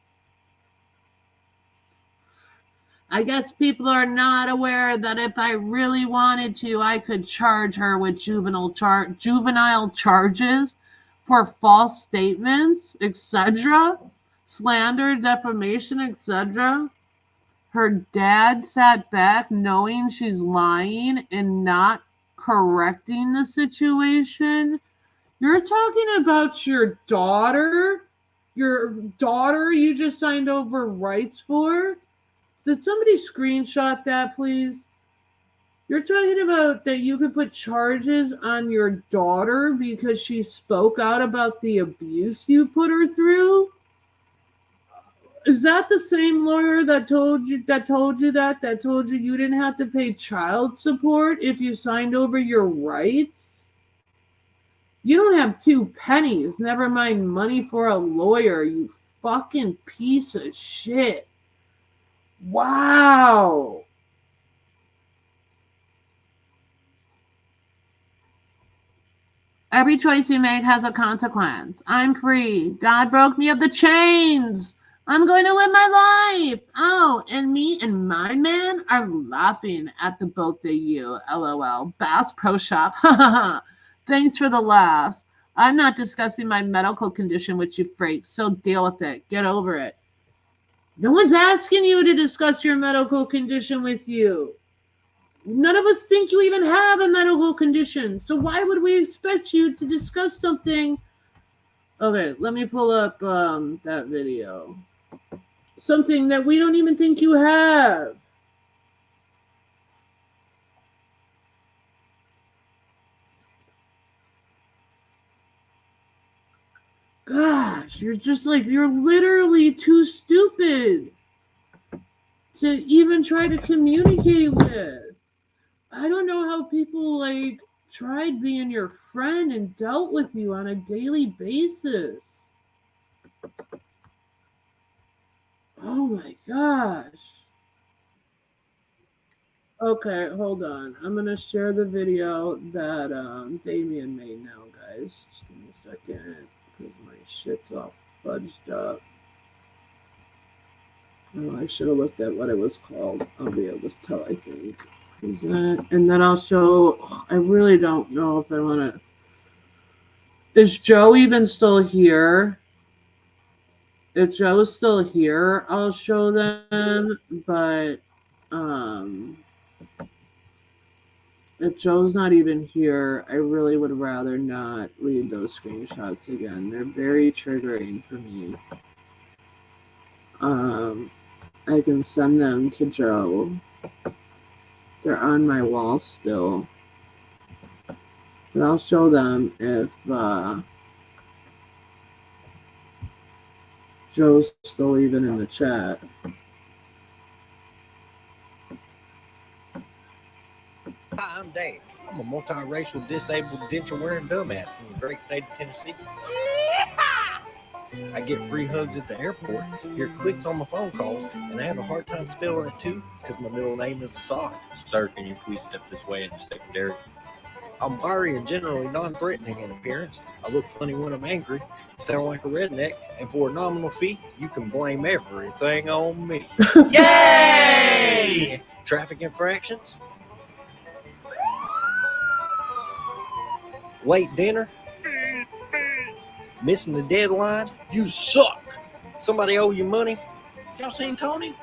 I guess people are not aware that if I really wanted to, I could charge her with juvenile charges for false statements, etc., slander, defamation, etc. Her dad sat back knowing she's lying and not correcting the situation. You're talking about your daughter? Your daughter you just signed over rights for? Did somebody screenshot that, please? You're talking about that you could put charges on your daughter because she spoke out about the abuse you put her through? Is that the same lawyer that told you that told you you didn't have to pay child support if you signed over your rights? You don't have 2 pennies, never mind money for a lawyer, you fucking piece of shit. Wow. Every choice you make has a consequence. I'm free. God broke me of the chains. I'm going to live my life. Oh, and me and my man are laughing at the both of you. LOL. Bass Pro Shop. Thanks for the laughs. I'm not discussing my medical condition with you freaks, so deal with it. Get over it. No one's asking you to discuss your medical condition with you. None of us think you even have a medical condition. So why would we expect you to discuss something? Okay, let me pull up that video. Something that we don't even think you have. Gosh, you're literally too stupid to even try to communicate with. I don't know how people tried being your friend and dealt with you on a daily basis. Oh my gosh. Okay, hold on. I'm gonna share the video that Damien made now, guys. Just give me a second, because my shit's all fudged up. Oh, I should have looked at what it was called. I'll be able to tell, I think. And then I'll show. I really don't know if I want to. Is Joe even still here? If Joe's still here, I'll show them. But if Joe's not even here, I really would rather not read those screenshots again. They're very triggering for me. I can send them to Joe. They're on my wall still. But I'll show them if Joe's still even in the chat. Hi, I'm Dave. I'm a multiracial, disabled, denture-wearing dumbass from the great state of Tennessee. I get free hugs at the airport, hear clicks on my phone calls, and I have a hard time spelling it too because my middle name is Assad. Sir, can you please step this way into secondary? I'm wiry and generally non-threatening in appearance. I look funny when I'm angry, sound like a redneck, and for a nominal fee, you can blame everything on me. Yay! Traffic infractions? Late dinner? Missing the deadline? You suck! Somebody owe you money? Y'all seen Tony?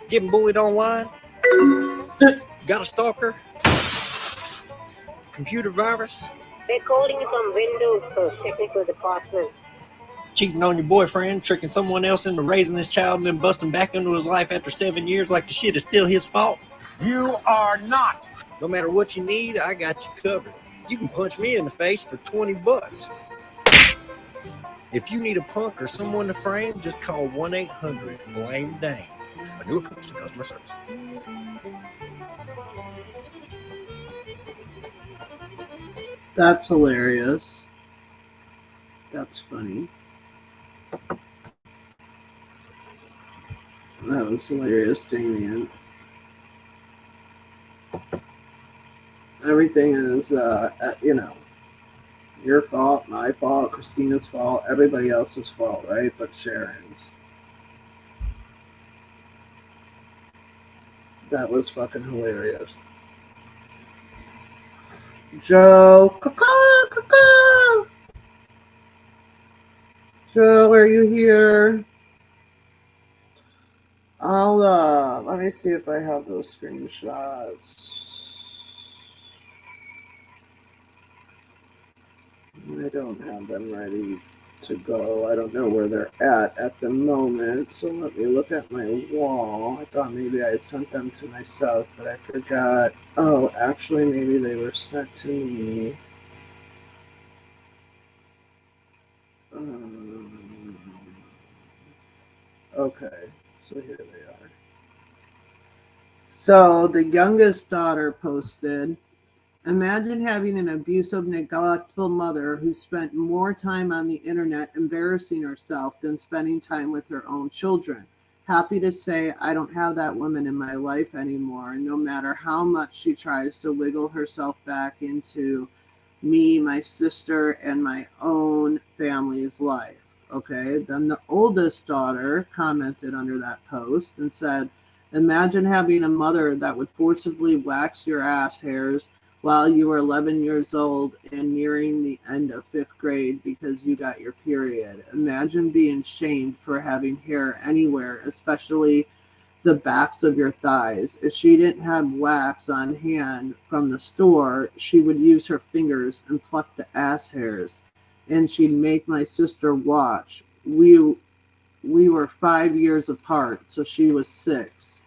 Getting bullied online? Got a stalker? Computer virus? They're calling you from Windows First Technical Department. Cheating on your boyfriend, tricking someone else into raising his child, and then busting back into his life after 7 years like the shit is still his fault? You are not! No matter what you need, I got you covered. You can punch me in the face for $20. If you need a punk or someone to frame, just call 1-800-BLAME-DANE. A new approach to customer service. That's hilarious. That's funny. That was hilarious, Damien. Everything is, your fault, my fault, Christina's fault, everybody else's fault, right? But Sharon's. That was fucking hilarious. Joe, caw. Joe, are you here? Let me see if I have those screenshots. I don't have them ready to go. I don't know where they're at the moment. So let me look at my wall. I thought maybe I had sent them to myself, but I forgot. Oh, actually, maybe they were sent to me. Okay, so here they are. So the youngest daughter posted, imagine having an abusive, neglectful mother who spent more time on the internet embarrassing herself than spending time with her own children. Happy to say I don't have that woman in my life anymore, no matter how much she tries to wiggle herself back into me, my sister, and my own family's life. Okay, then the oldest daughter commented under that post and said, imagine having a mother that would forcibly wax your ass hairs while you were 11 years old and nearing the end of fifth grade because you got your period. Imagine being shamed for having hair anywhere, especially the backs of your thighs. If she didn't have wax on hand from the store, she would use her fingers and pluck the ass hairs. And she'd make my sister watch. We were 5 years apart, so she was 6.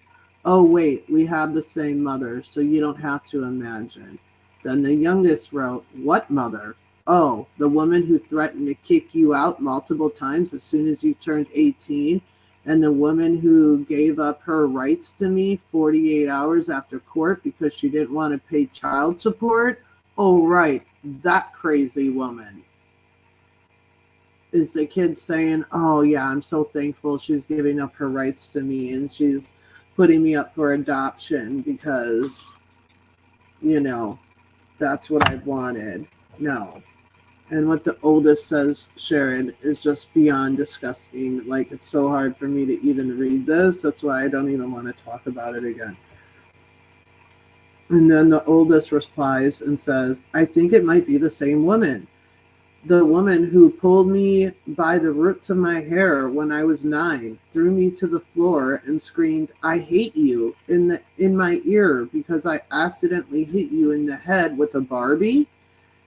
Oh, wait, we have the same mother, so you don't have to imagine. Then the youngest wrote, what mother? Oh, the woman who threatened to kick you out multiple times as soon as you turned 18, and the woman who gave up her rights to me 48 hours after court because she didn't want to pay child support? Oh, right, that crazy woman. Is the kid saying, oh yeah, I'm so thankful she's giving up her rights to me and she's putting me up for adoption because, that's what I wanted. No. And what the oldest says, Sharon, is just beyond disgusting. Like, it's so hard for me to even read this. That's why I don't even want to talk about it again. And then the oldest replies and says, I think it might be the same woman. The woman who pulled me by the roots of my hair when I was 9, threw me to the floor and screamed, I hate you, in my ear because I accidentally hit you in the head with a Barbie,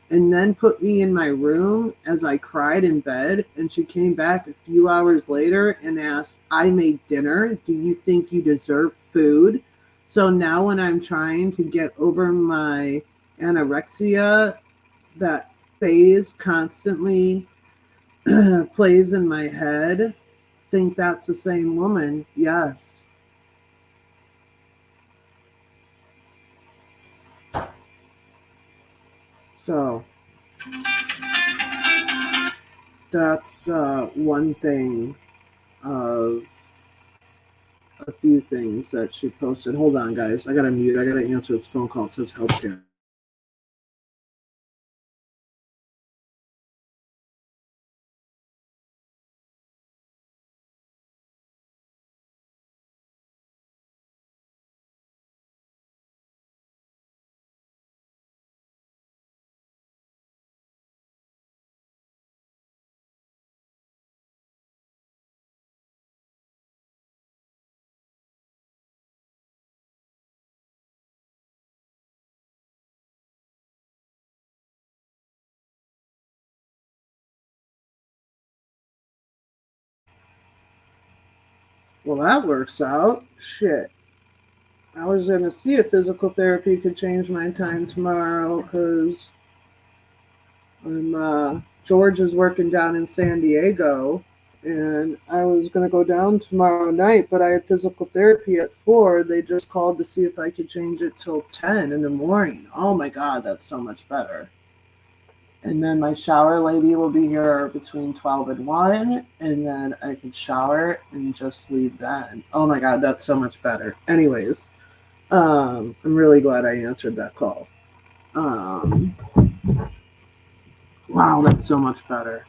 and then put me in my room as I cried in bed. And she came back a few hours later and asked, I made dinner. Do you think you deserve food? So now when I'm trying to get over my anorexia, that phase constantly plays in my head. Think that's the same woman? Yes. So that's one thing of a few things that she posted. Hold on, guys. I gotta mute. I gotta answer this phone call. It says healthcare. Well, that works out. Shit. I was going to see if physical therapy could change my time tomorrow because George is working down in San Diego, and I was going to go down tomorrow night, but I had physical therapy at 4. They just called to see if I could change it till 10 in the morning. Oh my God, that's so much better. And then my shower lady will be here between 12 and 1, and then I can shower and just leave then. Oh my God, that's so much better. Anyways, I'm really glad I answered that call. Wow, that's so much better.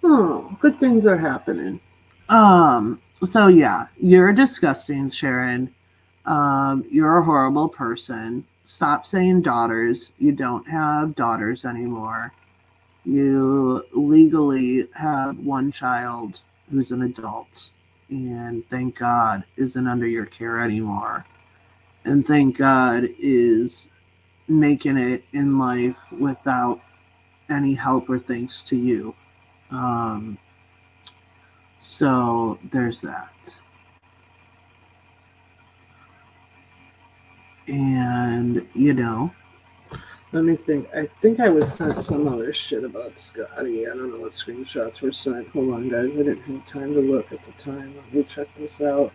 Oh, good things are happening. So yeah, you're disgusting, Sharon. You're a horrible person. Stop saying daughters. You don't have daughters anymore. You legally have one child who's an adult, and thank God isn't under your care anymore. And thank God is making it in life without any help or thanks to you. Um, so there's that. And, let me think. I think I was sent some other shit about Skadi. I don't know what screenshots were sent. Hold on, guys. I didn't have time to look at the time. Let me check this out.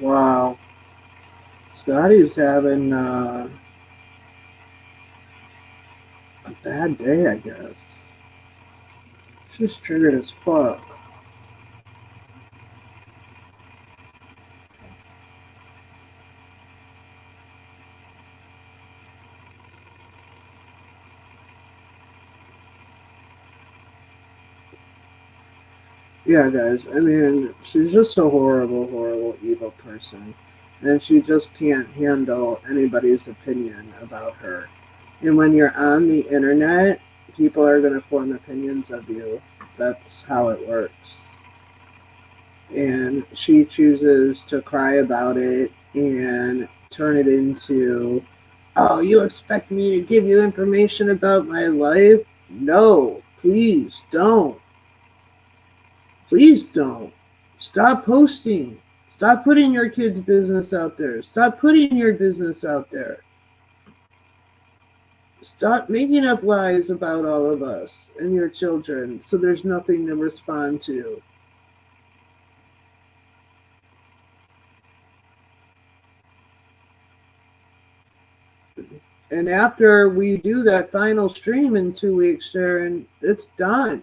Wow. Scotty's having a bad day, I guess. She's triggered as fuck. Yeah, guys. I mean, she's just a horrible, horrible, evil person. And she just can't handle anybody's opinion about her. And when you're on the internet, people are going to form opinions of you. That's how it works. And she chooses to cry about it and turn it into, oh, you expect me to give you information about my life? No, please don't. Please don't. Stop posting. Stop putting your kids' business out there. Stop putting your business out there. Stop making up lies about all of us and your children so there's nothing to respond to. And after we do that final stream in 2 weeks, Sharon, it's done.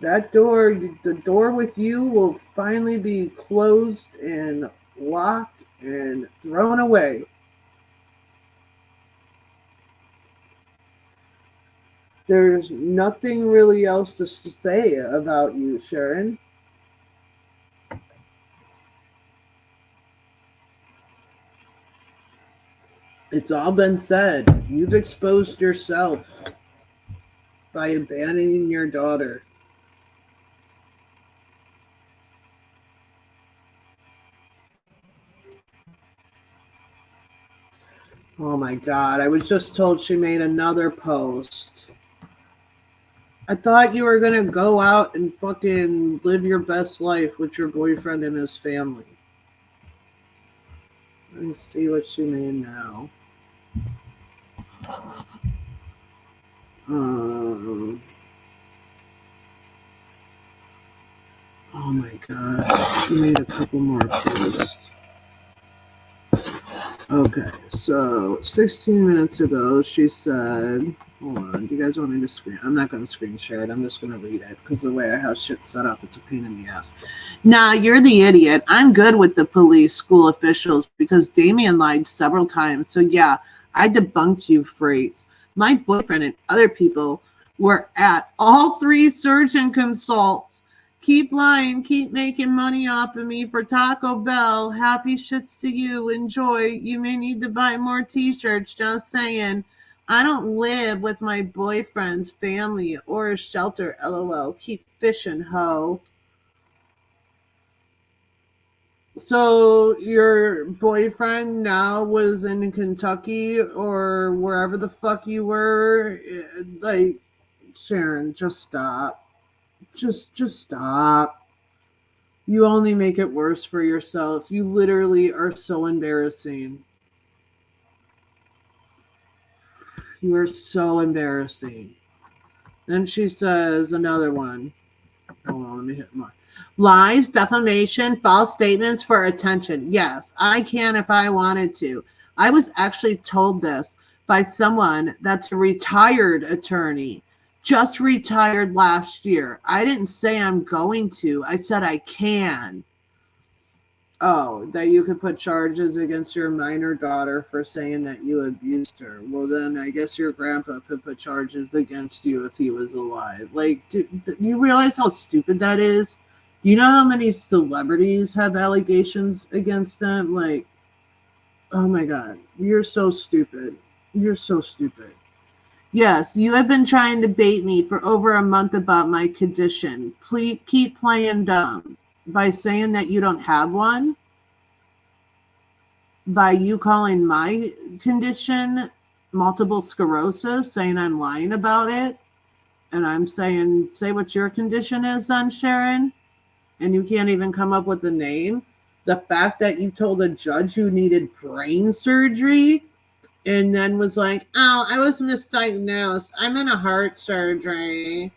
That door, the door with you will finally be closed and locked and thrown away. There's nothing really else to say about you, Sharon. It's all been said. You've exposed yourself by abandoning your daughter. Oh my God, I was just told she made another post. I thought you were going to go out and fucking live your best life with your boyfriend and his family. Let's see what she made now. Oh my God, she made a couple more posts. Okay, so 16 minutes ago, she said, hold on, do you guys want me to screen? I'm not going to screen share it. I'm just going to read it because the way I have shit set up, it's a pain in the ass. Nah, you're the idiot. I'm good with the police, school officials, because Damien lied several times. So yeah, I debunked you, Freights. My boyfriend and other people were at all 3 surgeon consults. Keep lying, keep making money off of me for Taco Bell. Happy shits to you. Enjoy. You may need to buy more t-shirts. Just saying. I don't live with my boyfriend's family or a shelter, LOL. Keep fishing, ho. So your boyfriend now was in Kentucky or wherever the fuck you were? Like, Sharon, just stop. Just stop. You only make it worse for yourself. You literally are so embarrassing. You are so embarrassing. Then she says another one. Hold on, let me hit more. Lies, defamation, false statements for attention. Yes, I can if I wanted to. I was actually told this by someone that's a retired attorney, just retired last year. I didn't say I'm going to. I said I can. Oh, that you could put charges against your minor daughter for saying that you abused her. Well, then I guess your grandpa could put charges against you if he was alive. Like, do you realize how stupid that is? You know how many celebrities have allegations against them? Like, oh my God, you're so stupid. You're so stupid. Yes, you have been trying to bait me for over a month about my condition. Please keep playing dumb by saying that you don't have one. By you calling my condition multiple sclerosis, saying I'm lying about it, and I'm saying, say what your condition is then, Sharon, and you can't even come up with a name. The fact that you told a judge you needed brain surgery and then was like, oh, I was misdiagnosed. I'm in a heart surgery.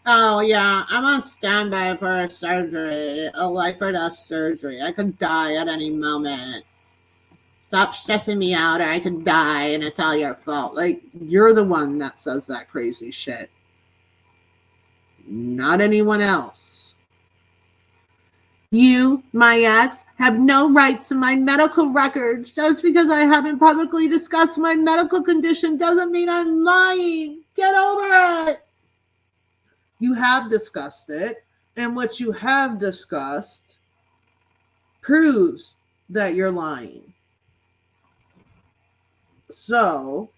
Oh, yeah, I'm on standby for a surgery, a life or death surgery. I could die at any moment. Stop stressing me out or I could die and it's all your fault. Like, you're the one that says that crazy shit. Not anyone else. You, my ex, have no rights to my medical records. Just because I haven't publicly discussed my medical condition doesn't mean I'm lying. Get over it. You have discussed it, and what you have discussed proves that you're lying. So,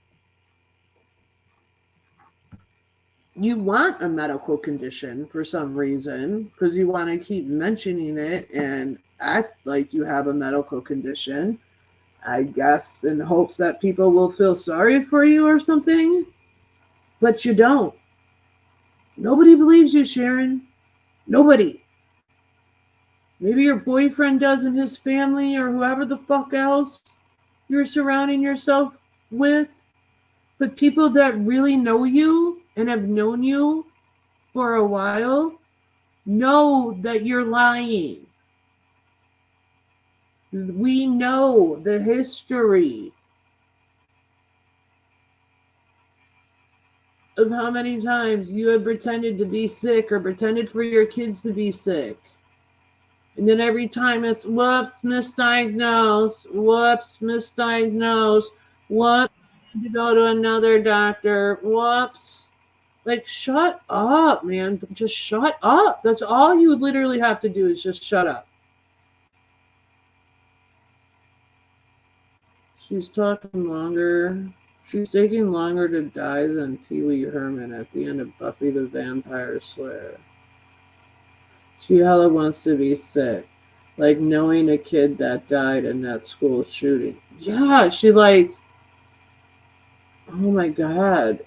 you want a medical condition for some reason because you want to keep mentioning it and act like you have a medical condition, I guess, in hopes that people will feel sorry for you or something. But you don't. Nobody believes you, Sharon. Nobody. Maybe your boyfriend does and his family or whoever the fuck else you're surrounding yourself with. But people that really know you and have known you for a while know that you're lying. We know the history of how many times you have pretended to be sick or pretended for your kids to be sick. And then every time it's, whoops, misdiagnosed, whoops, misdiagnosed, whoops, to go to another doctor, whoops. Like, shut up, man. Just shut up. That's all you literally have to do is just shut up. She's talking longer. She's taking longer to die than Pee Wee Herman at the end of Buffy the Vampire Slayer. She hella wants to be sick. Like knowing a kid that died in that school shooting. Yeah, she like, oh my God.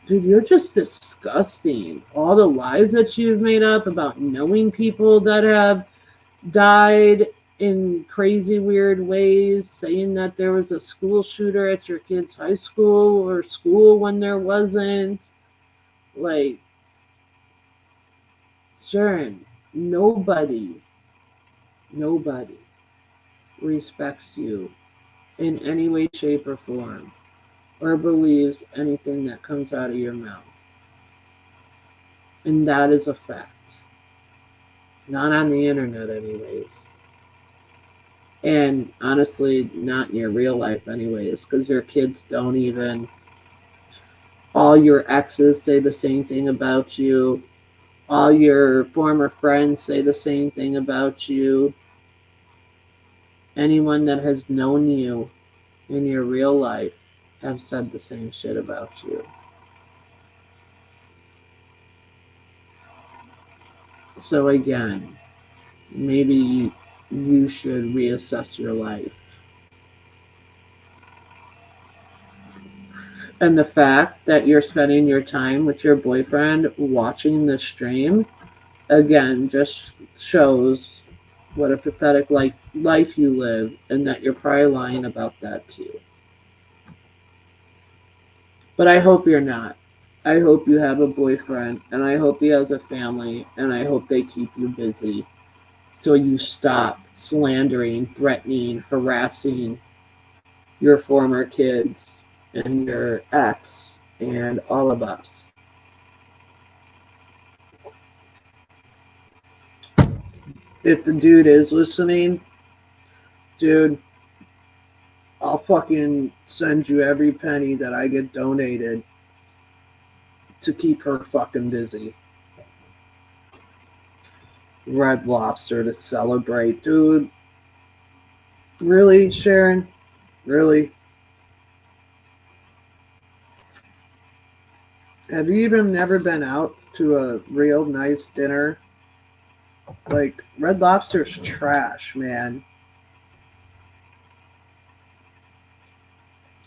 Dude, you're just disgusting. All the lies that you've made up about knowing people that have died in crazy weird ways, saying that there was a school shooter at your kid's high school or school when there wasn't. Like, Sharon, nobody respects you in any way, shape, or form, or believes anything that comes out of your mouth. And that is a fact. Not on the internet, anyways. And honestly, not in your real life, anyways, because your kids don't even. All your exes say the same thing about you. All your former friends say the same thing about you. Anyone that has known you in your real life have said the same shit about you. So again, maybe you should reassess your life. And the fact that you're spending your time with your boyfriend watching the stream, again, just shows what a pathetic life you live and that you're probably lying about that too. But I hope you're not. I hope you have a boyfriend, and I hope he has a family, and I hope they keep you busy. So you stop slandering, threatening, harassing your former kids and your ex and all of us. If the dude is listening, dude, I'll fucking send you every penny that I get donated to keep her fucking busy. Red Lobster to celebrate, dude. Really, Sharon? Really? Have you even never been out to a real nice dinner? Like, Red Lobster's trash, man.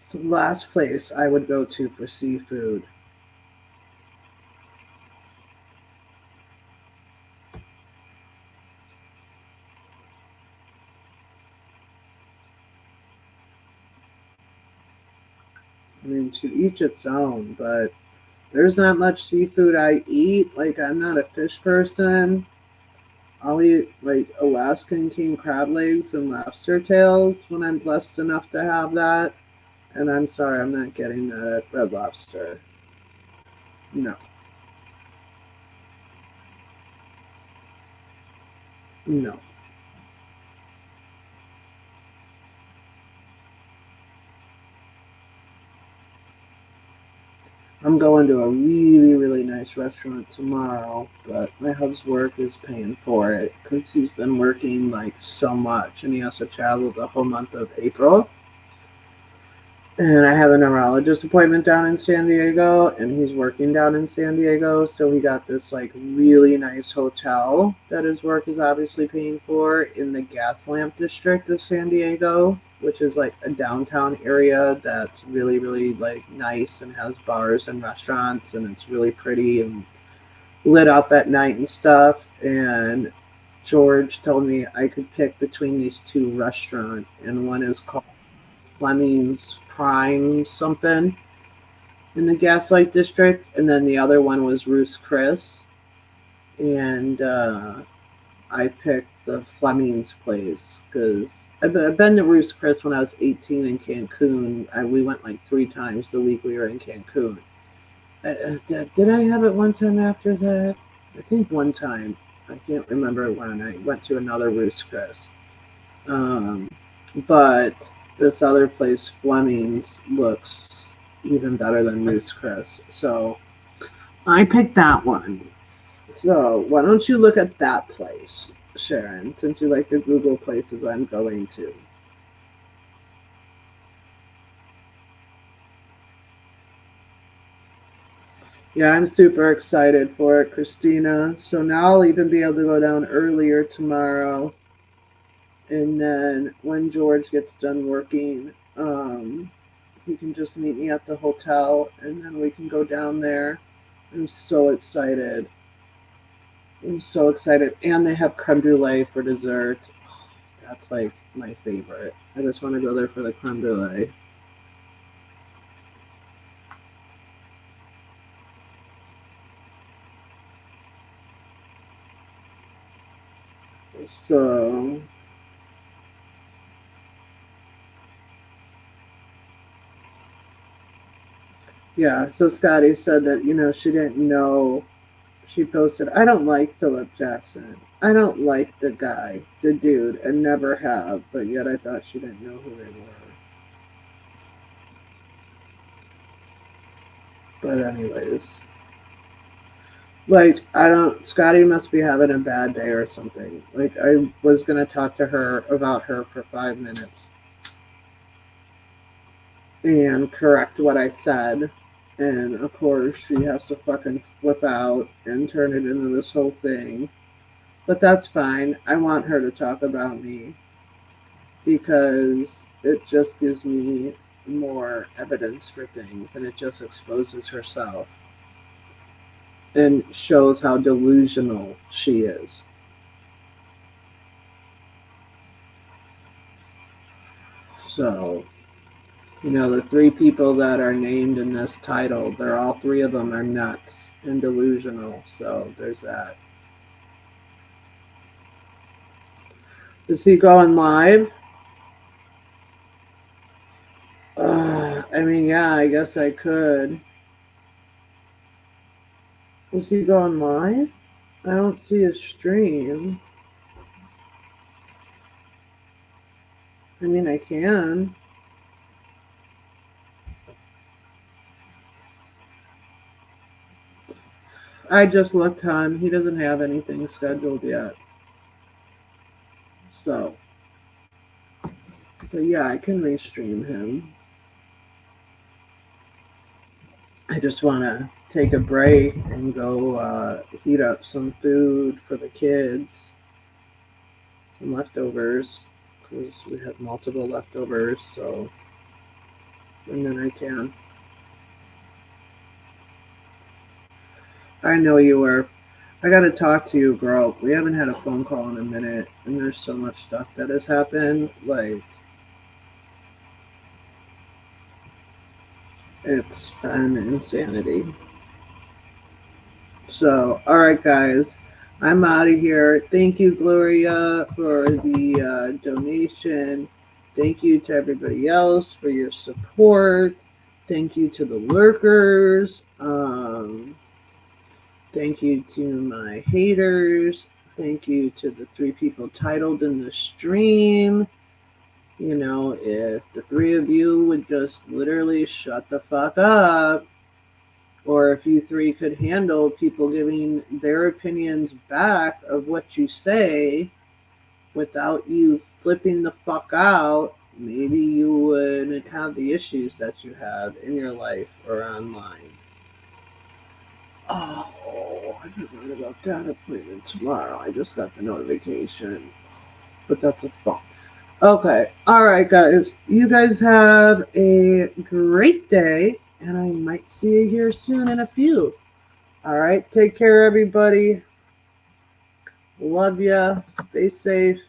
It's the last place I would go to for seafood. I mean, to each its own, but there's not much seafood I eat. Like, I'm not a fish person. I'll eat, like, Alaskan king crab legs and lobster tails when I'm blessed enough to have that. And I'm sorry, I'm not getting that at Red Lobster. No. No. I'm going to a really, really nice restaurant tomorrow, but my hub's work is paying for it because he's been working like so much and he has to travel the whole month of April. And I have a neurologist appointment down in San Diego, and he's working down in San Diego. So we got this like really nice hotel that his work is obviously paying for in the Gaslamp district of San Diego, which is like a downtown area that's really, really like nice and has bars and restaurants, and it's really pretty and lit up at night and stuff. And George told me I could pick between these two restaurants, and one is called Fleming's Prime something in the Gaslight District, and then the other one was Ruth's Chris. And I picked the Fleming's place because I've been to Ruth's Chris when I was 18 in Cancun. We went like 3 times the week we were in Cancun. Did I have it one time after that? I think one time. I can't remember when I went to another Ruth's Chris. But this other place, Fleming's, looks even better than Ruth's Chris. So I picked that one. So why don't you look at that place, Sharon, since you like to Google places I'm going to. Yeah, I'm super excited for it, Christina. So now I'll even be able to go down earlier tomorrow. And then when George gets done working, he can just meet me at the hotel and then we can go down there. I'm so excited. I'm so excited. And they have creme brulee for dessert. Oh, that's like my favorite. I just want to go there for the creme brulee. So yeah, so Skadi said that, she didn't know. She posted, I don't like Philip Jackson. I don't like the guy, the dude, and never have, but yet I thought she didn't know who they were. But anyways. Like, Skadi must be having a bad day or something. Like, I was going to talk to her about her for 5 minutes and correct what I said. And of course, she has to fucking flip out and turn it into this whole thing. But that's fine. I want her to talk about me because it just gives me more evidence for things and it just exposes herself and shows how delusional she is. So You know, the three people that are named in this title, they're all three of them are nuts and delusional. So there's that. Is he going live? I mean, yeah, I guess I could. Is he going live? I don't see a stream. I mean, I can. I just looked, hon. He doesn't have anything scheduled yet. So, but yeah, I can restream him. I just want to take a break and go heat up some food for the kids. Some leftovers, because we have multiple leftovers, so, and then I can. I know you were. I got to talk to you, girl. We haven't had a phone call in a minute, and there's so much stuff that has happened. Like, it's been insanity. So, all right, guys, I'm out of here. Thank you, Gloria, for the donation. Thank you to everybody else for your support. Thank you to the lurkers. Thank you to my haters. Thank you to the three people titled in the stream. You know, if the three of you would just literally shut the fuck up, or if you three could handle people giving their opinions back of what you say without you flipping the fuck out, maybe you wouldn't have the issues that you have in your life or online. Oh, I forgot about that appointment tomorrow. I just got the notification. But that's a phone. Okay. All right, guys. You guys have a great day, and I might see you here soon in a few. All right. Take care, everybody. Love ya. Stay safe.